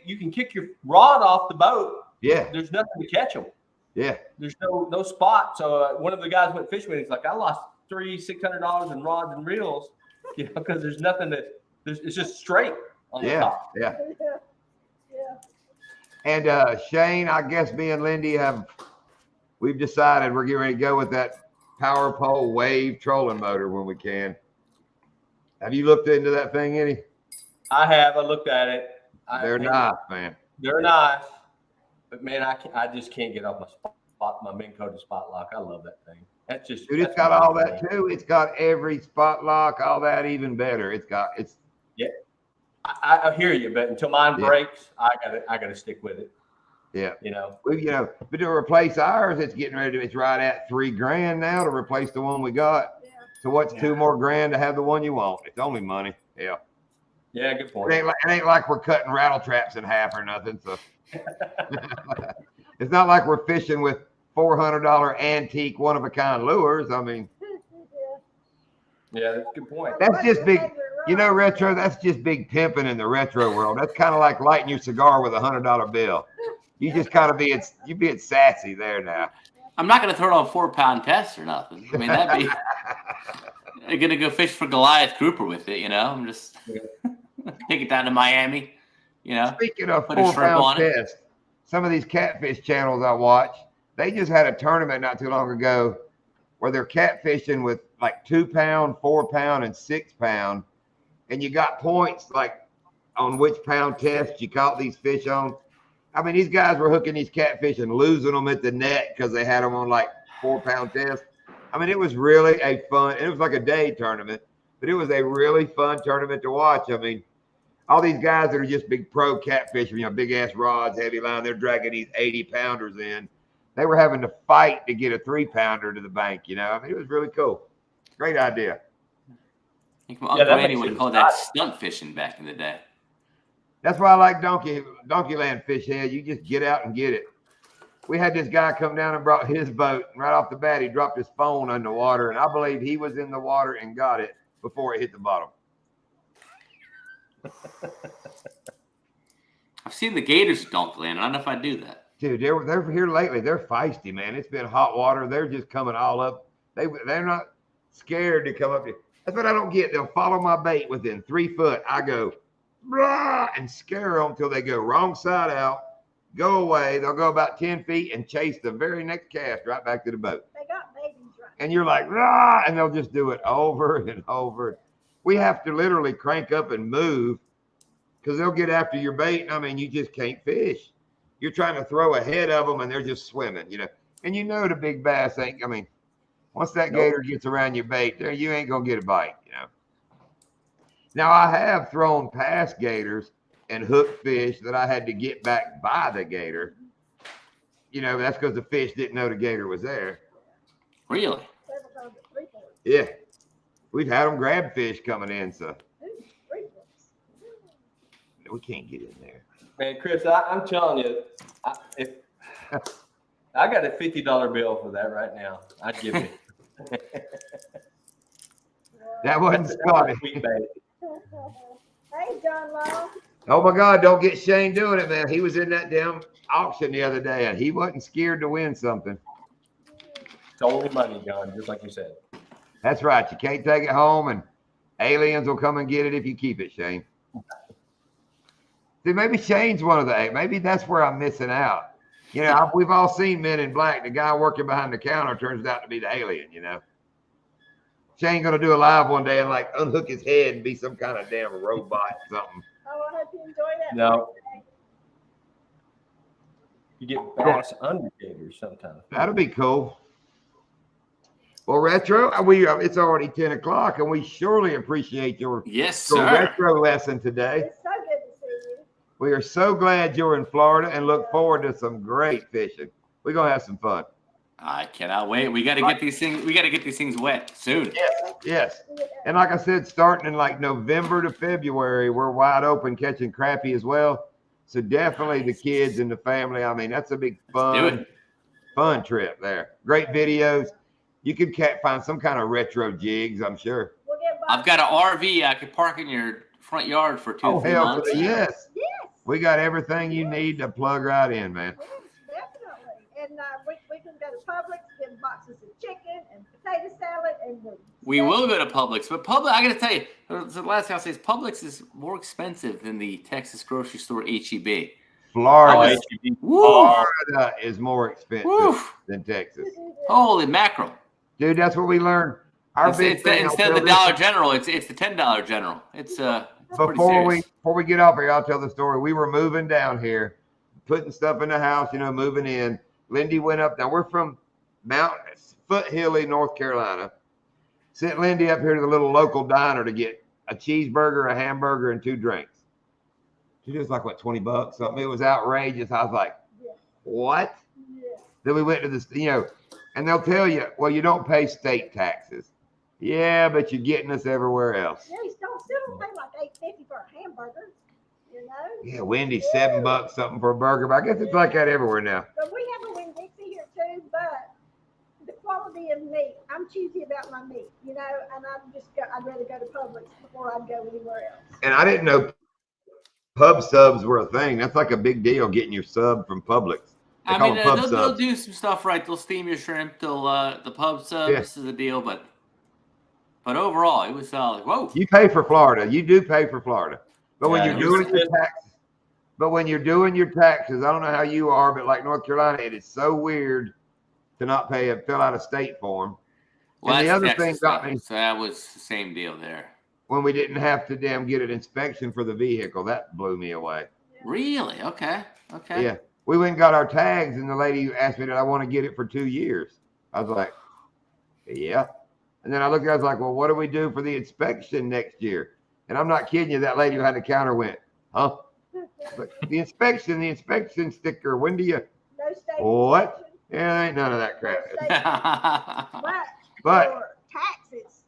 D: you can kick your rod off the boat.
A: Yeah.
D: There's nothing to catch them.
A: Yeah.
D: There's no spot. So one of the guys went fishing with. He's like, I lost $600 in rods and reels, because there's nothing it's just straight on the top.
A: Yeah.
B: Yeah.
A: And Shane, I guess me and Lindy we've decided we're getting ready to go with that power pole wave trolling motor when we can. Have you looked into that thing any?
D: I have. I looked at it.
A: They're nice, man.
D: They're nice, but man, I just can't get off my Minn Kota spot lock. I love that thing. That's just.
A: Dude, it's got all that too. It's got every spot lock, all that, even better. It's.
D: Yeah, I hear you, but until mine breaks, I gotta stick with it.
A: Yeah.
D: But
A: to replace ours, it's right at $3,000 now to replace the one we got.
B: Yeah.
A: So what's $2 more grand to have the one you want? It's only money. Yeah.
D: Yeah, good point.
A: It ain't like we're cutting rattle traps in half or nothing. So it's not like we're fishing with $400 antique one of a kind lures. I mean,
D: Yeah, that's a good point.
A: that's just big. Retro. That's just big pimping in the retro world. That's kind of like lighting your cigar with $100 bill. You just kind of being sassy there now.
E: I'm not going to throw it on 4-pound test or nothing. I mean, that'd be. I'm going to go fish for Goliath grouper with it. I'm just take it down to Miami.
A: Speaking of
E: put a shrimp
A: 4-pound
E: on it.
A: test, some of these catfish channels I watch, they just had a tournament not too long ago where they're catfishing with like 2-pound, 4-pound, and 6-pound, and you got points like on which pound test you caught these fish on. I mean, these guys were hooking these catfish and losing them at the net because they had them on like 4-pound test. I mean, it was really it was like a day tournament, but it was a really fun tournament to watch. I mean, all these guys that are just big pro catfish, big ass rods, heavy line, they're dragging these 80-pounders in. They were having to fight to get a 3-pounder to the bank. I mean, it was really cool. Great idea.
E: I think my Uncle Randy would have called that stunt fishing back in the day.
A: That's why I like Donkeyland Fish Head. You just get out and get it. We had this guy come down and brought his boat, and right off the bat, he dropped his phone in the water, and I believe he was in the water and got it before it hit the bottom.
E: I've seen the gators at Donkeyland. I don't know if I'd do that.
A: Dude, they're here lately. They're feisty, man. It's been hot water. They're just coming all up. They're not scared to come up here. That's what I don't get. They'll follow my bait within 3 foot. I go, blah, and scare them until they go wrong side out, go away. They'll go about 10 feet and chase the very next cast right back to the boat.
B: They got babies right.
A: And you're like, rah, and they'll just do it over and over. We have to literally crank up and move because they'll get after your bait. I mean, you just can't fish. You're trying to throw ahead of them and they're just swimming, And the big bass once that gator gets around your bait, there you ain't going to get a bite, Now, I have thrown past gators and hooked fish that I had to get back by the gator. That's because the fish didn't know the gator was there.
E: Really?
B: Several times at 3 points.
A: Yeah. We've had them grab fish coming in, so
B: Ooh, 3 points.
A: we can't get in there.
D: Man, Chris, I'm telling you, if I got a $50 bill for that right now, I'd give it.
A: That wasn't Scotty.
D: Sweet bait.
B: Hey, John Long.
A: Oh my God, don't get Shane doing it, man. He was in that damn auction the other day and he wasn't scared to win something.
D: It's only money, John, just like you said.
A: That's right. You can't take it home and aliens will come and get it if you keep it, Shane. See, maybe Shane's one of the, maybe that's where I'm missing out. We've all seen Men in Black. The guy working behind the counter turns out to be the alien, Shane going to do a live one day and unhook his head and be some kind of damn robot or something.
B: Oh, I hope you enjoy that.
D: No. You get bass under gators sometimes.
A: That'll be cool. Well, Retro, it's already 10 o'clock, and we surely appreciate your
E: Yes,
A: your
E: sir.
A: retro lesson today.
B: It's so good to see you.
A: We are so glad you're in Florida and look forward to some great fishing. We're gonna have some fun.
E: I cannot wait. We got to get these things. We got to get these things wet soon.
A: Yes. And like I said, starting in November to February, we're wide open catching crappie as well. So definitely the kids and the family. I mean, that's a big fun trip there. Great videos. You could find some kind of retro jigs, I'm sure.
B: We'll get
E: I've got an RV I could park in your front yard for 2 or 3
A: hell,
E: months.
A: yes.
B: Yes.
A: We got everything you need to plug right in, man.
B: Yes, definitely. And we
E: We will go to Publix, but Publix, I got to tell you, the last thing I'll say is Publix is more expensive than the Texas grocery store HEB.
A: Florida,
E: Woo!
A: Florida is more expensive
E: Woo!
A: than Texas.
E: Holy mackerel!
A: Dude, that's what we learned. Our big thing,
E: Instead of the Dollar General, it's the $10 General. It's pretty
A: before
E: serious.
A: we get off here, I'll tell the story. We were moving down here, putting stuff in the house, moving in. Lindy went up. Now we're from Foothilly, North Carolina. Sent Lindy up here to the little local diner to get a cheeseburger, a hamburger, and 2 drinks. She was like, what, $20? Something. It was outrageous. I was like, what?
B: Yeah.
A: Then we went to this, and they'll tell you, well, you don't pay state taxes. Yeah, but you're getting us everywhere else.
B: Yeah, you still don't pay like $8.50 for a hamburger,
A: Yeah, Wendy's $7 something for a burger, but I guess it's like that everywhere now.
B: But we have a Winn-Dixie here too, but the quality of meat, I'm choosy about my meat, and I'd rather go to Publix before I'd go anywhere else.
A: And I didn't know pub subs were a thing. That's like a big deal getting your sub from Publix. They call them pub
E: they'll
A: subs.
E: do some stuff right. They'll steam your shrimp. They'll the pub sub.
A: Yeah.
E: This is the deal, but overall, it was solid. Whoa!
A: You pay for Florida. You do pay for Florida. But when
D: Yeah,
A: you're doing your taxes, I don't know how you are, but like North Carolina, it is so weird to not fill out a state form.
E: Well,
A: And the
E: that's
A: other
E: Texas
A: thing got
E: stuff,
A: me
E: so that was the same deal there.
A: when we didn't have to get an inspection for the vehicle. That blew me away.
E: Really? Okay.
A: Yeah. We went and got our tags, and the lady asked me, did I want to get it for 2 years? I was like, yeah. And then I looked at it, I was like, well, what do we do for the inspection next year? And I'm not kidding you, that lady behind the counter went, huh? But the inspection sticker, when do you,
B: No state
A: What?
B: inspection,
A: yeah, there ain't none of that crap.
B: no state-
A: But
B: for taxes,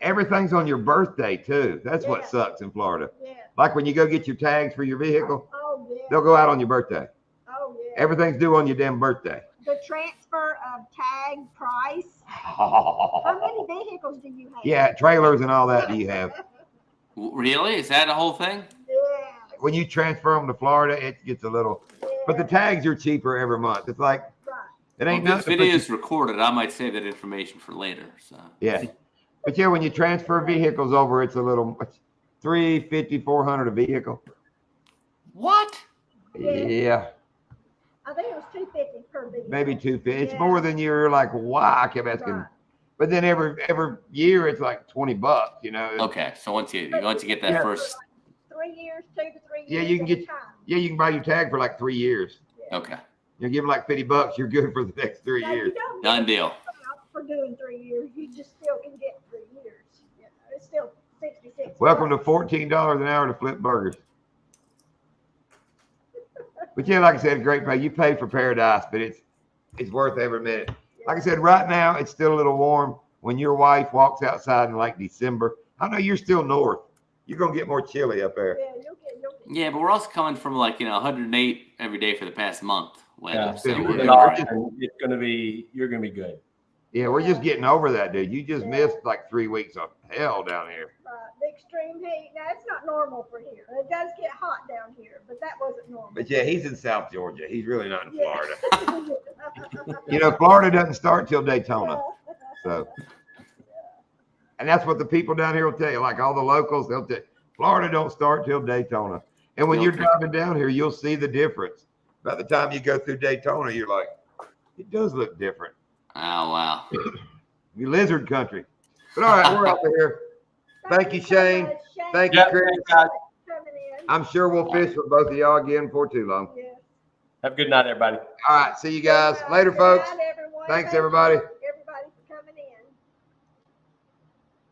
A: everything's on your birthday too. That's
B: Yeah.
A: what sucks in Florida.
B: yeah.
A: Like when you go get your tags for your vehicle,
B: Oh, yeah.
A: they'll go out on your birthday.
B: Oh, yeah.
A: Everything's due on your damn birthday.
B: The transfer of tag price. How many vehicles do you have?
A: Yeah, trailers and all that do you have.
E: Really? Is that a whole thing?
B: Yeah.
A: When you transfer them to Florida, it gets a little, but the tags are cheaper every month. It's like,
B: Right.
A: it ain't
E: Well, if this
A: nothing.
E: video is recorded, I might save that information for later. So
A: Yeah. But yeah, when you transfer vehicles over, it's a little, it's $350, $400 a vehicle.
E: what?
A: Yeah.
B: I think it was $250 per vehicle.
A: Maybe $250. It's
B: Yeah.
A: more than you're like, wow, I kept asking.
B: Right.
A: But then every year it's like $20,
E: Okay, so once you get that
A: Yeah.
E: first,
B: 3 years, 2 to 3 years.
A: Yeah, you can
B: at a
A: get-
B: time.
A: Yeah, you can buy your tag for like 3 years.
E: okay,
A: You give them like $50, you're good for the next 3
B: Now, you
A: years.
B: don't
E: done
B: get
E: deal.
B: discount for doing 3 years. You just still can get 3 years. It's still 66.
A: Welcome to $14 an hour to flip burgers. But yeah, like I said, great pay. You pay for paradise, but it's worth every minute. Like I said, right now it's still a little warm. When your wife walks outside in like December, I know you're still north. You're gonna get more chilly up there.
B: Yeah, you'll get.
E: Yeah, but we're also coming from 108 every day for the past month. Weather,
D: Yeah.
E: so
A: Yeah.
E: we're
D: It's
E: good.
D: all right. You're gonna be good.
A: Yeah, we're just getting over that, dude. You just missed like 3 weeks of hell down here.
B: The extreme heat. Now it's not normal for here. It does get hot down here, but that wasn't normal.
A: But yeah, he's in South Georgia. He's really not in
B: Yeah.
A: Florida. Florida doesn't start till Daytona. So, and that's what the people down here will tell you. Like all the locals, they'll tell you, Florida don't start till Daytona. And when you're driving down here, you'll see the difference. By the time you go through Daytona, you're like, it does look different.
E: Oh wow.
A: You lizard country. But all right, we're out of here. Thank you, Shane. Thank you,
D: Yeah,
A: Chris.
D: thanks, guys.
B: Coming in.
A: I'm sure we'll fish with both of y'all again before too long.
B: Yeah.
D: Have a good night, everybody.
A: All right, see you guys later,
B: Good
A: folks.
B: night, everyone.
A: Thanks,
B: Thank
A: everybody.
B: you.